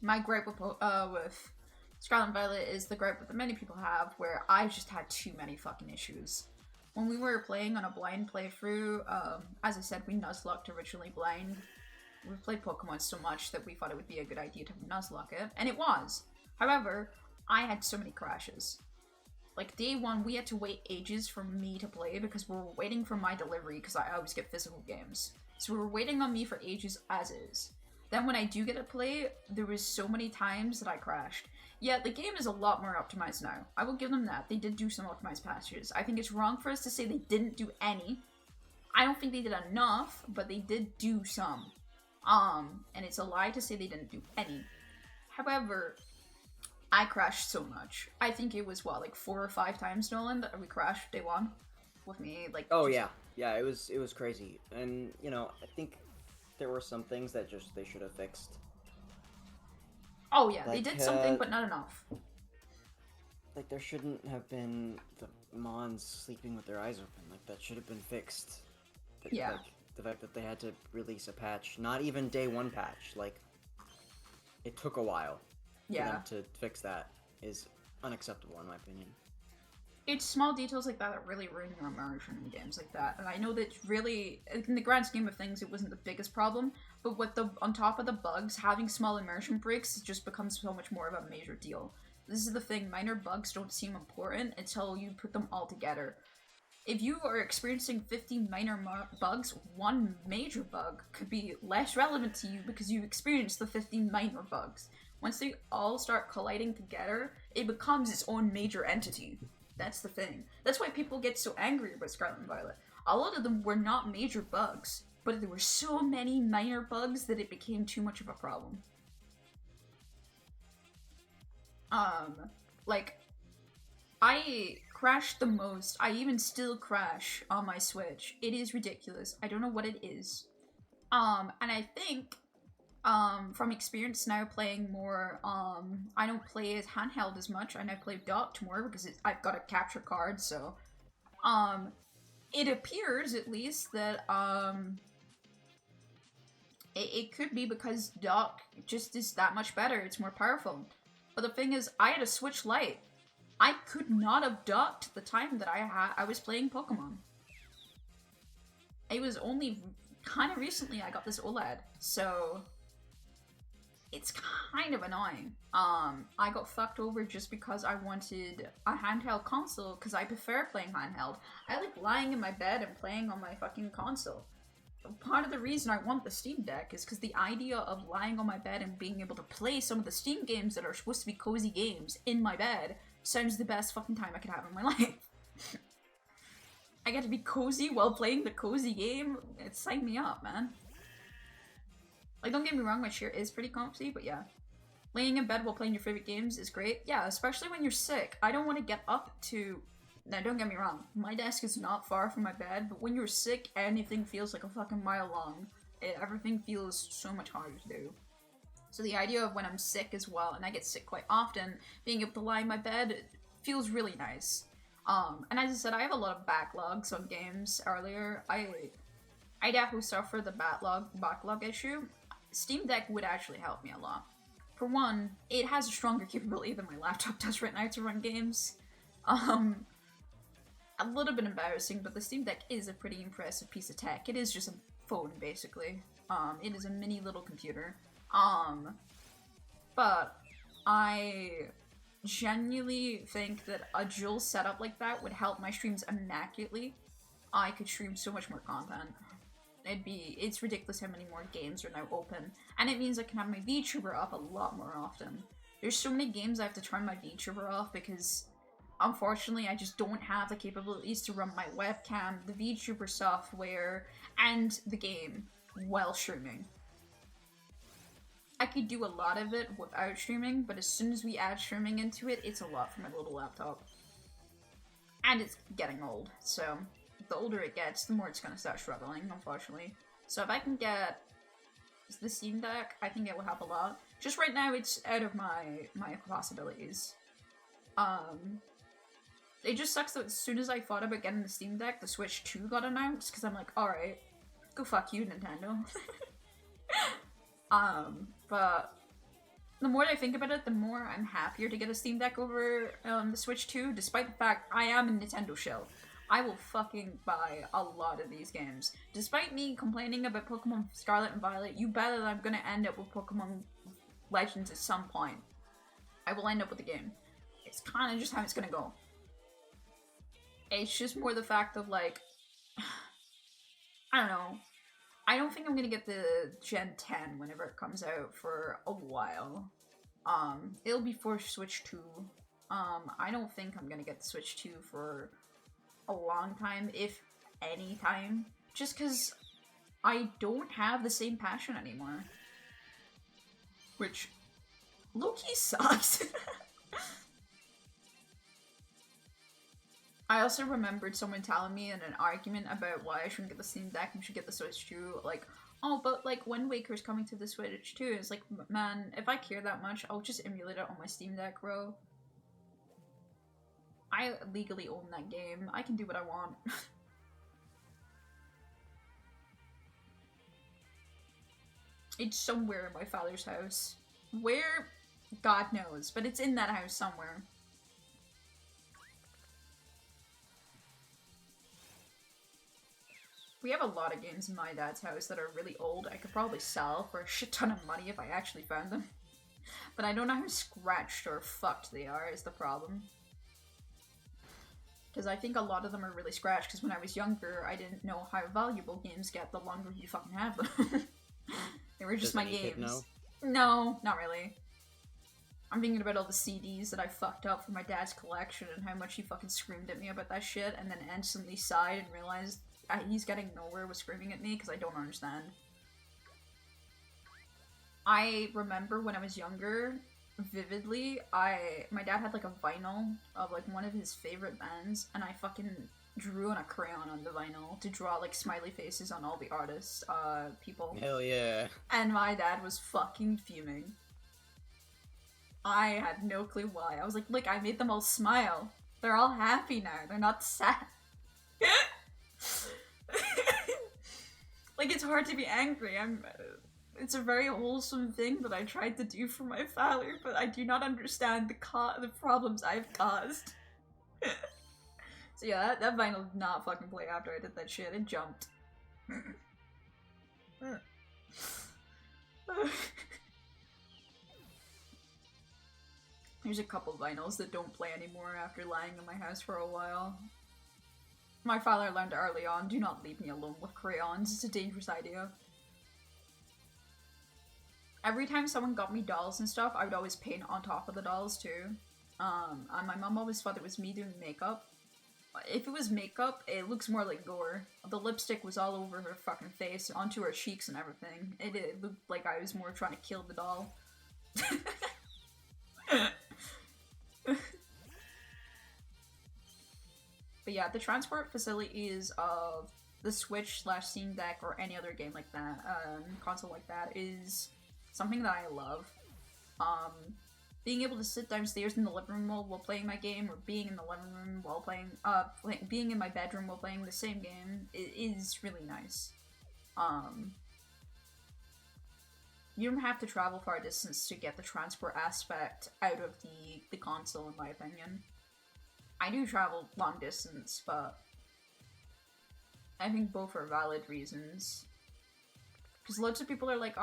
[SPEAKER 2] My gripe with Scarlet and Violet is the gripe that many people have, where I just had too many fucking issues. When we were playing on a blind playthrough, as I said, we Nuzlocked originally blind. We played Pokemon so much that we thought it would be a good idea to Nuzlock it, and it was. However, I had so many crashes. Like, day one, we had to wait ages for me to play because we were waiting for my delivery because I always get physical games. So we were waiting on me for ages as is. Then when I do get to play, there was so many times that I crashed. Yeah, the game is a lot more optimized now. I will give them that. They did do some optimized patches. I think it's wrong for us to say they didn't do any. I don't think they did enough, but they did do some. And it's a lie to say they didn't do any. However, I crashed so much. I think it was, 4 or 5 times, Nolan, that we crashed day one with me,
[SPEAKER 4] Oh, yeah. Yeah, it was crazy. And, I think there were some things that they should have fixed.
[SPEAKER 2] Oh, yeah, they did something, but not enough.
[SPEAKER 4] There shouldn't have been the Mons sleeping with their eyes open. That should have been fixed.
[SPEAKER 2] Yeah.
[SPEAKER 4] The fact that they had to release a patch, not even day one patch, it took a while for them to fix that, is unacceptable in my opinion.
[SPEAKER 2] It's small details like that that really ruin your immersion in games like that, and I know that really, in the grand scheme of things, it wasn't the biggest problem, but on top of the bugs, having small immersion breaks just becomes so much more of a major deal. This is the thing, minor bugs don't seem important until you put them all together. If you are experiencing 50 minor bugs, one major bug could be less relevant to you because you experienced the 50 minor bugs. once they all start colliding together, it becomes its own major entity. That's the thing. That's why people get so angry about Scarlet and Violet. A lot of them were not major bugs, but there were so many minor bugs that it became too much of a problem. Like, I crashed the most. I even still crash on my Switch. It is ridiculous. I don't know what it is. And I think, from experience now playing more, I don't play as handheld as much, and I play docked more because I've got a capture card, so, it appears, at least, that, it could be because dock just is that much better. It's more powerful. But the thing is, I had a Switch Lite. I could not have docked the time that I was playing Pokemon. It was only kind of recently I got this OLED, so it's kind of annoying. I got fucked over just because I wanted a handheld console because I prefer playing handheld. I like lying in my bed and playing on my fucking console. Part of the reason I want the Steam Deck is because the idea of lying on my bed and being able to play some of the Steam games that are supposed to be cozy games in my bed sounds the best fucking time I could have in my life. I get to be cozy while playing the cozy game. It signed me up, man. Like, don't get me wrong, my chair is pretty comfy, but yeah. Laying in bed while playing your favorite games is great. Yeah, especially when you're sick. I don't want to get up to... Now, don't get me wrong, my desk is not far from my bed, but when you're sick, anything feels like a fucking mile long. Everything feels so much harder to do. So the idea of when I'm sick as well, and I get sick quite often, being able to lie in my bed feels really nice. And as I said, I have a lot of backlogs on games earlier. I definitely suffer the backlog issue. Steam Deck would actually help me a lot. For one, it has a stronger capability than my laptop does right now to run games. A little bit embarrassing, but the Steam Deck is a pretty impressive piece of tech. It is just a phone, basically. It is a mini little computer. But I genuinely think that a dual setup like that would help my streams immaculately. I could stream so much more content. It's ridiculous how many more games are now open. And it means I can have my VTuber up a lot more often. There's so many games I have to turn my VTuber off because unfortunately I just don't have the capabilities to run my webcam, the VTuber software, and the game while streaming. I could do a lot of it without streaming, but as soon as we add streaming into it, it's a lot for my little laptop. And it's getting old, so the older it gets, the more it's gonna start struggling, unfortunately. So if I can get the Steam Deck, I think it will help a lot. Just right now, it's out of my possibilities. It just sucks that as soon as I thought about getting the Steam Deck, the Switch 2 got announced, because I'm like, alright, go fuck you, Nintendo. But the more I think about it, the more I'm happier to get a Steam Deck over the Switch 2, despite the fact I am a Nintendo shell. I will fucking buy a lot of these games. Despite me complaining about Pokemon Scarlet and Violet, you bet that I'm gonna end up with Pokemon Legends at some point. I will end up with the game. It's kind of just how it's gonna go. It's just more the fact of, like, I don't know. I don't think I'm gonna get the Gen 10 whenever it comes out for a while. It'll be for Switch 2. I don't think I'm gonna get the Switch 2 for a long time, if any time. Just because I don't have the same passion anymore. Which low-key sucks. I also remembered someone telling me in an argument about why I shouldn't get the Steam Deck and should get the Switch 2, like, oh, but, like, Wind Waker's coming to the Switch 2. It's like, man, if I care that much, I'll just emulate it on my Steam Deck, bro. I legally own that game. I can do what I want. It's somewhere in my father's house. Where? God knows, but it's in that house somewhere. We have a lot of games in my dad's house that are really old. I could probably sell for a shit ton of money if I actually found them. But I don't know how scratched or fucked they are is the problem. Because I think a lot of them are really scratched, because when I was younger, I didn't know how valuable games get the longer you fucking have them. They were just my games. No, not really. I'm thinking about all the CDs that I fucked up for my dad's collection and how much he fucking screamed at me about that shit, and then instantly sighed and realized he's getting nowhere with screaming at me because I don't understand. I remember when I was younger, vividly, my dad had like a vinyl of like one of his favorite bands, and I fucking drew on a crayon on the vinyl to draw like smiley faces on all the artists, people.
[SPEAKER 4] Hell yeah.
[SPEAKER 2] And my dad was fucking fuming. I had no clue why. I was like, look, I made them all smile. They're all happy now. They're not sad. Like, it's hard to be angry. It's a very wholesome thing that I tried to do for my father, but I do not understand the problems I've caused. So yeah, that vinyl did not fucking play after I did that shit. It jumped. There's a couple vinyls that don't play anymore after lying in my house for a while. My father learned early on, do not leave me alone with crayons, it's a dangerous idea. Every time someone got me dolls and stuff, I would always paint on top of the dolls too. And my mom always thought it was me doing makeup. If it was makeup, it looks more like gore. The lipstick was all over her fucking face, onto her cheeks and everything. It looked like I was more trying to kill the doll. But yeah, the transport facilities of the Switch / Steam Deck or any other game like that, console like that, is something that I love. Being able to sit downstairs in the living room while playing my game, or being in the living room while playing, being in my bedroom while playing the same game, is really nice. You don't have to travel far distance to get the transport aspect out of the console, in my opinion. I do travel long distance, but I think both are valid reasons. Because loads of people are like,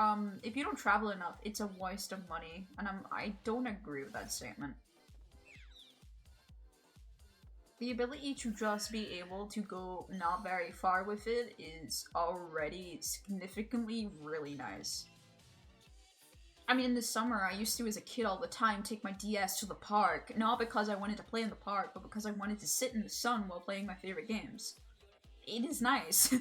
[SPEAKER 2] if you don't travel enough, it's a waste of money. And I don't agree with that statement. The ability to just be able to go not very far with it is already significantly really nice. I mean, in the summer, I used to, as a kid all the time, take my DS to the park. Not because I wanted to play in the park, but because I wanted to sit in the sun while playing my favorite games. It is nice.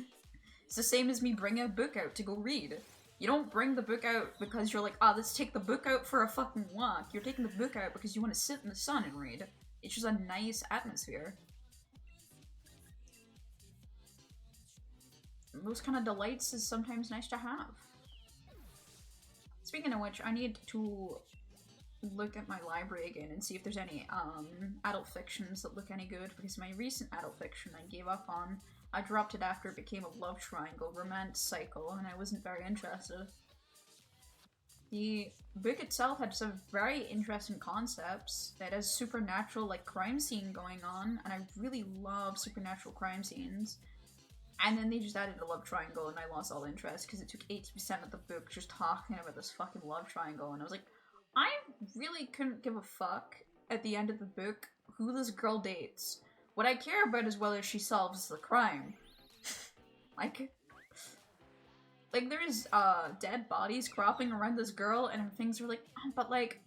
[SPEAKER 2] It's the same as me bringing a book out to go read. You don't bring the book out because you're like, let's take the book out for a fucking walk. You're taking the book out because you want to sit in the sun and read. It's just a nice atmosphere. And those kind of delights is sometimes nice to have. Speaking of which, I need to look at my library again and see if there's any adult fictions that look any good, because my recent adult fiction I gave up on. I dropped it after it became a love triangle romance cycle, and I wasn't very interested. The book itself had some very interesting concepts. It has supernatural like crime scene going on, and I really love supernatural crime scenes. And then they just added a love triangle, and I lost all interest because it took 80% of the book just talking about this fucking love triangle, and I was like, I really couldn't give a fuck at the end of the book who this girl dates. What I care about is whether she solves the crime. like there's dead bodies cropping around this girl, and her things are like, but like,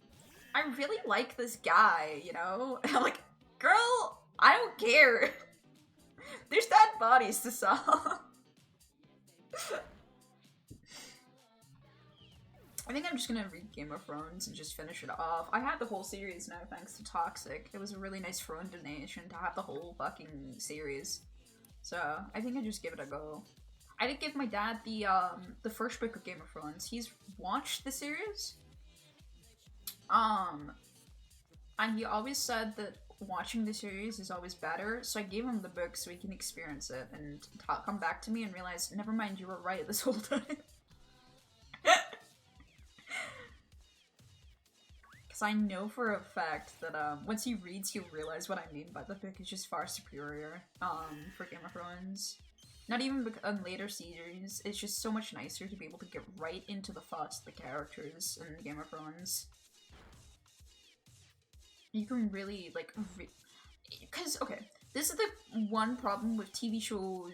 [SPEAKER 2] I really like this guy, you know? And I'm like, girl, I don't care. There's dead bodies to solve. I think I'm just gonna read Game of Thrones and just finish it off. I have the whole series now thanks to Toxic. It was a really nice Throne donation to have the whole fucking series. So, I think I just give it a go. I did give my dad the first book of Game of Thrones. He's watched the series. And he always said that watching the series is always better, so I gave him the book so he can experience it and come back to me and realize, never mind, you were right this whole time. Because I know for a fact that once he reads, he'll realize what I mean by the book is just far superior for Game of Thrones. Not even on later series, it's just so much nicer to be able to get right into the thoughts of the characters in Game of Thrones. You can really, like, because, okay, this is the one problem with TV shows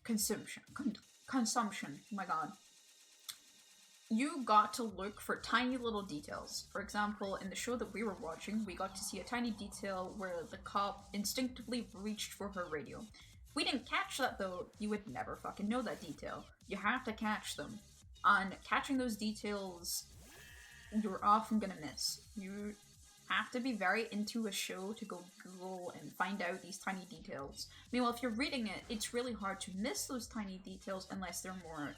[SPEAKER 2] consumption, oh my god. you got to look for tiny little details. For example, in the show that we were watching, we got to see a tiny detail where the cop instinctively reached for her radio. If we didn't catch that though, you would never fucking know that detail. You have to catch them. On catching those details, you're often gonna miss. You have to be very into a show to go Google and find out these tiny details. Meanwhile, if you're reading it, it's really hard to miss those tiny details unless they're more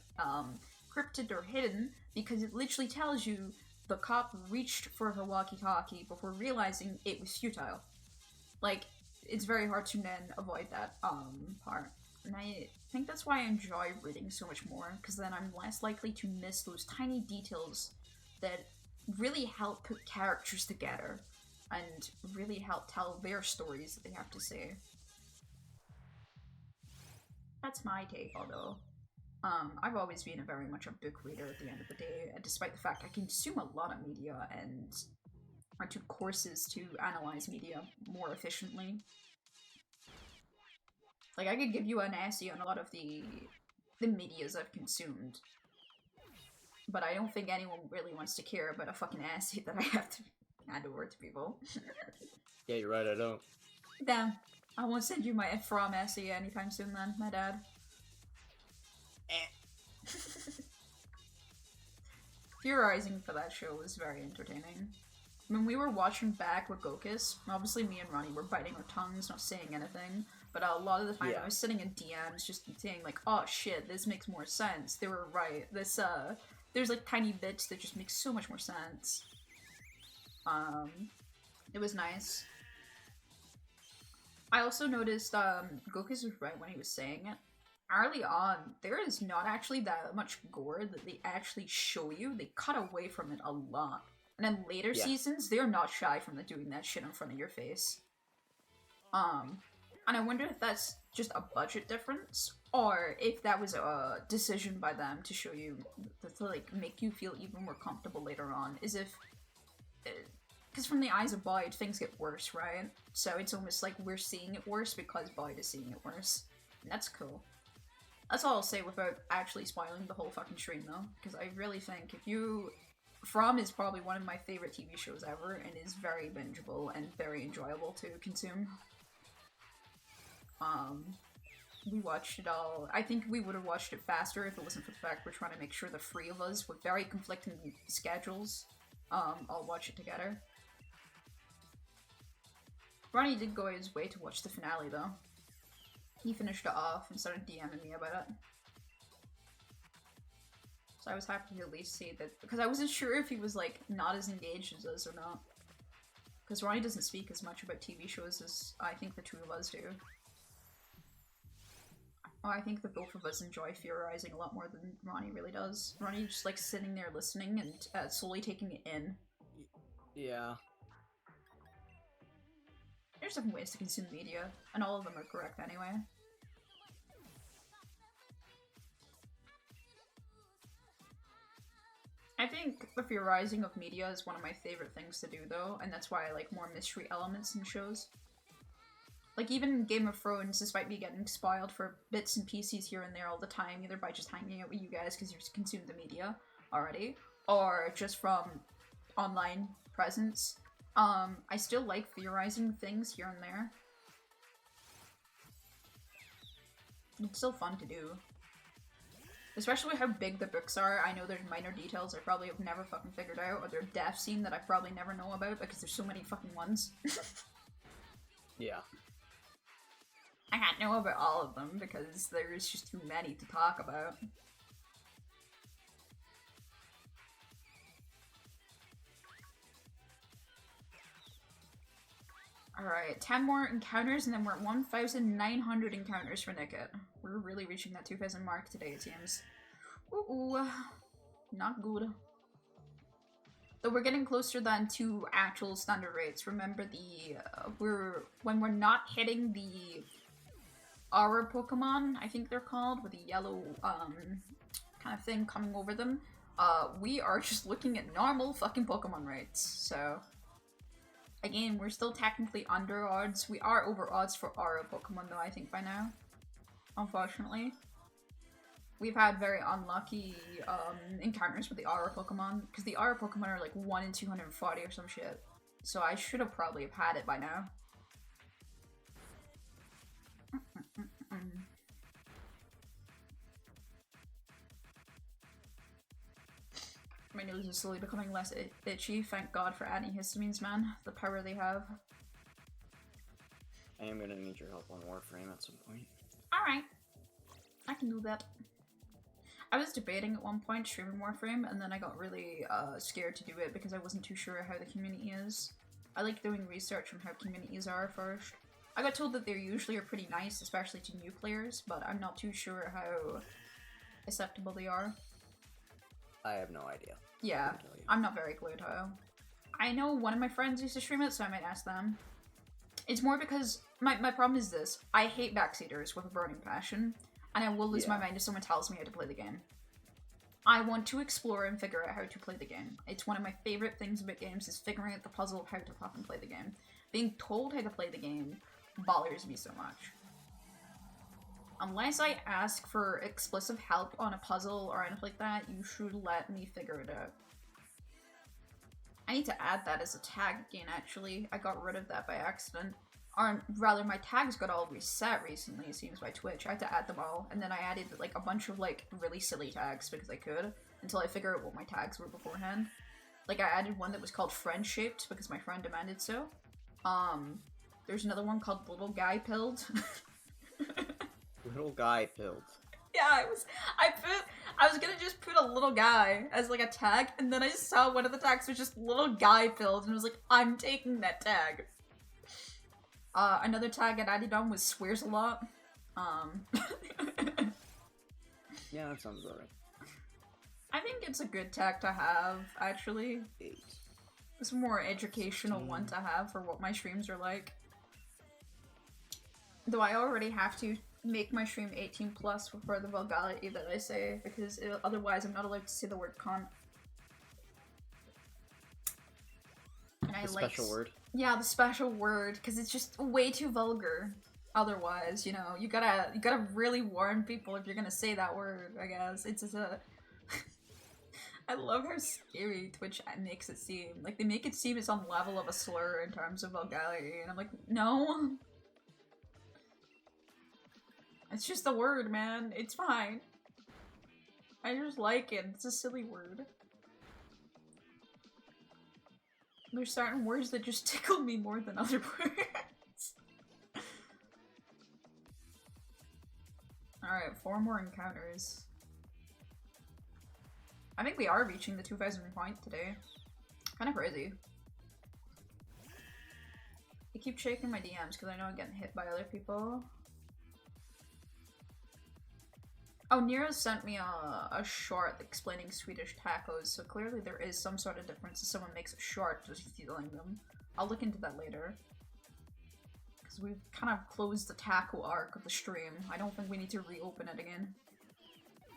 [SPEAKER 2] cryptid or hidden, because it literally tells you the cop reached for her walkie-talkie before realizing it was futile. Like, it's very hard to then avoid that part. And I think that's why I enjoy reading so much more, because then I'm less likely to miss those tiny details that really help put characters together and really help tell their stories that they have to say. That's my take, although. I've always been very much a book reader at the end of the day, despite the fact I consume a lot of media and I took courses to analyze media more efficiently. Like, I could give you an essay on a lot of the medias I've consumed, but I don't think anyone really wants to care about a fucking essay that I have to hand over to people.
[SPEAKER 3] Yeah, you're right, I don't.
[SPEAKER 2] Damn. I won't send you my from essay anytime soon then, my dad. Theorizing for that show was very entertaining. When we were watching back with Gokus, obviously me and Ronnie were biting our tongues, not saying anything, but a lot of the time I was sitting in DMs just saying like, oh shit, this makes more sense, they were right, this there's like tiny bits that just make so much more sense. It was nice. I also noticed Gokus was right when he was saying it. Early on, there is not actually that much gore that they actually show you. They cut away from it a lot. And in later seasons, they're not shy from doing that shit in front of your face. And I wonder if that's just a budget difference, or if that was a decision by them to show you, to like make you feel even more comfortable later on. As if, because from the eyes of Boyd, things get worse, right? So it's almost like we're seeing it worse because Boyd is seeing it worse. And that's cool. That's all I'll say without actually spoiling the whole fucking stream though, because I really think if you... From is probably one of my favorite TV shows ever, and is very bingeable and very enjoyable to consume. We watched it all. I think we would have watched it faster if it wasn't for the fact we're trying to make sure the three of us with very conflicting schedules all watch it together. Ronnie did go his way to watch the finale though. He finished it off and started DMing me about it. So I was happy to at least see that, because I wasn't sure if he was like not as engaged as us or not. Because Ronnie doesn't speak as much about TV shows as I think the two of us do. Oh, I think that both of us enjoy theorizing a lot more than Ronnie really does. Ronnie just like sitting there listening and slowly taking it in.
[SPEAKER 4] Yeah.
[SPEAKER 2] There's different ways to consume media, and all of them are correct anyway. I think the theorizing of media is one of my favorite things to do though, and that's why I like more mystery elements in shows. Like even in Game of Thrones, despite me getting spoiled for bits and pieces here and there all the time, either by just hanging out with you guys because you've consumed the media already, or just from online presence, I still like theorizing things here and there. It's still fun to do. Especially with how big the books are. I know there's minor details I probably have never fucking figured out, or there's death scene that I probably never know about because there's so many fucking ones.
[SPEAKER 4] Yeah.
[SPEAKER 2] I can't know about all of them because there's just too many to talk about. Alright, 10 more encounters and then we're at 1,900 encounters for Nickit. We're really reaching that 2,000 mark today, it seems. Ooh, not good. Though we're getting closer than to actual standard rates. Remember the, when we're not hitting the aura Pokemon, I think they're called, with the yellow, kind of thing coming over them, we are just looking at normal fucking Pokemon rates, so... Again, we're still technically under odds. We are over odds for aura Pokemon though, I think, by now. Unfortunately. we've had very unlucky encounters with the Aura Pokemon, because the Aura Pokemon are like 1 in 240 or some shit. So I should have probably have had it by now. My nose is slowly becoming less itchy. Thank God for antihistamines, man. The power they have.
[SPEAKER 4] I am gonna need your help on Warframe at some point.
[SPEAKER 2] Alright. I can do that. I was debating at one point streaming Warframe, and then I got really scared to do it because I wasn't too sure how the community is. I like doing research on how communities are first. I got told that they usually are pretty nice, especially to new players, but I'm not too sure how acceptable they are.
[SPEAKER 4] I have no idea.
[SPEAKER 2] Yeah, I'm not very clued how. I know one of my friends used to stream it, so I might ask them. It's more because my problem is this. I hate backseaters with a burning passion, and I will lose my mind if someone tells me how to play the game. I want to explore and figure out how to play the game. It's one of my favorite things about games is figuring out the puzzle of how to fucking play the game. Being told how to play the game bothers me so much. Unless I ask for explicit help on a puzzle or anything like that, you should let me figure it out. I need to add that as a tag again, actually. I got rid of that by accident. Or rather, my tags got all reset recently, it seems, by Twitch. I had to add them all, and then I added like a bunch of like really silly tags because I could, until I figured out what my tags were beforehand. Like I added one that was called friend shaped because my friend demanded so. There's another one called little guy pilled.
[SPEAKER 4] Little guy pilled.
[SPEAKER 2] Yeah, I was gonna just put a little guy as like a tag, and then I saw one of the tags was just little guy pilled, and I was like, I'm taking that tag. Another tag I added on was swears a lot.
[SPEAKER 4] Yeah, that sounds alright.
[SPEAKER 2] I think it's a good tag to have, actually.
[SPEAKER 4] 8.
[SPEAKER 2] It's a more educational one to have for what my streams are like. Though I already have to make my stream 18 plus for the vulgarity that I say, because otherwise I'm not allowed to say the word cunt. And
[SPEAKER 4] The special word?
[SPEAKER 2] Yeah, the special word, because it's just way too vulgar. Otherwise, you know, you gotta really warn people if you're gonna say that word, I guess. It's just a... I love how scary Twitch makes it seem. Like, they make it seem it's on level of a slur in terms of vulgarity, and I'm like, no. It's just a word, man. It's fine. I just like it. It's a silly word. There's certain words that just tickle me more than other words. Alright, 4 more encounters. I think we are reaching the 2,000 point today. Kinda crazy. I keep checking my DMs because I know I'm getting hit by other people. Oh, Nero sent me a short explaining Swedish tacos, so clearly there is some sort of difference if someone makes a short just feeling them. I'll look into that later. Because we've kind of closed the taco arc of the stream. I don't think we need to reopen it again.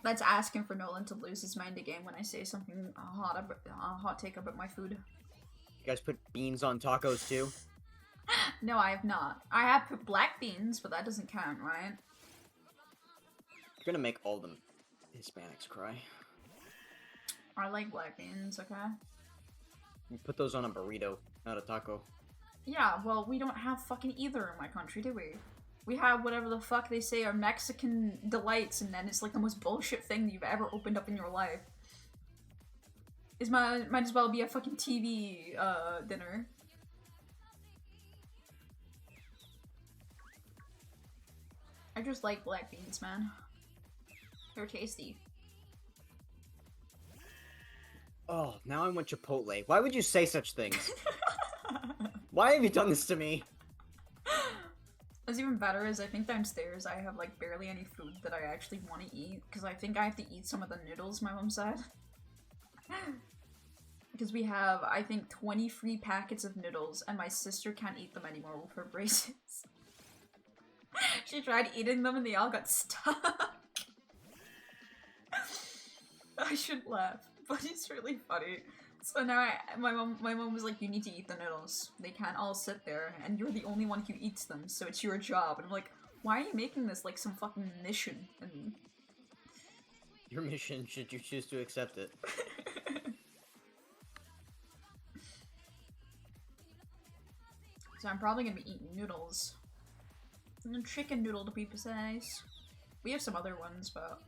[SPEAKER 2] That's asking for Nolan to lose his mind again when I say something hot take about my food.
[SPEAKER 4] You guys put beans on tacos too?
[SPEAKER 2] No, I have not. I have put black beans, but that doesn't count, right?
[SPEAKER 4] You're gonna make all the Hispanics cry.
[SPEAKER 2] I like black beans, okay?
[SPEAKER 4] You put those on a burrito, not a taco.
[SPEAKER 2] Yeah, well, we don't have fucking either in my country, do we? We have whatever the fuck they say are Mexican delights, and then it's like the most bullshit thing you've ever opened up in your life. It might as well be a fucking TV dinner. I just like black beans, man. They're tasty.
[SPEAKER 4] Oh, now I want Chipotle. Why would you say such things? Why have you done this to me?
[SPEAKER 2] What's even better is I think downstairs I have like barely any food that I actually want to eat because I think I have to eat some of the noodles my mom said. Because we have, I think, 20 free packets of noodles and my sister can't eat them anymore with her braces. She tried eating them and they all got stuck. I shouldn't laugh, but it's really funny. So now my mom was like, you need to eat the noodles. They can't all sit there, and you're the only one who eats them, so it's your job. And I'm like, why are you making this like some fucking mission? And
[SPEAKER 4] Your mission, should you choose to accept it.
[SPEAKER 2] So I'm probably gonna be eating noodles. Chicken noodle to be precise. We have some other ones, but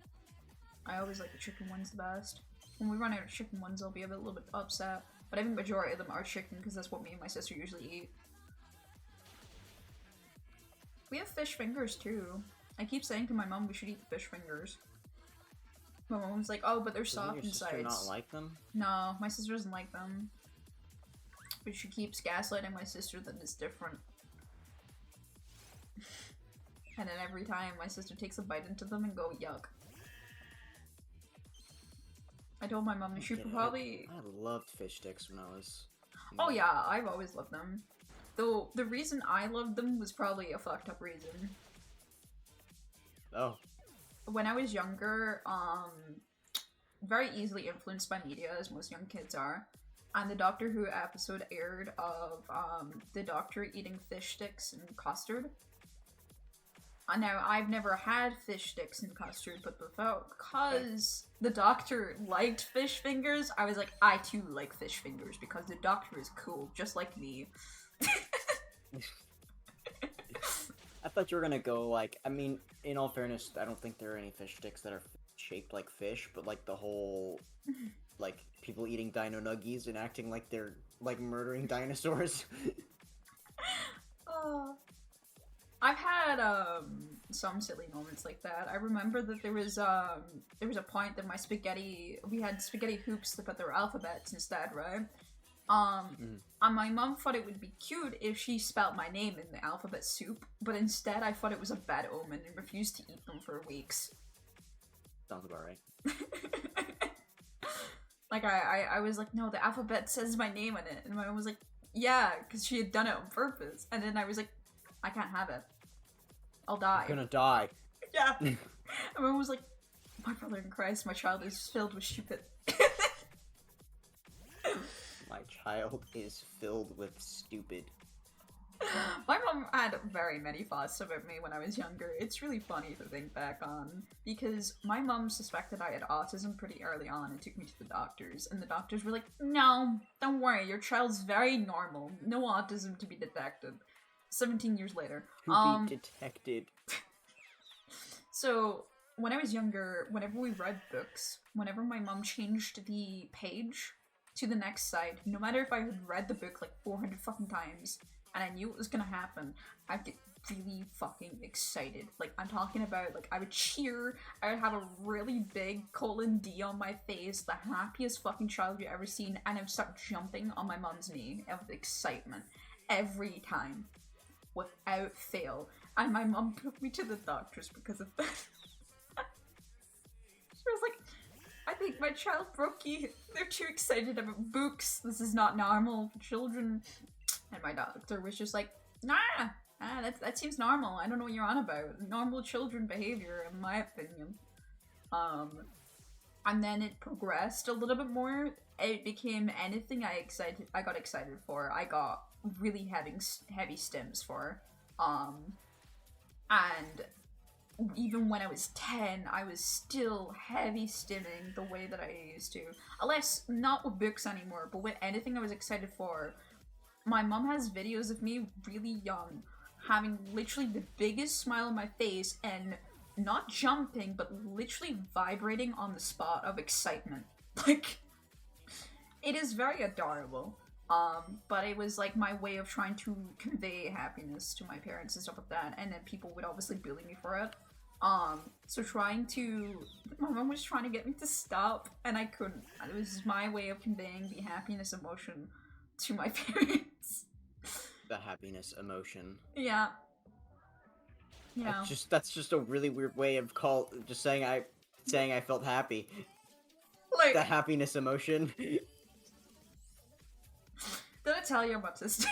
[SPEAKER 2] I always like the chicken ones the best. When we run out of chicken ones, I'll be a little bit upset. But I think the majority of them are chicken because that's what me and my sister usually eat. We have fish fingers too. I keep saying to my mom we should eat the fish fingers. My mom's like, oh, but they're soft inside.
[SPEAKER 4] Doesn't your sister not like them?
[SPEAKER 2] No, my sister doesn't like them. But she keeps gaslighting my sister that it's different. And then every time my sister takes a bite into them and go, yuck. I told my mom she probably...
[SPEAKER 4] I loved fish sticks when I was...
[SPEAKER 2] Oh yeah, I've always loved them. Though, the reason I loved them was probably a fucked up reason.
[SPEAKER 4] Oh.
[SPEAKER 2] When I was younger, very easily influenced by media, as most young kids are. And the Doctor Who episode aired of, the Doctor eating fish sticks and custard. Now, I've never had fish sticks and custard, but because the Doctor liked fish fingers, I was like, I too like fish fingers, because the Doctor is cool, just like me.
[SPEAKER 4] I thought you were gonna go, like, I mean, in all fairness, I don't think there are any fish sticks that are shaped like fish, but like the whole, like, people eating dino nuggies and acting like they're, like, murdering dinosaurs.
[SPEAKER 2] I've had, some silly moments like that. I remember that there was a point that we had spaghetti hoops, but there were alphabets instead, right? And my mom thought it would be cute if she spelt my name in the alphabet soup, but instead I thought it was a bad omen and refused to eat them for weeks.
[SPEAKER 4] Sounds about right.
[SPEAKER 2] Like, I was like, no, the alphabet says my name in it. And my mom was like, yeah, because she had done it on purpose. And then I was like, I can't have it. I'll die.
[SPEAKER 4] You're gonna die.
[SPEAKER 2] Yeah. And my mom was like, my brother in Christ, my child is filled with stupid.
[SPEAKER 4] My child is filled with stupid.
[SPEAKER 2] My mom had very many thoughts about me when I was younger. It's really funny to think back on, because my mom suspected I had autism pretty early on and took me to the doctors, and the doctors were like, no, don't worry, your child's very normal. No autism to be detected. 17 years later.
[SPEAKER 4] To be detected.
[SPEAKER 2] So, when I was younger, whenever we read books, whenever my mom changed the page to the next side, no matter if I had read the book like 400 fucking times, and I knew it was gonna happen, I'd get really fucking excited. Like, I'm talking about, like, I would cheer, I would have a really big :D on my face, the happiest fucking child you've ever seen, and I would start jumping on my mom's knee of excitement every time, without fail. And my mom took me to the doctors because of that. She was like, I think my child broke you. They're too excited about books. This is not normal for children. And my doctor was just like, nah, that seems normal. I don't know what you're on about. Normal children behavior, in my opinion. And then it progressed a little bit more. It became anything I got excited for. I got really heavy stims for. And even when I was 10, I was still heavy stimming the way that I used to. Unless, not with books anymore, but with anything I was excited for. My mom has videos of me really young, having literally the biggest smile on my face and not jumping, but literally vibrating on the spot of excitement. Like, it is very adorable. But it was like my way of trying to convey happiness to my parents and stuff like that, and then people would obviously bully me for it. So my mom was trying to get me to stop, and I couldn't. It was my way of conveying the happiness emotion to my parents.
[SPEAKER 4] The happiness emotion.
[SPEAKER 2] Yeah. Yeah.
[SPEAKER 4] That's just a really weird way of saying I felt happy.
[SPEAKER 2] Like,
[SPEAKER 4] the happiness emotion.
[SPEAKER 2] Did I tell you I'm autistic?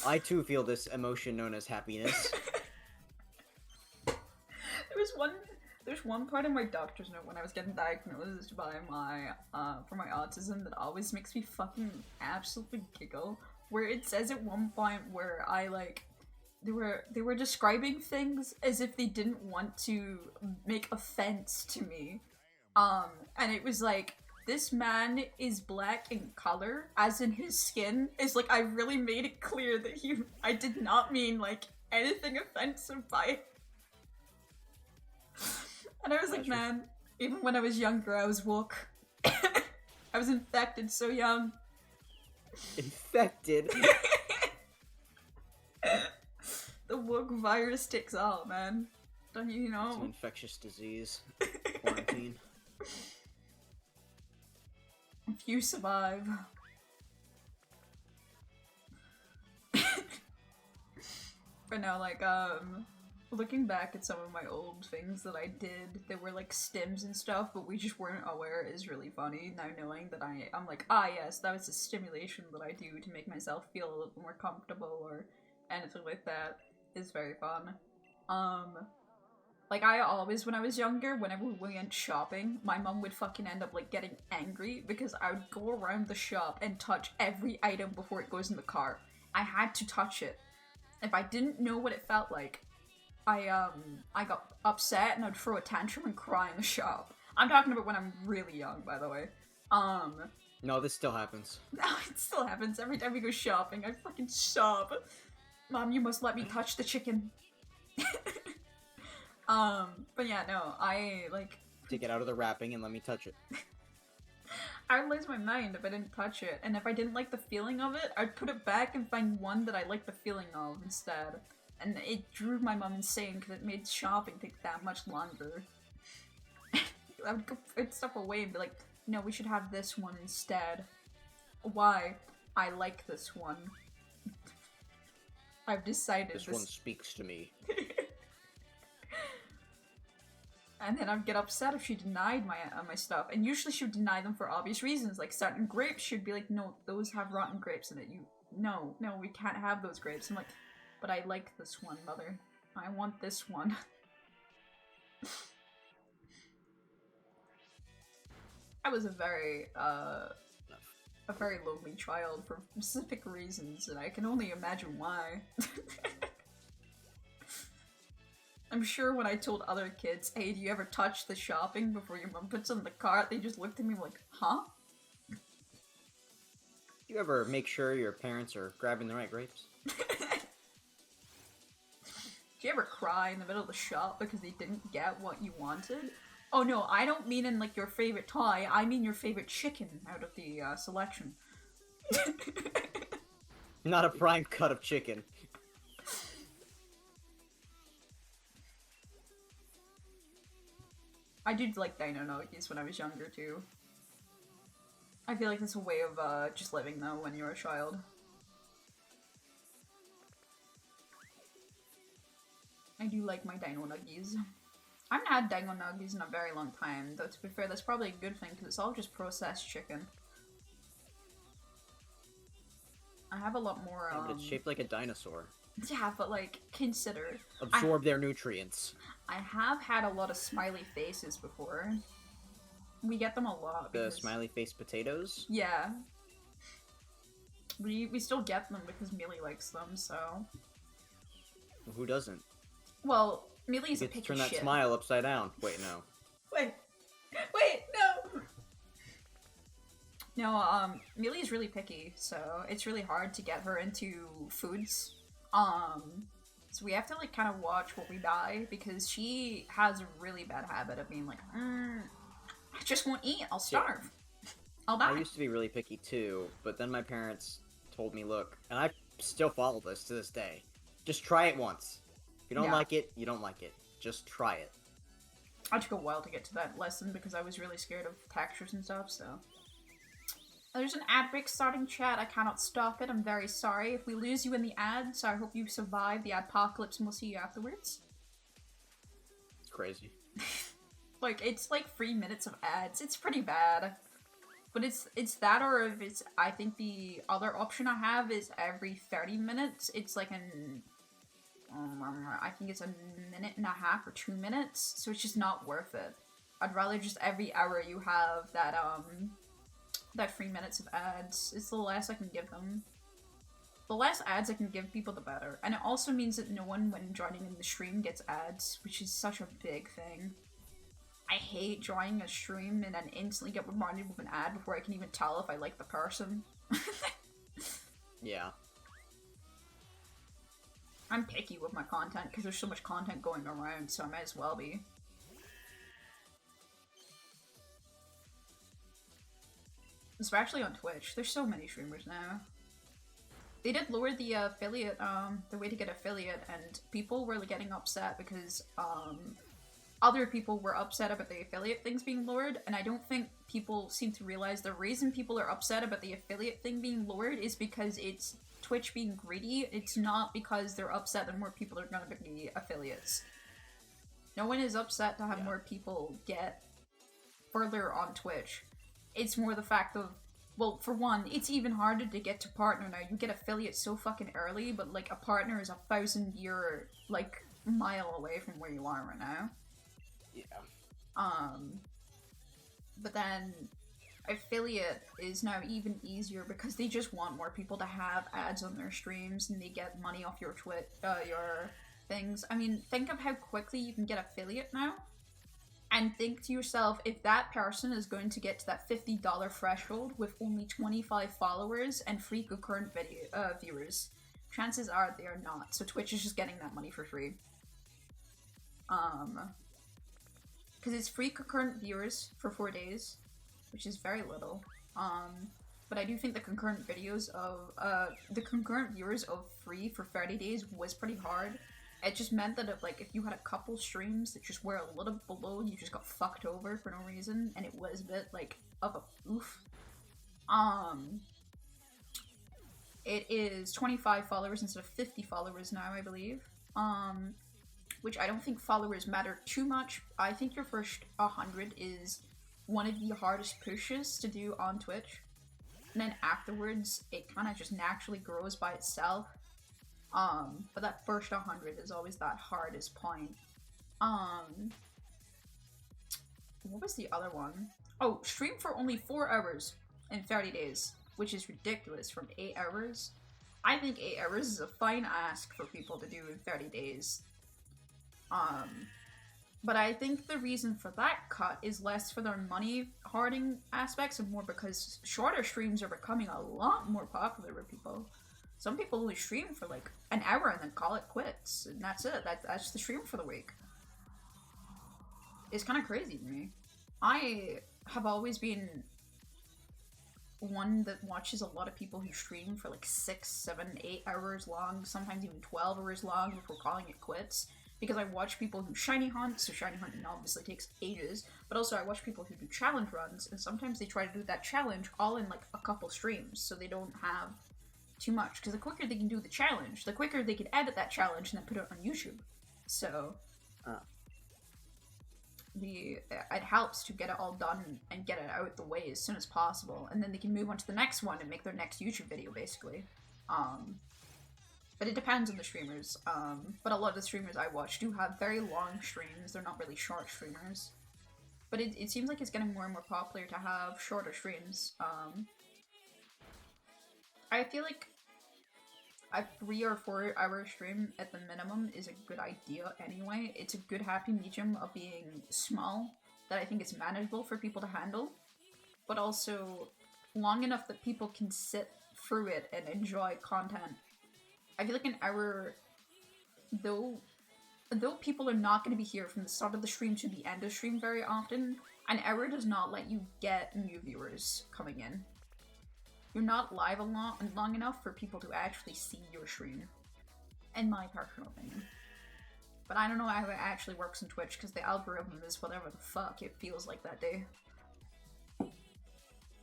[SPEAKER 4] I too feel this emotion known as happiness.
[SPEAKER 2] There's one part in my doctor's note when I was getting diagnosed by for my autism that always makes me fucking absolutely giggle. Where it says at one point where I they were describing things as if they didn't want to make offense to me. And it was like, this man is black in color, as in his skin. It's like, I really made it clear that I did not mean, like, anything offensive by it. And I was like, man, even when I was younger, I was woke. I was infected so young.
[SPEAKER 4] Infected?
[SPEAKER 2] The woke virus takes all, man. Don't you know?
[SPEAKER 4] It's an infectious disease. Quarantine.
[SPEAKER 2] If you survive. But no, like, looking back at some of my old things that I did, there were like stims and stuff, but we just weren't aware, is really funny. Now knowing that I'm like, ah yes, that was a stimulation that I do to make myself feel a little more comfortable or anything like that is very fun. Like, I always, when I was younger, whenever we went shopping, my mom would fucking end up, like, getting angry because I would go around the shop and touch every item before it goes in the car. I had to touch it. If I didn't know what it felt like, I got upset and I'd throw a tantrum and cry in the shop. I'm talking about when I'm really young, by the way.
[SPEAKER 4] No, this still happens.
[SPEAKER 2] No, it still happens. Every time we go shopping, I fucking sob. Mom, you must let me touch the chicken. But yeah, no, I, like...
[SPEAKER 4] Take it out of the wrapping and let me touch it.
[SPEAKER 2] I would lose my mind if I didn't touch it, and if I didn't like the feeling of it, I'd put it back and find one that I liked the feeling of instead. And it drove my mom insane because it made shopping take that much longer. I would go put stuff away and be like, no, we should have this one instead. Why? I like this one. I've decided
[SPEAKER 4] this one speaks to me.
[SPEAKER 2] And then I'd get upset if she denied my stuff. And usually she would deny them for obvious reasons. Like certain grapes, she'd be like, no, those have rotten grapes in it. No, we can't have those grapes. I'm like, but I like this one, mother. I want this one. I was a very lonely child for specific reasons, and I can only imagine why. I'm sure when I told other kids, hey, do you ever touch the shopping before your mom puts it in the cart, they just looked at me like, huh?
[SPEAKER 4] Do you ever make sure your parents are grabbing the right grapes?
[SPEAKER 2] Do you ever cry in the middle of the shop because they didn't get what you wanted? Oh no, I don't mean in like your favorite toy, I mean your favorite chicken out of the selection.
[SPEAKER 4] Not a prime cut of chicken.
[SPEAKER 2] I did like dino nuggies when I was younger too. I feel like that's a way of just living though when you're a child. I do like my dino nuggies. I haven't had dino nuggies in a very long time, though to be fair that's probably a good thing because it's all just processed chicken. I have a lot more
[SPEAKER 4] Yeah, but it's shaped like a dinosaur.
[SPEAKER 2] Yeah, but like, consider...
[SPEAKER 4] Absorb their nutrients.
[SPEAKER 2] I have had a lot of smiley faces before. We get them a lot.
[SPEAKER 4] The
[SPEAKER 2] because...
[SPEAKER 4] smiley face potatoes?
[SPEAKER 2] Yeah. We still get them because Millie likes them, so...
[SPEAKER 4] Well, who doesn't?
[SPEAKER 2] Well, Millie's a
[SPEAKER 4] You get
[SPEAKER 2] picky
[SPEAKER 4] to turn that
[SPEAKER 2] shit.
[SPEAKER 4] smile upside down. Wait, no.
[SPEAKER 2] Wait, no! No, Millie's really picky, so it's really hard to get her into foods. So we have to, like, kind of watch what we buy, because she has a really bad habit of being like, I just won't eat, I'll starve. I'll die.
[SPEAKER 4] I used to be really picky too, but then my parents told me, look, and I still follow this to this day, just try it once. If you don't like it, you don't like it. Just try it.
[SPEAKER 2] I took a while to get to that lesson because I was really scared of textures and stuff, so... There's an ad break starting, chat. I cannot stop it. I'm very sorry if we lose you in the ad, so I hope you survive the adpocalypse and we'll see you afterwards.
[SPEAKER 4] It's crazy.
[SPEAKER 2] Like, it's like 3 minutes of ads. It's pretty bad. But it's that, or if it's... I think the other option I have is every 30 minutes. It's like an... I think it's a minute and a half or 2 minutes, so it's just not worth it. I'd rather just every hour you have that 3 minutes of ads. It's the less I can give them. The less ads I can give people, the better. And it also means that no one, when joining in the stream, gets ads, which is such a big thing. I hate joining a stream and then instantly get reminded with an ad before I can even tell if I like the person.
[SPEAKER 4] Yeah.
[SPEAKER 2] I'm picky with my content because there's so much content going around, so I might as well be. Especially on Twitch. There's so many streamers now. They did lower the affiliate, the way to get affiliate, and people were getting upset because, other people were upset about the affiliate things being lowered, and I don't think people seem to realize the reason people are upset about the affiliate thing being lowered is because it's Twitch being greedy. It's not because they're upset that more people are gonna be affiliates. No one is upset to have more people get further on Twitch. It's more the fact of, well, for one, it's even harder to get to partner now. You get affiliate so fucking early, but like a partner is 1,000-year like mile away from where you are right now.
[SPEAKER 4] Yeah.
[SPEAKER 2] But then affiliate is now even easier because they just want more people to have ads on their streams and they get money off your your things. I mean, think of how quickly you can get affiliate now. And think to yourself, if that person is going to get to that $50 threshold with only 25 followers and free concurrent viewers, chances are they are not. So Twitch is just getting that money for free. Because it's free concurrent viewers for 4 days, which is very little. But I do think the concurrent videos of, the concurrent viewers of free for 30 days was pretty hard. It just meant that if you had a couple streams that just were a little below, you just got fucked over for no reason, and it was a bit, of a oof. It is 25 followers instead of 50 followers now, I believe. Which I don't think followers matter too much. I think your first 100 is one of the hardest pushes to do on Twitch. And then afterwards, it kind of just naturally grows by itself. But that first 100 is always that hardest point. What was the other one? Oh, stream for only 4 hours in 30 days, which is ridiculous from 8 hours. I think 8 hours is a fine ask for people to do in 30 days. But I think the reason for that cut is less for their money hoarding aspects and more because shorter streams are becoming a lot more popular with people. Some people only stream for an hour and then call it quits, and that's it. That's the stream for the week. It's kind of crazy to me. I have always been one that watches a lot of people who stream for 6, 7, 8 hours long, sometimes even 12 hours long before calling it quits. Because I watch people who shiny hunt, so shiny hunting obviously takes ages, but also I watch people who do challenge runs, and sometimes they try to do that challenge all in a couple streams, so they don't have too much, because the quicker they can do the challenge, the quicker they can edit that challenge and then put it on YouTube. So, it helps to get it all done and get it out the way as soon as possible, and then they can move on to the next one and make their next YouTube video, basically. But it depends on the streamers. But a lot of the streamers I watch do have very long streams. They're not really short streamers. But it seems like it's getting more and more popular to have shorter streams. I feel like a 3 or 4 hour stream at the minimum is a good idea anyway. It's a good happy medium of being small that I think is manageable for people to handle. But also long enough that people can sit through it and enjoy content. I feel like an hour, though people are not going to be here from the start of the stream to the end of the stream very often, an hour does not let you get new viewers coming in. You're not live long enough for people to actually see your stream, in my personal opinion. But I don't know how it actually works in Twitch, because the algorithm is whatever the fuck it feels like that day.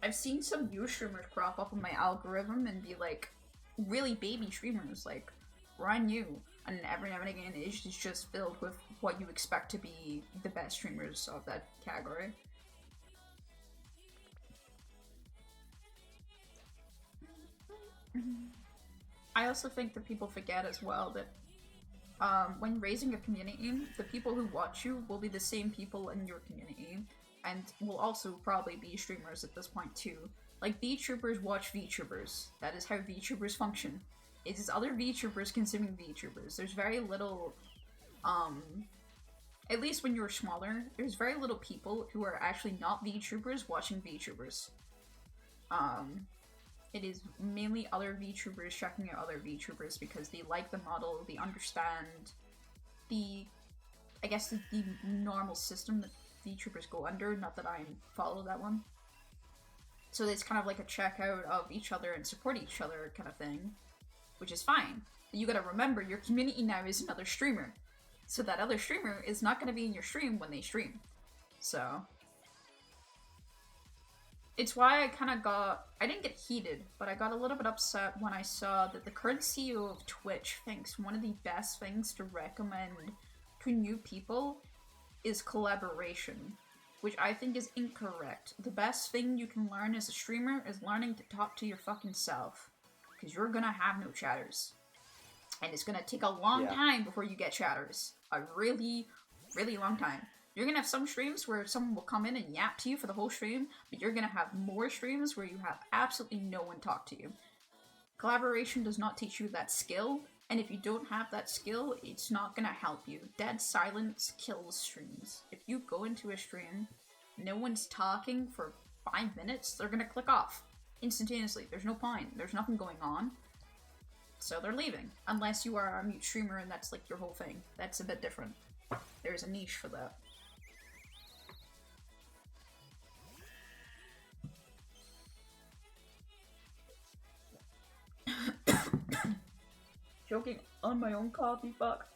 [SPEAKER 2] I've seen some new streamers crop up on my algorithm and be really baby streamers, brand new, and every now and again it's just filled with what you expect to be the best streamers of that category. I also think that people forget as well that when raising a community, the people who watch you will be the same people in your community, and will also probably be streamers at this point too. VTubers watch VTubers. That is how VTubers function. It is other VTubers consuming VTubers. There's very little, at least when you're smaller, there's very little people who are actually not VTubers watching VTubers. It is mainly other VTubers checking out other VTubers because they like the model, they understand the, I guess, the normal system that VTubers go under, not that I follow that one. So it's kind of like a checkout of each other and support each other kind of thing, which is fine. But you gotta remember, your community now is another streamer. So that other streamer is not gonna be in your stream when they stream. So it's why I kind of got, I didn't get heated, but I got a little bit upset when I saw that the current CEO of Twitch thinks one of the best things to recommend to new people is collaboration, which I think is incorrect. The best thing you can learn as a streamer is learning to talk to your fucking self, because you're gonna have no chatters. And it's gonna take a long time before you get chatters. A really, really long time. You're gonna have some streams where someone will come in and yap to you for the whole stream, but you're gonna have more streams where you have absolutely no one talk to you. Collaboration does not teach you that skill, and if you don't have that skill, it's not gonna help you. Dead silence kills streams. If you go into a stream, no one's talking for 5 minutes, they're gonna click off instantaneously. There's no point. There's nothing going on. So they're leaving. Unless you are a mute streamer and that's like your whole thing. That's a bit different. There's a niche for that. Joking on my own coffee, fuck.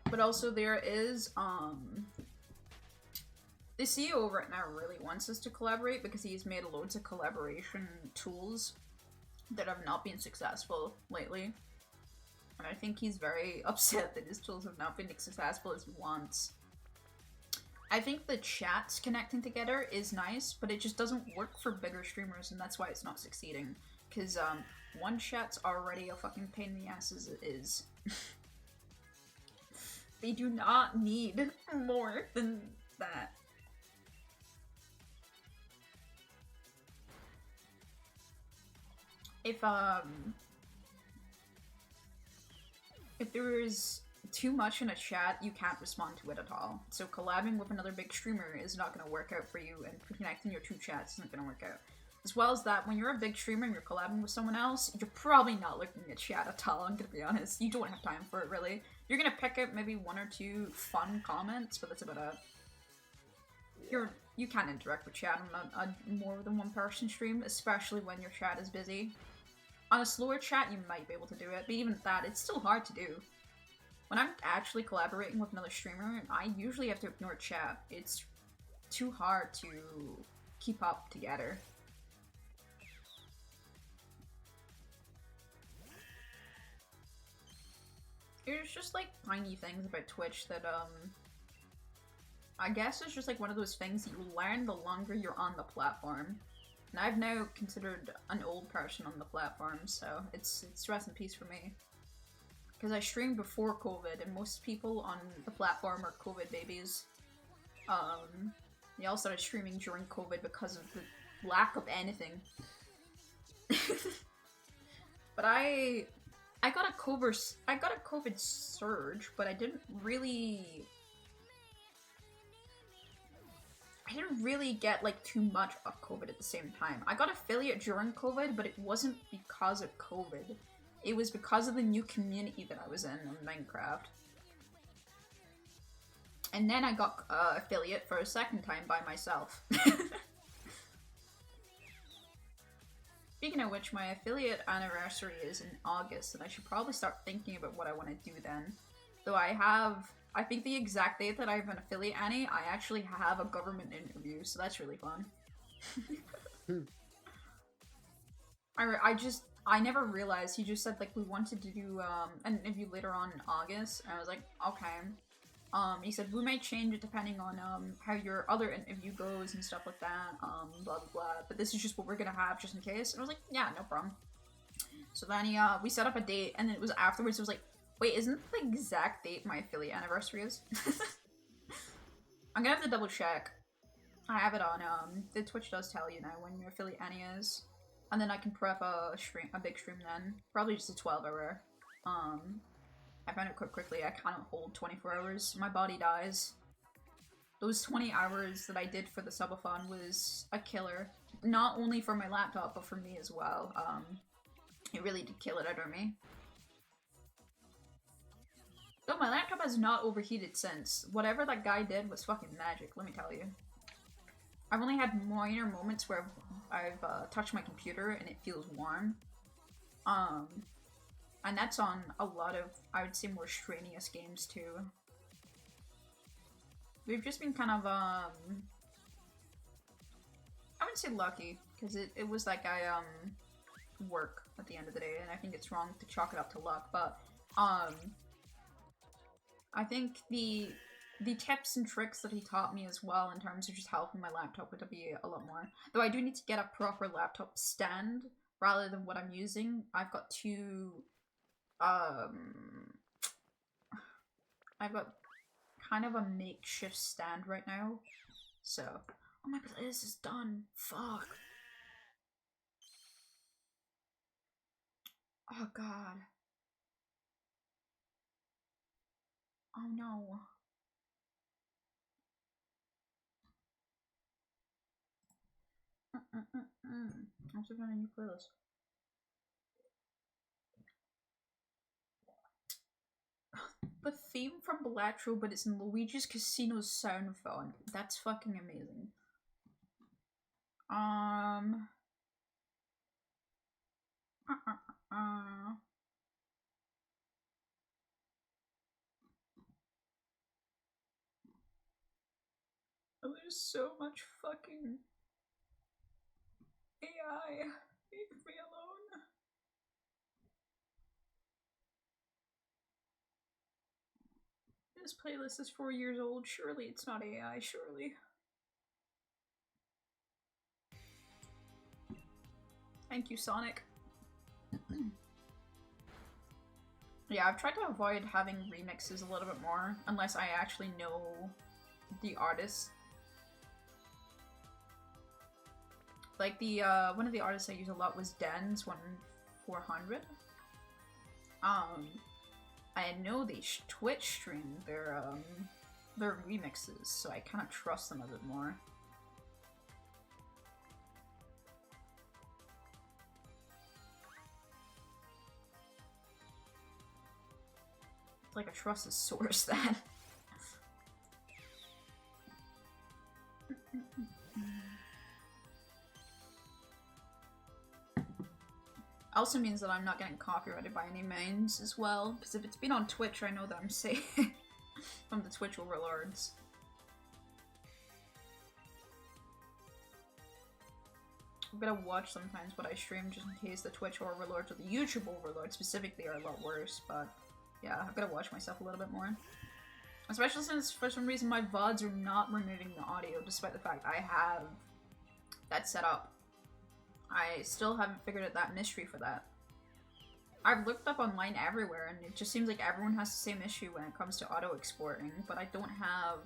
[SPEAKER 2] But also there is, the CEO right now really wants us to collaborate because he's made loads of collaboration tools that have not been successful lately. And I think he's very upset that his tools have not been as successful as he wants. I think the chats connecting together is nice, but it just doesn't work for bigger streamers, and that's why it's not succeeding. Because, one chat's already a fucking pain in the ass as it is. They do not need more than that. If there is too much in a chat, you can't respond to it at all. So collabing with another big streamer is not going to work out for you, and connecting your two chats isn't going to work out. As well as that, when you're a big streamer and you're collabing with someone else, you're probably not looking at chat at all, I'm going to be honest. You don't have time for it, really. You're going to pick up maybe 1 or 2 fun comments, but that's about it. You can't interact with chat on a more than one person stream, especially when your chat is busy. On a slower chat, you might be able to do it, but even that, it's still hard to do. When I'm actually collaborating with another streamer, I usually have to ignore chat. It's too hard to keep up together. There's just like tiny things about Twitch that, I guess it's just like one of those things that you learn the longer you're on the platform. And I've now considered an old person on the platform, so it's rest in peace for me. Because I streamed before COVID, and most people on the platform are COVID babies. They all started streaming during COVID because of the lack of anything. But I got a COVID surge, but I didn't really get like too much of COVID at the same time. I got affiliate during COVID, but it wasn't because of COVID. It was because of the new community that I was in on Minecraft. And then I got affiliate for a second time by myself. Speaking of which, my affiliate anniversary is in August, and I should probably start thinking about what I want to do then. Though I think the exact date that I have an affiliate Annie, I actually have a government interview, so that's really fun. I never realized, he just said like we wanted to do an interview later on in August, and I was like, okay. He said we might change it depending on how your other interview goes and stuff like that, blah blah blah, but this is just what we're gonna have just in case. And I was like, yeah, no problem. So then we set up a date, and then it was afterwards, it was like, wait, isn't the exact date my affiliate anniversary is? I'm gonna have to double check. I have it on, the Twitch does tell you now when your affiliate any is. And then I can prep a big stream then. Probably just a 12-hour. I found it quite quickly. I cannot hold 24 hours. My body dies. Those 20 hours that I did for the subathon was a killer. Not only for my laptop, but for me as well. It really did kill it out of me. Though my laptop has not overheated since. Whatever that guy did was fucking magic, let me tell you. I've only had minor moments where I've touched my computer and it feels warm. And that's on a lot of, I would say, more strenuous games too. We've just been kind of, I wouldn't say lucky, because it was like work at the end of the day, and I think it's wrong to chalk it up to luck, but, I think the tips and tricks that he taught me as well in terms of just helping my laptop would be a lot more. Though I do need to get a proper laptop stand rather than what I'm using. I've got two, I've got kind of a makeshift stand right now. So, oh my playlist is done. Fuck. Oh god. Oh no. I'm still finding a new playlist. The theme from Bellatrix, but it's in Luigi's Casino's sound font. That's fucking amazing. Oh, there's so much fucking AI. Leave me alone. This playlist is 4 years old. Surely it's not AI, surely. Thank you, Sonic. Yeah, I've tried to avoid having remixes a little bit more, unless I actually know the artist. Like the, one of the artists I use a lot was Dan's 1400. I know they Twitch stream their remixes, so I kind of trust them a bit more. It's like a trusted source then. Also means that I'm not getting copyrighted by any means as well, because if it's been on Twitch, I know that I'm safe from the Twitch overlords. I'm gonna watch sometimes what I stream just in case the Twitch overlords or the YouTube overlords specifically are a lot worse, but yeah, I've gotta watch myself a little bit more. Especially since for some reason my VODs are not removing the audio despite the fact I have that set up. I still haven't figured out that mystery for that. I've looked up online everywhere and it just seems like everyone has the same issue when it comes to auto exporting, but I don't have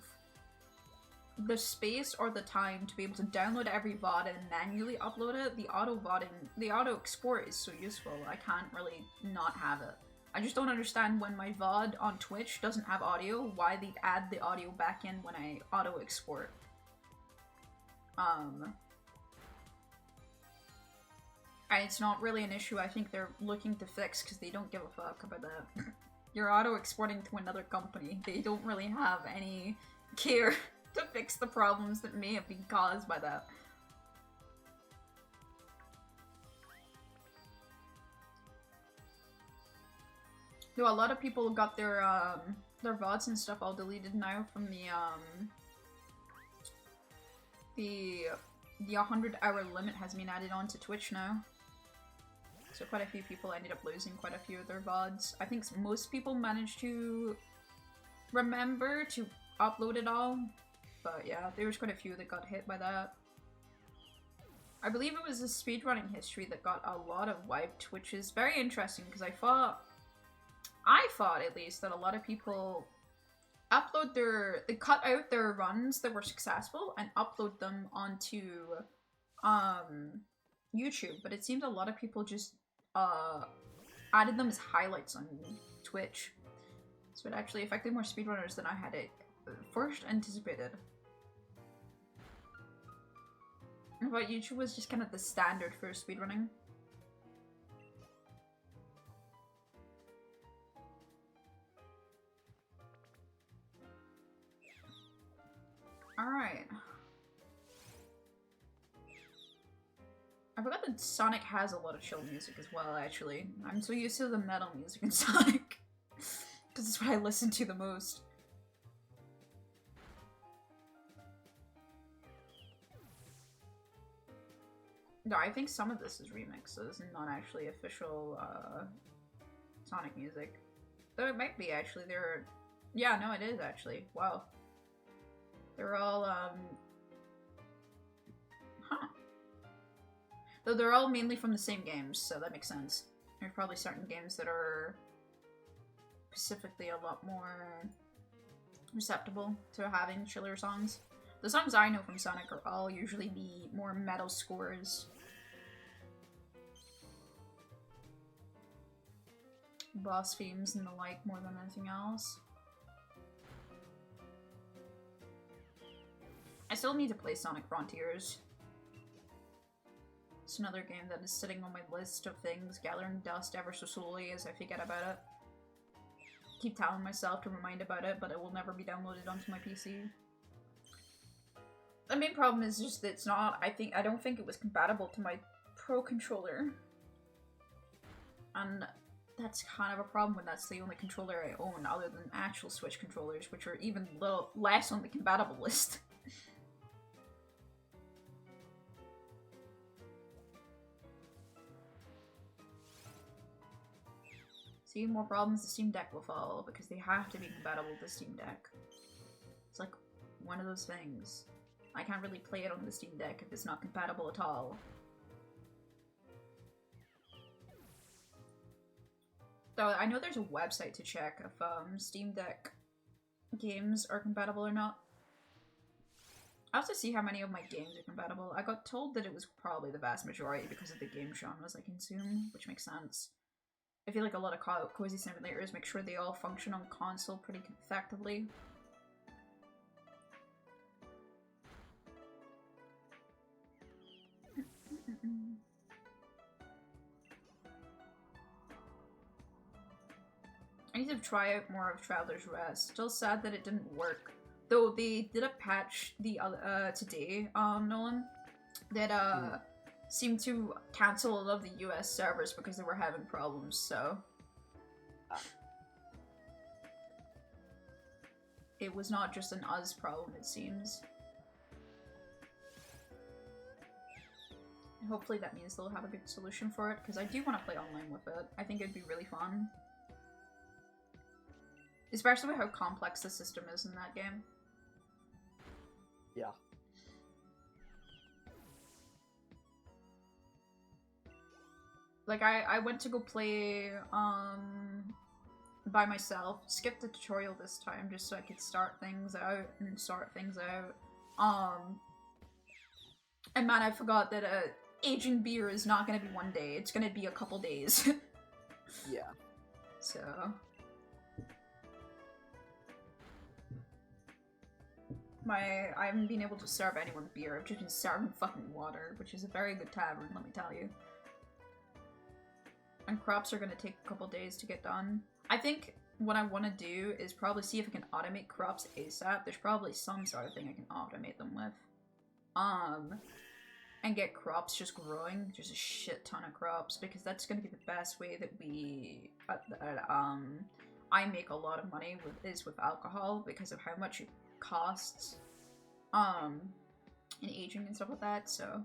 [SPEAKER 2] the space or the time to be able to download every VOD and manually upload it. The auto export is so useful, I can't really not have it. I just don't understand when my VOD on Twitch doesn't have audio, why they add the audio back in when I auto export. And it's not really an issue I think they're looking to fix because they don't give a fuck about that. You're auto-exporting to another company. They don't really have any care to fix the problems that may have been caused by that. Though a lot of people got their VODs and stuff all deleted now from the 100-hour limit has been added on to Twitch now. So quite a few people ended up losing quite a few of their VODs. I think most people managed to remember to upload it all. But yeah, there was quite a few that got hit by that. I believe it was a speedrunning history that got a lot of wiped, which is very interesting because I thought at least that a lot of people they cut out their runs that were successful and upload them onto YouTube, but it seems a lot of people just added them as highlights on Twitch. So it actually affected more speedrunners than I had it first anticipated. But YouTube was just kind of the standard for speedrunning. Alright. I forgot that Sonic has a lot of chill music as well, actually. I'm so used to the metal music in Sonic. Because it's what I listen to the most. No, I think some of this is remixes and not actually official Sonic music. Though it might be, actually. Yeah, no, it is, actually. Wow. They're all, huh. Though they're all mainly from the same games, so that makes sense. There's probably certain games that are specifically a lot more receptible to having chiller songs. The songs I know from Sonic are all usually the more metal scores. Boss themes and the like more than anything else. I still need to play Sonic Frontiers. It's another game that is sitting on my list of things, gathering dust ever so slowly as I forget about it. Keep telling myself to remind about it, but it will never be downloaded onto my PC. The main problem is just that it's not, I don't think it was compatible to my Pro controller. And that's kind of a problem when that's the only controller I own other than actual Switch controllers, which are even a little less on the compatible list. See, more problems the Steam Deck will follow because they have to be compatible with the Steam Deck. It's like one of those things. I can't really play it on the Steam Deck if it's not compatible at all. So I know there's a website to check if Steam Deck games are compatible or not. I have to see how many of my games are compatible. I got told that it was probably the vast majority because of the game genres I consume, which makes sense. I feel like a lot of cozy simulators make sure they all function on console pretty effectively. I need to try out more of Traveler's Rest. Still sad that it didn't work. Though they did a patch the today, Nolan, that seemed to cancel a lot of the US servers because they were having problems, so it was not just an us problem, it seems. Hopefully that means they'll have a good solution for it, because I do want to play online with it. I think it'd be really fun. Especially with how complex the system is in that game.
[SPEAKER 3] Yeah.
[SPEAKER 2] Like, I went to go play, by myself, skipped the tutorial this time just so I could start things out and sort things out. And man, I forgot that, aging beer is not gonna be one day, it's gonna be a couple days.
[SPEAKER 3] Yeah.
[SPEAKER 2] So... I haven't been able to serve anyone beer, I've just been serving fucking water, which is a very good tavern, let me tell you. And crops are gonna take a couple days to get done. I think what I want to do is probably see if I can automate crops ASAP. There's probably some sort of thing I can automate them with. And get crops just growing, just a shit ton of crops, because that's gonna be the best way that we, I make a lot of money is with alcohol, because of how much it costs, in aging and stuff like that, so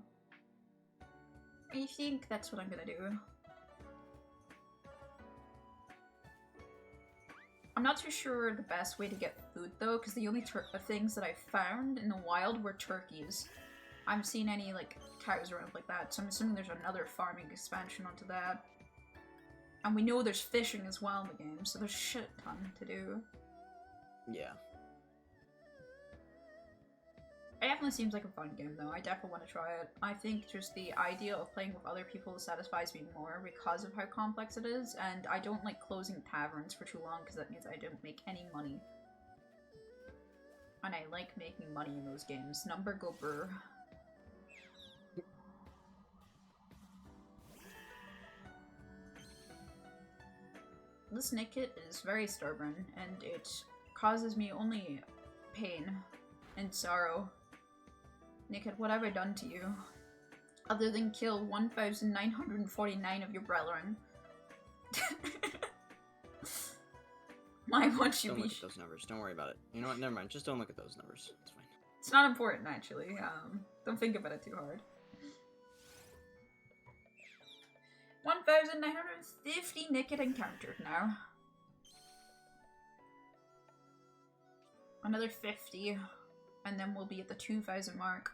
[SPEAKER 2] I think that's what I'm gonna do. I'm not too sure the best way to get food though, because the only things that I found in the wild were turkeys. I haven't seen any like cows around like that, so I'm assuming there's another farming expansion onto that. And we know there's fishing as well in the game, so there's shit ton to do.
[SPEAKER 3] Yeah.
[SPEAKER 2] definitely seems like a fun game though. I definitely want to try it. I think just the idea of playing with other people satisfies me more because of how complex it is, and I don't like closing taverns for too long because that means I don't make any money. And I like making money in those games. Number go brr. This Nickit is very stubborn, and it causes me only pain and sorrow. Nickit, what have I done to you? Other than kill 1,949 of your brethren. Why won't you
[SPEAKER 4] Don't
[SPEAKER 2] be-
[SPEAKER 4] look at those numbers. Don't worry about it. You know what? Never mind. Just don't look at those numbers. It's fine.
[SPEAKER 2] It's not important, actually. Don't think about it too hard. 1,950 Nickit encountered now. Another 50, and then we'll be at the 2,000 mark.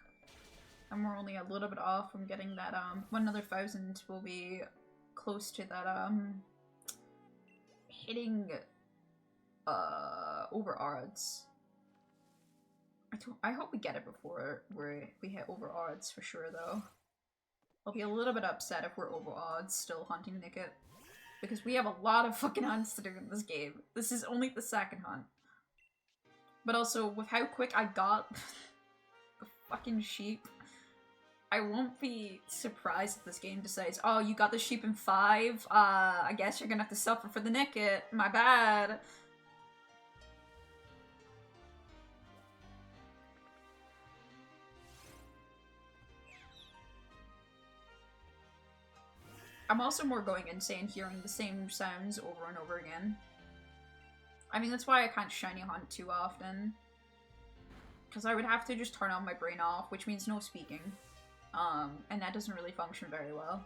[SPEAKER 2] And we're only a little bit off from getting that, another 1,000 will be close to that, hitting, over odds. I hope we get it before we hit over odds for sure, though. I'll be a little bit upset if we're over odds still hunting Nickit. Because we have a lot of fucking hunts to do in this game. This is only the second hunt. But also, with how quick I got the fucking sheep, I won't be surprised if this game decides, oh, you got the sheep in 5, I guess you're gonna have to suffer for the Nickit. My bad. I'm also more going insane hearing the same sounds over and over again. I mean, that's why I can't shiny hunt too often. Because I would have to just turn on my brain off, which means no speaking. And that doesn't really function very well.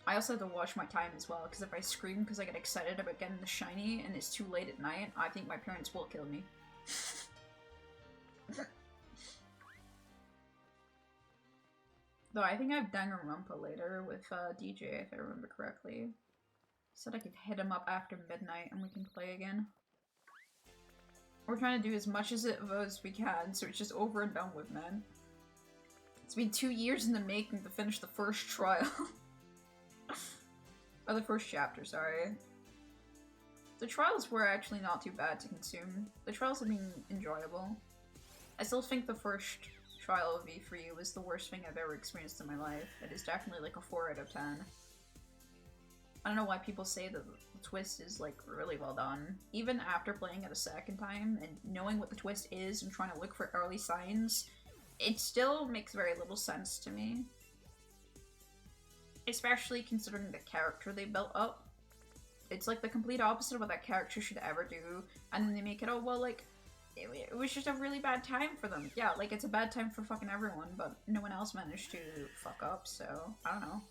[SPEAKER 2] I also have to watch my time as well, because if I scream because I get excited about getting the shiny and it's too late at night, I think my parents will kill me. Though I think I have Danganronpa later with DJ, if I remember correctly. Said I could hit him up after midnight and we can play again. We're trying to do as much as we can, so it's just over and done with, man. It's been 2 years in the making to finish the first trial. Or the first chapter, sorry. The trials were actually not too bad to consume. The trials have been enjoyable. I still think the first trial of V3 was the worst thing I've ever experienced in my life. It is definitely like a 4 out of 10. I don't know why people say that the twist is like really well done. Even after playing it a second time and knowing what the twist is and trying to look for early signs, it still makes very little sense to me. Especially considering the character they built up. It's like the complete opposite of what that character should ever do, and then they make it, oh well, like, it was just a really bad time for them. Yeah, like, it's a bad time for fucking everyone, but no one else managed to fuck up, so, I don't know.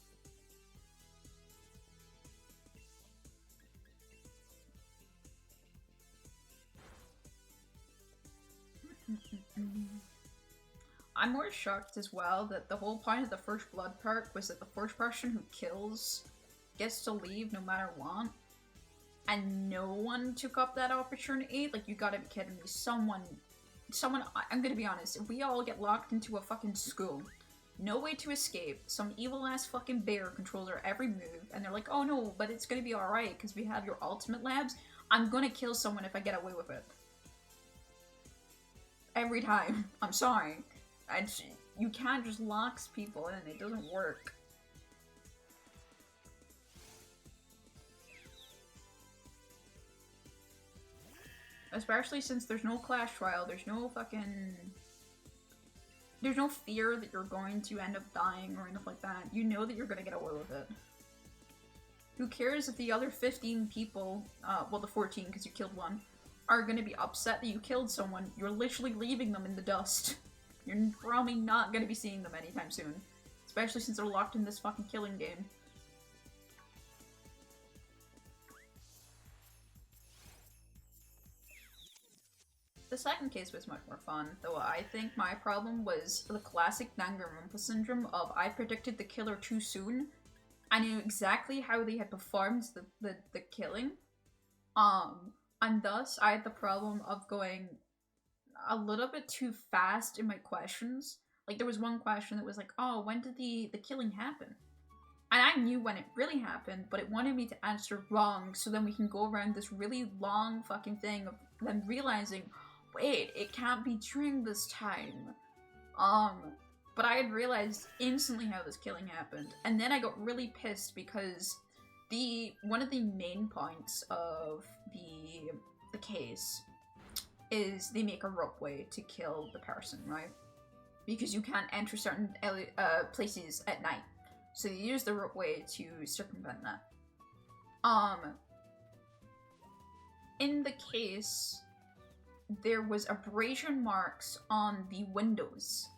[SPEAKER 2] I'm more shocked as well that the whole point of the first blood perk was that the first person who kills gets to leave no matter what. And no one took up that opportunity. Like, you gotta be kidding me. Someone, I'm gonna be honest, if we all get locked into a fucking school, no way to escape, some evil ass fucking bear controls our every move, and they're like, oh no, but it's gonna be alright because we have your ultimate labs, I'm gonna kill someone if I get away with it. Every time. I'm sorry. You can't just lock people in, it doesn't work. Especially since there's no clash trial, there's no fucking... There's no fear that you're going to end up dying or anything like that. You know that you're gonna get away with it. Who cares if the other 15 people, well the 14 because you killed one, are gonna be upset that you killed someone. You're literally leaving them in the dust. You're probably not gonna be seeing them anytime soon. Especially since they're locked in this fucking killing game. The second case was much more fun, though I think my problem was the classic Danganronpa syndrome of I predicted the killer too soon. I knew exactly how they had performed the killing. And thus I had the problem of going, a little bit too fast in my questions. Like, there was one question that was like, oh, when did the killing happen? And I knew when it really happened, but it wanted me to answer wrong, so then we can go around this really long fucking thing of them realizing, wait, it can't be during this time. But I had realized instantly how this killing happened, and then I got really pissed because one of the main points of the case is they make a ropeway to kill the person, right? Because you can't enter certain places at night. So they use the ropeway to circumvent that. In the case, there was abrasion marks on the windows.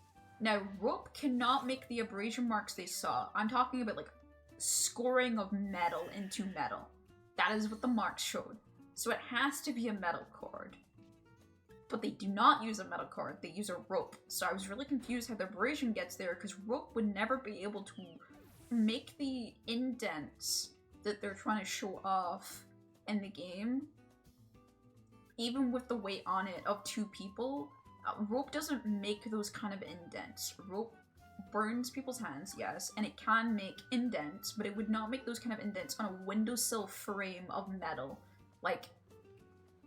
[SPEAKER 2] Now, rope cannot make the abrasion marks they saw. I'm talking about, like, scoring of metal into metal. That is what the marks showed. So it has to be a metal cord. But they do not use a metal cord, they use a rope. So I was really confused how the abrasion gets there, because rope would never be able to make the indents that they're trying to show off in the game. Even with the weight on it of 2 people, rope doesn't make those kind of indents. Rope burns people's hands, yes, and it can make indents, but it would not make those kind of indents on a windowsill frame of metal. Like,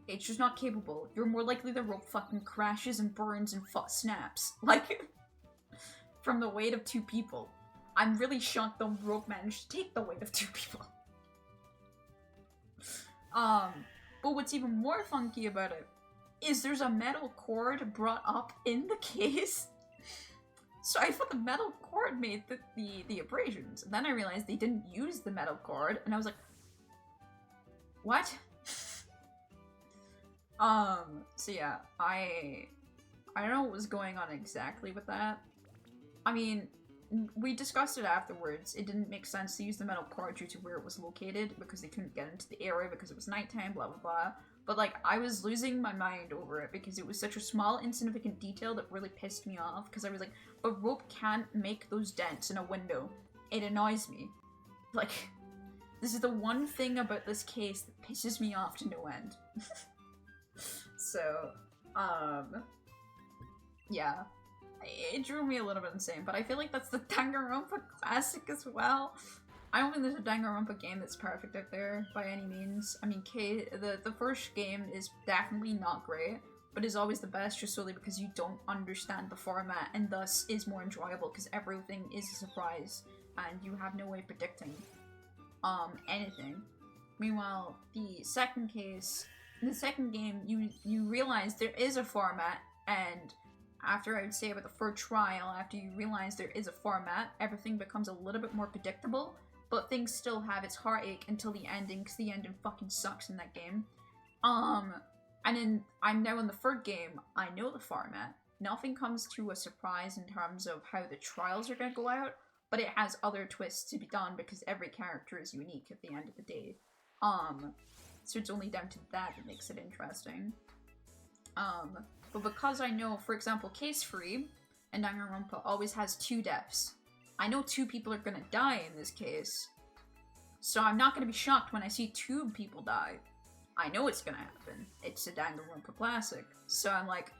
[SPEAKER 2] it's just not capable. You're more likely the rope fucking crashes and burns and snaps. Like, from the weight of 2 people. I'm really shocked the rope managed to take the weight of 2 people. But what's even more funky about it is there's a metal cord brought up in the case. So I thought the metal cord made the abrasions. And then I realized they didn't use the metal cord, and I was like, what? So yeah, I don't know what was going on exactly with that. I mean, we discussed it afterwards. It didn't make sense to use the metal cord due to where it was located, because they couldn't get into the area because it was nighttime, blah blah blah. But like, I was losing my mind over it because it was such a small, insignificant detail that really pissed me off, because I was like, but rope can't make those dents in a window. It annoys me. Like, this is the one thing about this case that pisses me off to no end. So, yeah. It drew me a little bit insane, but I feel like that's the Danganronpa classic as well. I don't think there's a Danganronpa game that's perfect out there by any means. I mean, the first game is definitely not great, but is always the best just solely because you don't understand the format, and thus is more enjoyable because everything is a surprise and you have no way of predicting anything. Meanwhile, the second case, in the second game, you realize there is a format, and after I would say about the third trial, after you realize there is a format, everything becomes a little bit more predictable, but things still have its heartache until the ending, because the ending fucking sucks in that game. And then I'm now in the third game, I know the format. Nothing comes to a surprise in terms of how the trials are gonna go out, but it has other twists to be done because every character is unique at the end of the day. So it's only down to that makes it interesting. But because I know, for example, Case Free and Danganronpa always has 2 deaths. I know 2 people are gonna die in this case, so I'm not gonna be shocked when I see 2 people die. I know it's gonna happen. It's a Danganronpa classic. So I'm like,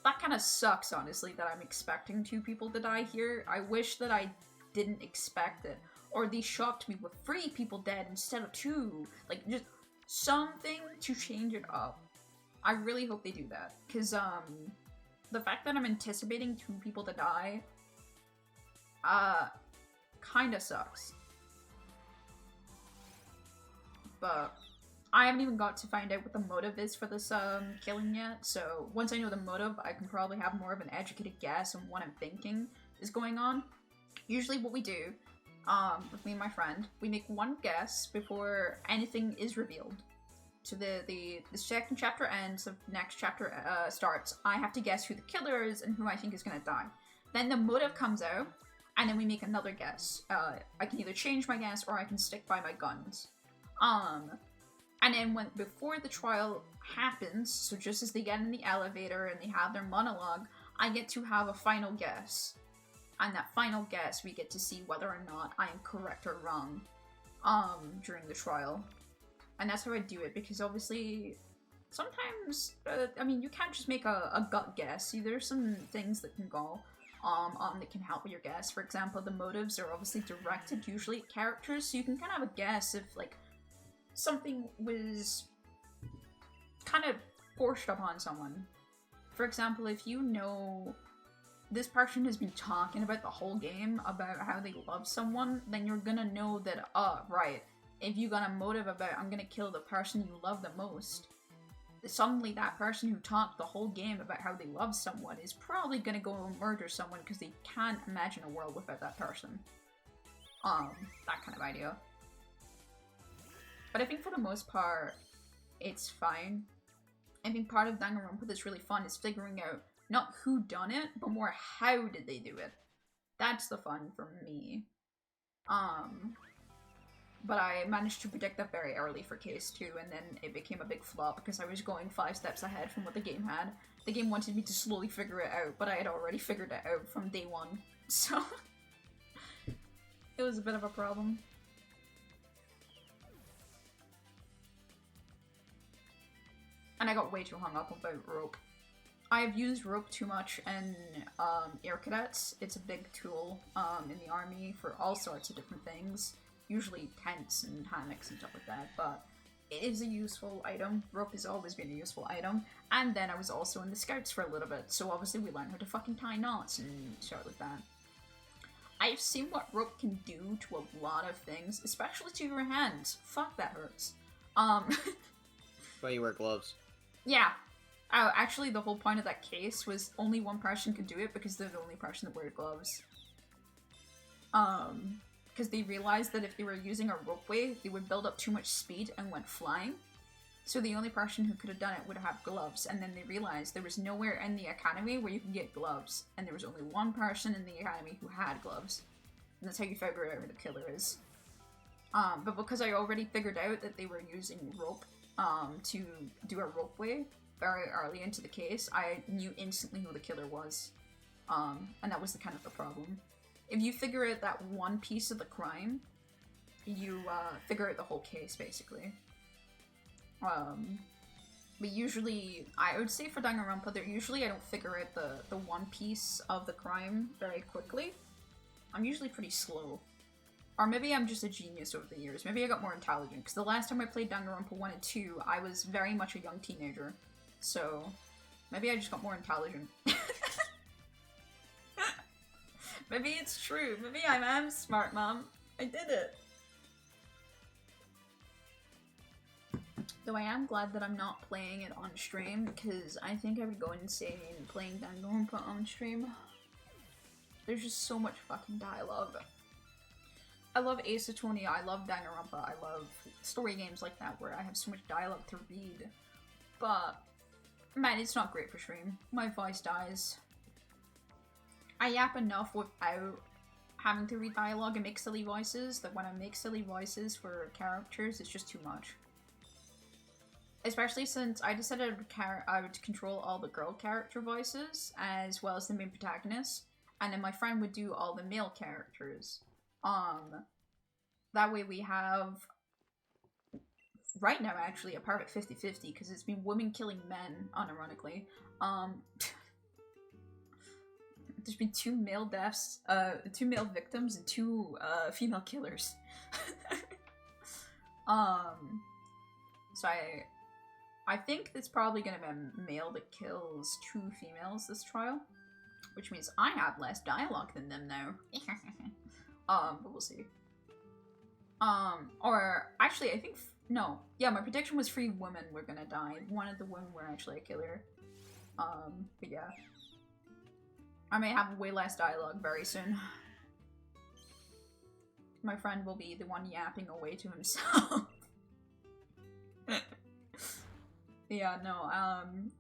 [SPEAKER 2] that kind of sucks, honestly, that I'm expecting 2 people to die here. I wish that I didn't expect it. Or they shocked me with 3 people dead instead of 2. Like, just something to change it up. I really hope they do that, because the fact that I'm anticipating 2 people to die, kinda sucks. But I haven't even got to find out what the motive is for this killing yet, so once I know the motive, I can probably have more of an educated guess on what I'm thinking is going on. Usually what we do, with me and my friend, we make one guess before anything is revealed. So the second chapter ends, the next chapter starts. I have to guess who the killer is and who I think is gonna die. Then the motive comes out, and then we make another guess. I can either change my guess or I can stick by my guns. And then before the trial happens, so just as they get in the elevator and they have their monologue, I get to have a final guess. And that final guess, we get to see whether or not I am correct or wrong during the trial. And that's how I do it, because obviously sometimes, I mean, you can't just make a gut guess. There's some things that can go that can help with your guess. For example, the motives are obviously directed usually at characters, so you can kind of have a guess if, like, something was kind of forced upon someone. For example, if you know this person has been talking about the whole game about how they love someone, then you're gonna know that, right, if you got a motive about I'm gonna kill the person you love the most, suddenly that person who talked the whole game about how they love someone is probably gonna go and murder someone because they can't imagine a world without that person. That kind of idea. But I think for the most part, it's fine. I think part of Danganronpa that's really fun is figuring out not who done it, but more how did they do it. That's the fun for me. But I managed to predict that very early for Case 2, and then it became a big flop because I was going 5 steps ahead from what the game had. The game wanted me to slowly figure it out, but I had already figured it out from day 1. So it was a bit of a problem. And I got way too hung up about rope. I've used rope too much in Air Cadets. It's a big tool in the army for all sorts of different things. Usually tents and hammocks and stuff like that, but it is a useful item. Rope has always been a useful item. And then I was also in the scouts for a little bit, so obviously we learned how to fucking tie knots and start with that. I've seen what rope can do to a lot of things, especially to your hands. Fuck, that hurts.
[SPEAKER 4] Why you wear gloves?
[SPEAKER 2] Yeah. Actually, the whole point of that case was only one person could do it because they're the only person that wears gloves. Because they realized that if they were using a ropeway, they would build up too much speed and went flying. So the only person who could have done it would have gloves, and then they realized there was nowhere in the academy where you could get gloves, and there was only one person in the academy who had gloves. And that's how you figure out who the killer is. But because I already figured out that they were using rope to do a ropeway very early into the case, I knew instantly who the killer was. And that was kind of the problem. If you figure out that one piece of the crime, you figure out the whole case, basically. But usually, I would say for Danganronpa, I don't figure out the one piece of the crime very quickly. I'm usually pretty slow. Or maybe I'm just a genius over the years. Maybe I got more intelligent, because the last time I played Danganronpa 1 and 2, I was very much a young teenager. So, maybe I just got more intelligent. Maybe it's true. Maybe I am smart, Mom. I did it. Though I am glad that I'm not playing it on stream, because I think I would go insane playing Danganronpa on stream. There's just so much fucking dialogue. I love Ace Attorney, I love Danganronpa, I love story games like that where I have so much dialogue to read. But, man, it's not great for stream. My voice dies. I yap enough without having to read dialogue and make silly voices that when I make silly voices for characters, it's just too much. Especially since I decided I would control all the girl character voices as well as the main protagonist, and then my friend would do all the male characters. That way we have, right now actually, a perfect 50-50 because it's been women killing men, unironically. There's been 2 male deaths, 2 male victims and 2 female killers. So I think it's probably gonna be a male that kills 2 females this trial, which means I have less dialogue than them now. But we'll see. Or actually, I think no. Yeah, my prediction was 3 women were gonna die. One of the women were actually a killer. But yeah. I may have way less dialogue very soon. My friend will be the one yapping away to himself. Yeah, no,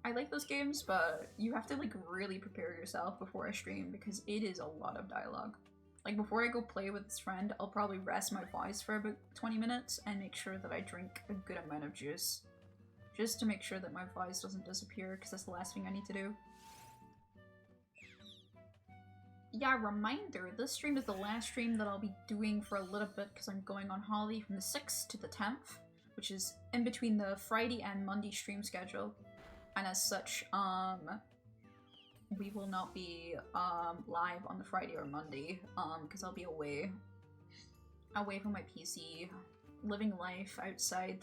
[SPEAKER 2] I like those games, but you have to, like, really prepare yourself before I stream because it is a lot of dialogue. Like, before I go play with this friend, I'll probably rest my voice for about 20 minutes and make sure that I drink a good amount of juice. Just to make sure that my voice doesn't disappear, because that's the last thing I need to do. Yeah, reminder, this stream is the last stream that I'll be doing for a little bit because I'm going on holiday from the 6th to the 10th. which is in between the Friday and Monday stream schedule. And as such, we will not be live on the Friday or Monday, because I'll be away from my PC, living life outside.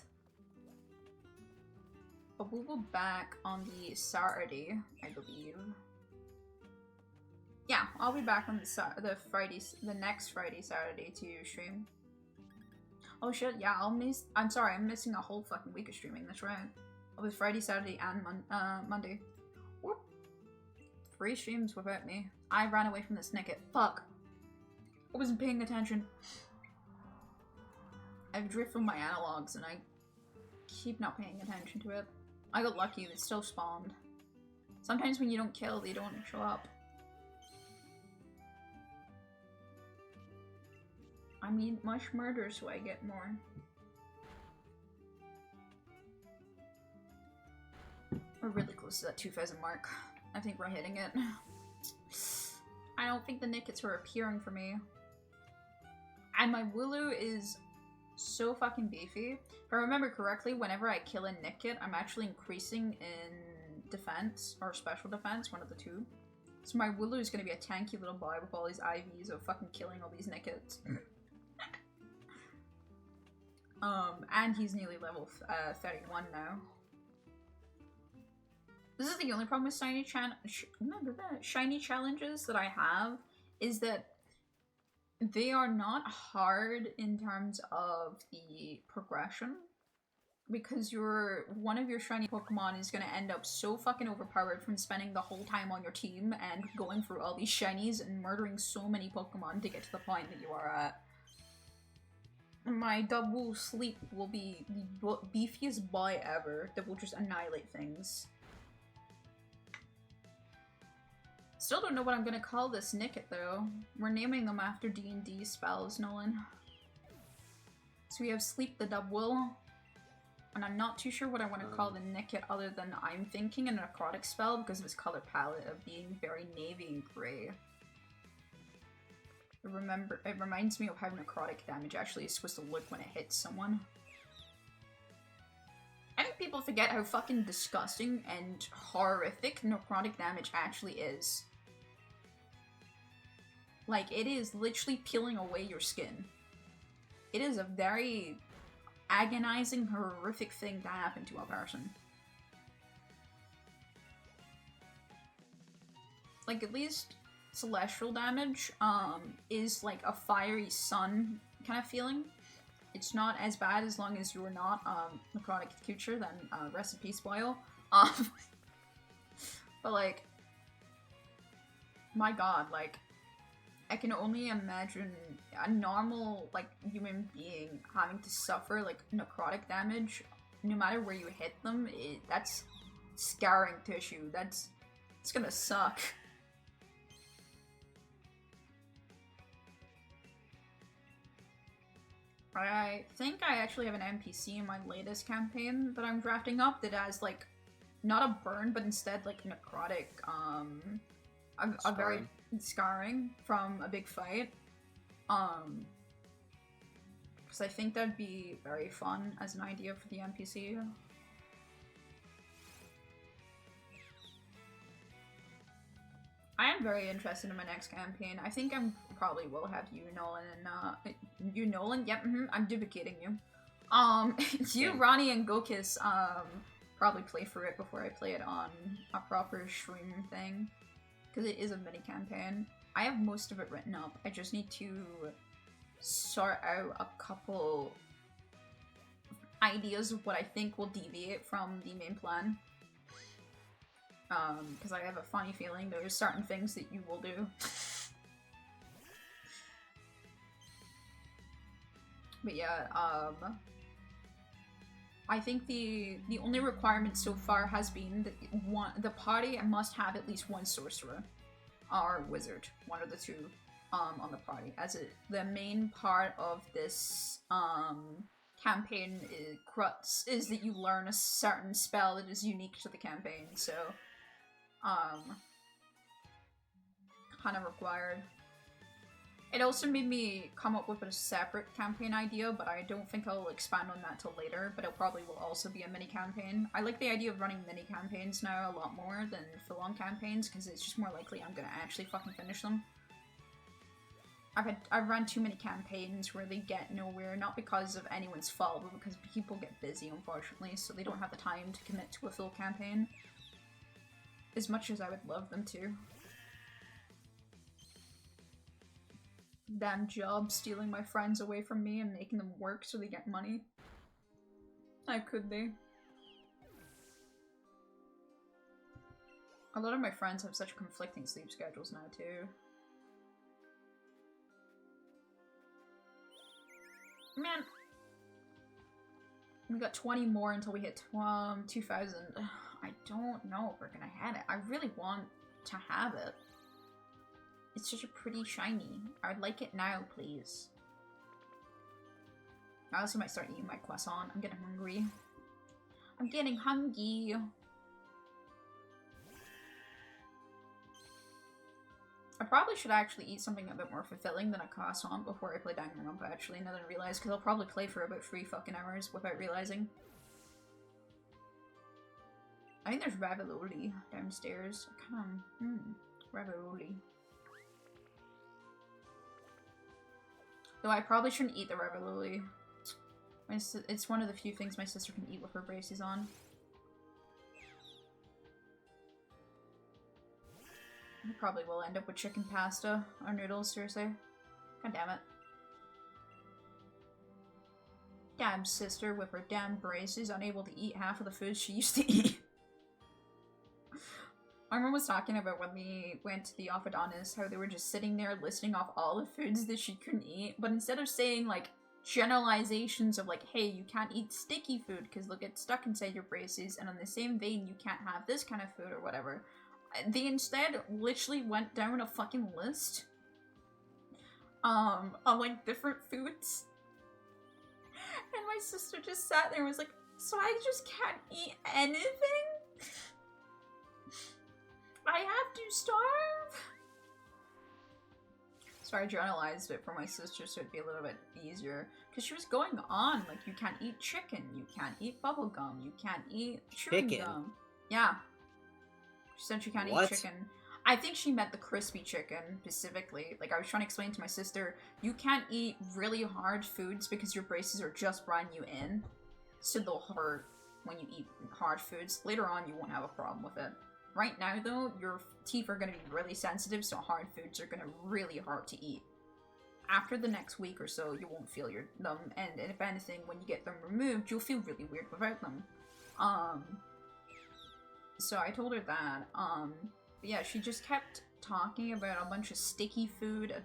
[SPEAKER 2] But we'll go back on the Saturday, I believe. Yeah, I'll be back on the next Friday, Saturday to stream. Oh shit, yeah, I'm sorry, I'm missing a whole fucking week of streaming, that's right. It was Friday, Saturday, and Monday. Whoop. 3 streams without me. I ran away from this Nickit. Fuck. I wasn't paying attention. I've drifted from my analogs and I keep not paying attention to it. I got lucky, it still spawned. Sometimes when you don't kill, they don't show up. I need much murder so I get more. We're really close to that 2,000 mark. I think we're hitting it. I don't think the Nickits are appearing for me. And my Wooloo is so fucking beefy. If I remember correctly, whenever I kill a Nickit, I'm actually increasing in defense, or special defense, one of the two. So my Wooloo is gonna be a tanky little boy with all these IVs of fucking killing all these Nickits. And he's nearly level 31 now. This is the only problem with shiny challenges that I have, is that they are not hard in terms of the progression, because one of your shiny Pokemon is going to end up so fucking overpowered from spending the whole time on your team and going through all these shinies and murdering so many Pokemon to get to the point that you are at. My double sleep will be the beefiest boy ever that will just annihilate things. Still don't know what I'm gonna call this Nickit though. We're naming them after D&D spells, Nolan. So we have Sleep the Dubwill, and I'm not too sure what I want to call the Nickit other than I'm thinking a necrotic spell because of his color palette of being very navy and gray. It reminds me of how necrotic damage actually is supposed to look when it hits someone. I think people forget how fucking disgusting and horrific necrotic damage actually is. Like, it is literally peeling away your skin. It is a very agonizing, horrific thing to happen to a person. Like, at least celestial damage is like a fiery sun kind of feeling. It's not as bad as long as you're not necrotic creature, then rest in peace, spoil. But like, my god, like, I can only imagine a normal, like, human being having to suffer, like, necrotic damage, no matter where you hit them. That's scarring tissue. It's gonna suck. I think I actually have an NPC in my latest campaign that I'm drafting up that has, like, not a burn, but instead, like, necrotic, a very scarring from a big fight. Because I think that'd be very fun as an idea for the NPC. I am very interested in my next campaign. I think I probably will have you, Nolan, and you, Nolan? Yep, I'm duplicating you. You, Ronnie, and Gokis, probably play through it before I play it on a proper stream thing. Because it is a mini campaign. I have most of it written up. I just need to sort out a couple ideas of what I think will deviate from the main plan. Because I have a funny feeling there's certain things that you will do. But yeah, I think the only requirement so far has been that the party must have at least one sorcerer or wizard, one of the two, on the party. As the main part of this campaign is that you learn a certain spell that is unique to the campaign. So, kind of required. It also made me come up with a separate campaign idea, but I don't think I'll expand on that till later, but it probably will also be a mini campaign. I like the idea of running mini campaigns now a lot more than full-on campaigns, because it's just more likely I'm gonna actually fucking finish them. I've run too many campaigns where they get nowhere, not because of anyone's fault, but because people get busy, unfortunately, so they don't have the time to commit to a full campaign. As much as I would love them to. Damn job stealing my friends away from me and making them work so they get money. How could they? A lot of my friends have such conflicting sleep schedules now too. Man. We got 20 more until we hit 2000. I don't know if we're gonna have it. I really want to have it. It's such a pretty shiny. I'd like it now, please. I also might start eating my croissant. I'm getting hungry. I'm getting hungry. I probably should actually eat something a bit more fulfilling than a croissant before I play Danganronpa, actually, now that I realize, because I'll probably play for about 3 fucking hours without realizing. I think there's ravioli downstairs. Ravioli. Though I probably shouldn't eat the ravioli. It's one of the few things my sister can eat with her braces on. I probably will end up with chicken pasta or noodles, seriously. God damn it. Damn sister with her damn braces, unable to eat half of the food she used to eat. My mom was talking about when we went to the orthodontist, how they were just sitting there listing off all the foods that she couldn't eat, but instead of saying, like, generalizations of, like, hey, you can't eat sticky food because they'll get stuck inside your braces, and in the same vein, you can't have this kind of food or whatever, they instead literally went down a fucking list of, like, different foods. And my sister just sat there and was like, so I just can't eat anything? I have to starve? So I journalized it for my sister so it'd be a little bit easier. Because she was going on, like, you can't eat chicken, you can't eat bubblegum, you can't eat chewing gum. Yeah. She said she can't eat chicken. I think she meant the crispy chicken, specifically. Like, I was trying to explain to my sister, you can't eat really hard foods because your braces are just running you in. So they'll hurt when you eat hard foods. Later on, you won't have a problem with it. Right now, though, your teeth are going to be really sensitive, so hard foods are going to really hard to eat. After the next week or so, you won't feel them, and if anything, when you get them removed, you'll feel really weird without them. So I told her that, but yeah, she just kept talking about a bunch of sticky food, a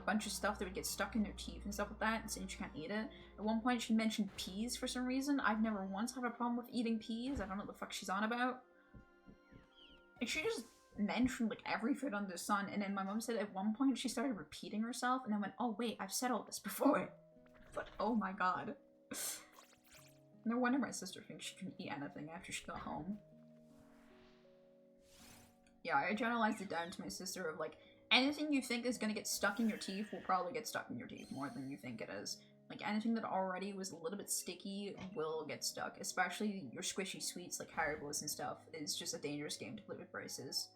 [SPEAKER 2] bunch of stuff that would get stuck in their teeth and stuff like that, and saying she can't eat it. At one point, she mentioned peas for some reason. I've never once had a problem with eating peas. I don't know what the fuck she's on about. Like, she just mentioned, like, every food under the sun, and then my mom said at one point she started repeating herself, and I went, oh wait, I've said all this before. But, oh my god. No wonder my sister thinks she couldn't eat anything after she got home. Yeah, I generalized it down to my sister of, like, anything you think is gonna get stuck in your teeth will probably get stuck in your teeth more than you think it is. Like, anything that already was a little bit sticky will get stuck, especially your squishy sweets like Haribos and stuff is just a dangerous game to play with braces.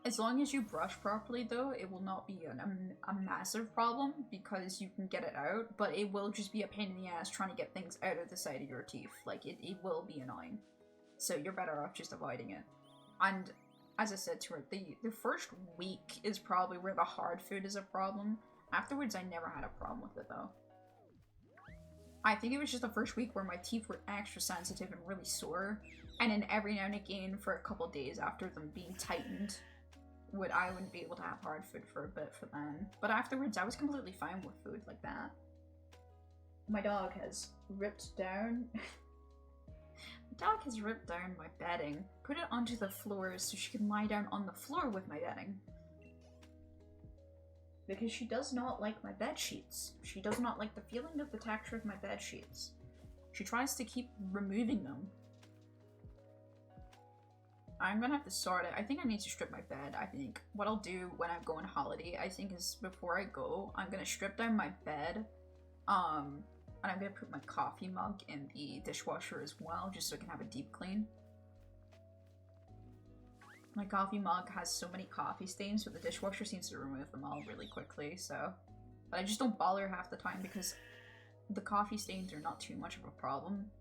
[SPEAKER 2] As long as you brush properly though, it will not be a massive problem because you can get it out, but it will just be a pain in the ass trying to get things out of the side of your teeth. Like, it will be annoying. So you're better off just avoiding it. And as I said to her, the first week is probably where the hard food is a problem. Afterwards, I never had a problem with it, though. I think it was just the first week where my teeth were extra sensitive and really sore, and then every now and again for a couple days after them being tightened, I wouldn't be able to have hard food for a bit for then. But afterwards, I was completely fine with food like that. My dog has ripped down... My dog has ripped down my bedding, put it onto the floor so she can lie down on the floor with my bedding. Because she does not like my bed sheets. She does not like the feeling of the texture of my bed sheets. She tries to keep removing them. I'm gonna have to sort it. I think I need to strip my bed, I think. What I'll do when I go on holiday, I think, is before I go, I'm gonna strip down my bed. And I'm gonna put my coffee mug in the dishwasher as well, just so I can have a deep clean. My coffee mug has so many coffee stains, but the dishwasher seems to remove them all really quickly, so... But I just don't bother half the time because the coffee stains are not too much of a problem.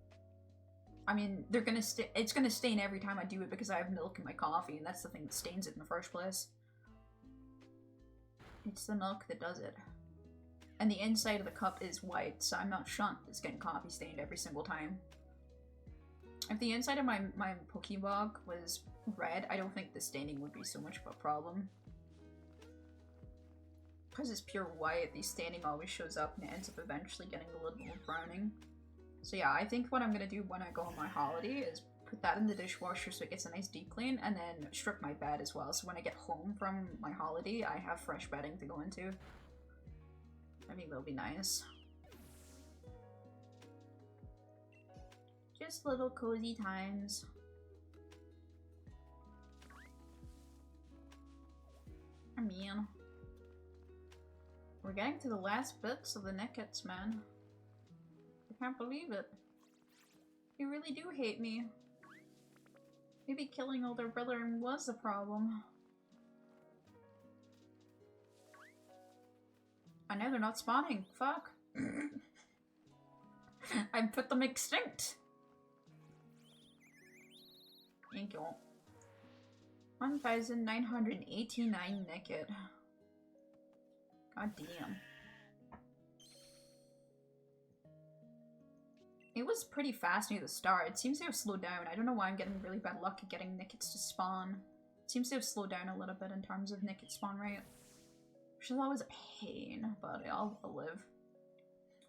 [SPEAKER 2] I mean, they're gonna it's gonna stain every time I do it because I have milk in my coffee, and that's the thing that stains it in the first place. It's the milk that does it. And the inside of the cup is white, so I'm not shocked it's getting coffee stained every single time. If the inside of my Pokemon was red, I don't think the staining would be so much of a problem. Because it's pure white, the staining always shows up and it ends up eventually getting a little more browning. So yeah, I think what I'm gonna do when I go on my holiday is put that in the dishwasher so it gets a nice deep clean, and then strip my bed as well, so when I get home from my holiday, I have fresh bedding to go into. I think that'll be nice. Just little cozy times. I mean, we're getting to the last bits of the Nickits, man. I can't believe it. You really do hate me. Maybe killing older brother was the problem. And now they're not spawning. Fuck. I put them extinct. Thank you. 1,989 Nickit. God damn. It was pretty fast near the start. It seems to have slowed down. I don't know why I'm getting really bad luck at getting Nickits to spawn. It seems to have slowed down a little bit in terms of Nickit spawn rate. Which is always a pain, but I'll live.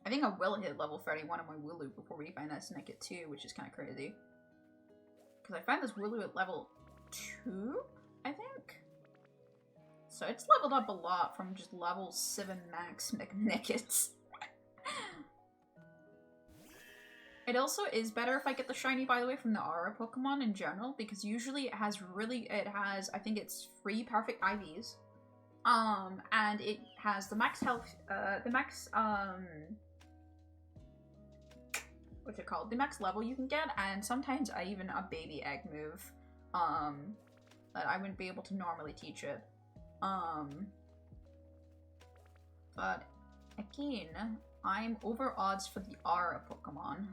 [SPEAKER 2] I think I will hit level 31 on my Wooloo before we find this Nickit too, which is kind of crazy. Because I found this Wooloo at level 2, I think? So it's leveled up a lot from just level 7 max Nickits. It also is better if I get the shiny, by the way, from the Aura Pokemon in general, because usually it has, I think it's 3 perfect IVs. And it has the max health, what's it called? The max level you can get, and sometimes even a baby egg move, that I wouldn't be able to normally teach it. But again, I'm over odds for the Aura Pokemon.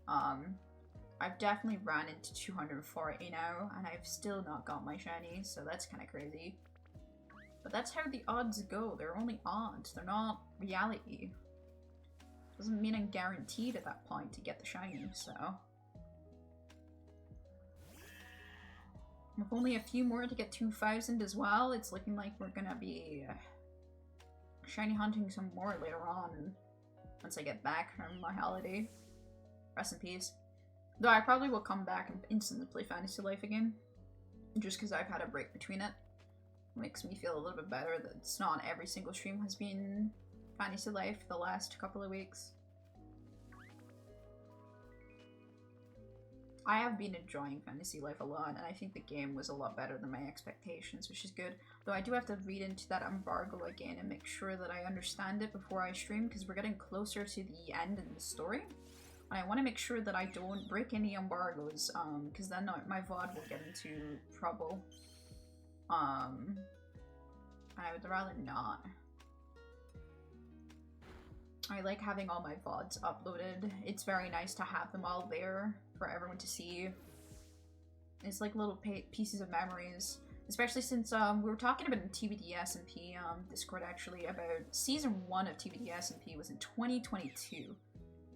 [SPEAKER 2] I've definitely ran into 240 now, and I've still not got my shiny, so that's kind of crazy. But that's how the odds go. They're only odds. They're not reality. Doesn't mean I'm guaranteed at that point to get the shiny, so. With only a few more to get 2,000 as well, it's looking like we're gonna be shiny hunting some more later on once I get back from my holiday. Rest in peace. Though I probably will come back and instantly play Fantasy Life again, just because I've had a break between it. Makes me feel a little bit better that it's not every single stream has been Fantasy Life the last couple of weeks. I have been enjoying Fantasy Life a lot, and I think the game was a lot better than my expectations, which is good. Though I do have to read into that embargo again and make sure that I understand it before I stream, because we're getting closer to the end in the story. And I want to make sure that I don't break any embargoes, because then my VOD will get into trouble. I would rather not. I like having all my VODs uploaded. It's very nice to have them all there for everyone to see. It's like little pieces of memories. Especially since we were talking about in TBDSMP Discord actually about Season 1 of TBDSMP was in 2022.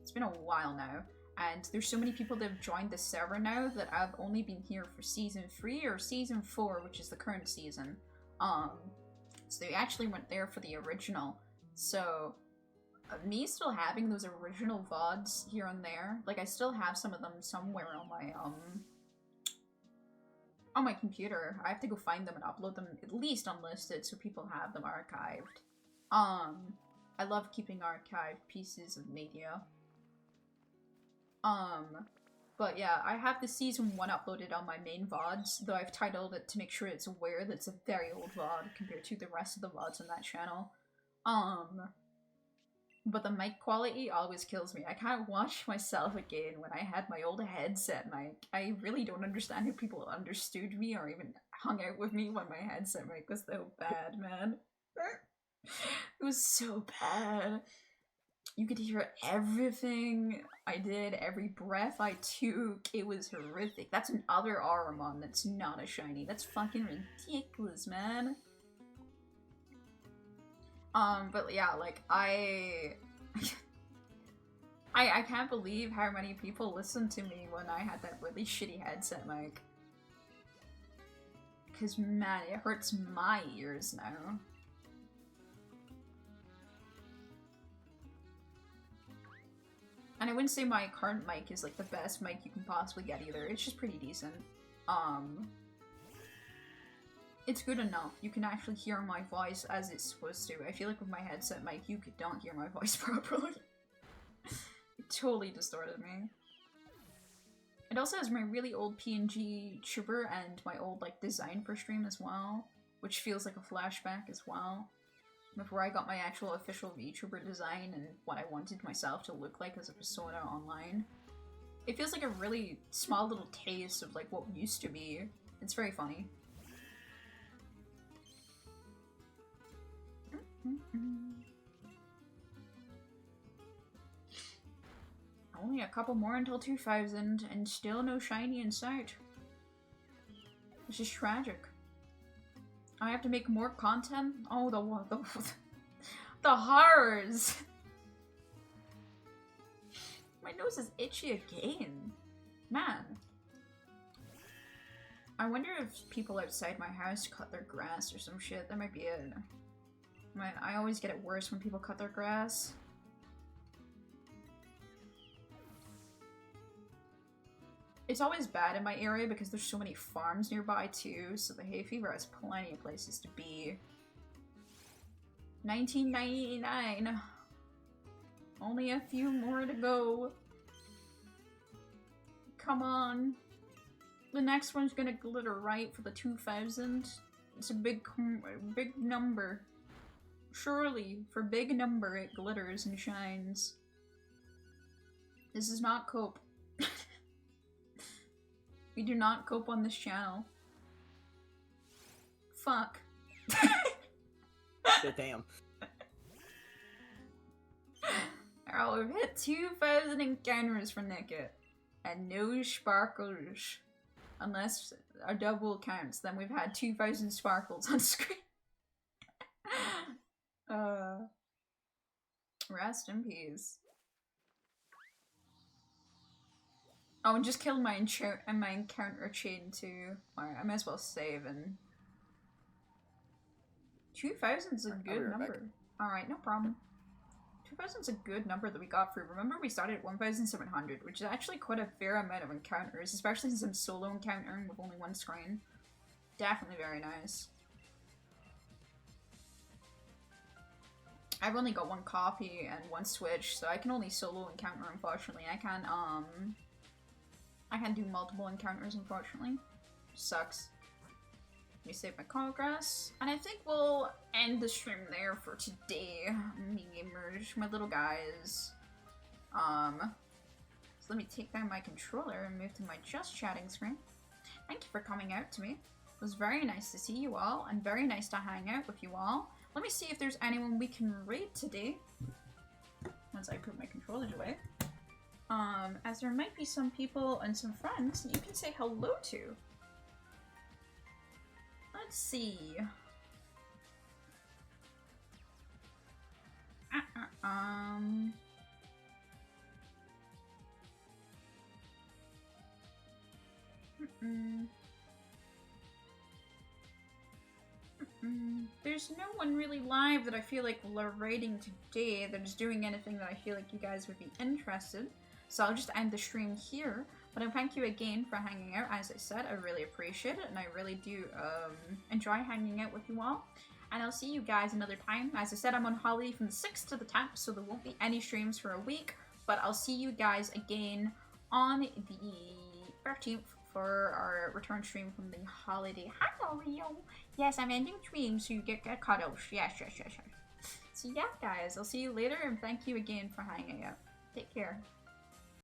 [SPEAKER 2] It's been a while now. And there's so many people that have joined the server now that I've only been here for Season 3 or Season 4, which is the current season. So they actually weren't there for the original. So me still having those original VODs here and there, like I still have some of them somewhere on my computer. I have to go find them and upload them at least unlisted so people have them archived. I love keeping archived pieces of media. But yeah, I have the season 1 uploaded on my main VODs, though I've titled it to make sure it's aware that it's a very old VOD compared to the rest of the VODs on that channel. But the mic quality always kills me. I can't watch myself again when I had my old headset mic. I really don't understand how people understood me or even hung out with me when my headset mic was so bad, man. It was so bad. You could hear everything I did, every breath I took. It was horrific. That's another Aramon that's not a shiny. That's fucking ridiculous, man. But yeah, like, I can't believe how many people listened to me when I had that really shitty headset mic. Because, man, it hurts my ears now. And I wouldn't say my current mic is, like, the best mic you can possibly get either. It's just pretty decent. It's good enough. You can actually hear my voice as it's supposed to. I feel like with my headset mic, you don't hear my voice properly. It totally distorted me. It also has my really old PNG tuber and my old, like, design for stream as well, which feels like a flashback as well. Before I got my actual official VTuber design and what I wanted myself to look like as a persona online. It feels like a really small little taste of, like, what used to be. It's very funny. Only a couple more until 2000, and still no shiny in sight. This is tragic. I have to make more content? Oh, the horrors! My nose is itchy again. Man. I wonder if people outside my house cut their grass or some shit. That might be it. I always get it worse when people cut their grass. It's always bad in my area because there's so many farms nearby too, so the hay fever has plenty of places to be. 1999. Only a few more to go. Come on. The next one's gonna glitter right for the 2000. It's a big number. Surely, for big number, it glitters and shines. This is not cope. We do not cope on this channel. Fuck.
[SPEAKER 4] Damn.
[SPEAKER 2] Oh, we've hit 2,000 encounters for Nickit. And no sparkles. Unless a double counts, then we've had 2,000 sparkles on screen. Rest in peace. Oh, and just killed my encounter chain too. Alright, I might as well save and... 2,000's a good number. Alright, no problem. 2,000's a good number that we got through. Remember we started at 1,700, which is actually quite a fair amount of encounters, especially since I'm solo encountering with only one screen. Definitely very nice. I've only got one copy and one switch, so I can only solo encounter, unfortunately. I can't do multiple encounters, unfortunately. Sucks. Let me save my progress. And I think we'll end the stream there for today. Me gamers, my little guys. So let me take down my controller and move to my just chatting screen. Thank you for coming out to me. It was very nice to see you all, and very nice to hang out with you all. Let me see if there's anyone we can raid today. Once I put my controllers away. As there might be some people and some friends that you can say hello to. Let's see. There's no one really live that I feel like we're raiding today that is doing anything that I feel like you guys would be interested. So I'll just end the stream here. But I thank you again for hanging out. As I said, I really appreciate it, and I really do enjoy hanging out with you all. And I'll see you guys another time. As I said, I'm on holiday from the 6th to the 10th, so there won't be any streams for a week. But I'll see you guys again on the 13th for our return stream from the holiday. Hi, Leo. Yes, I'm ending stream so you get cuddles. Yes. So yeah, guys, I'll see you later, and thank you again for hanging out. Take care.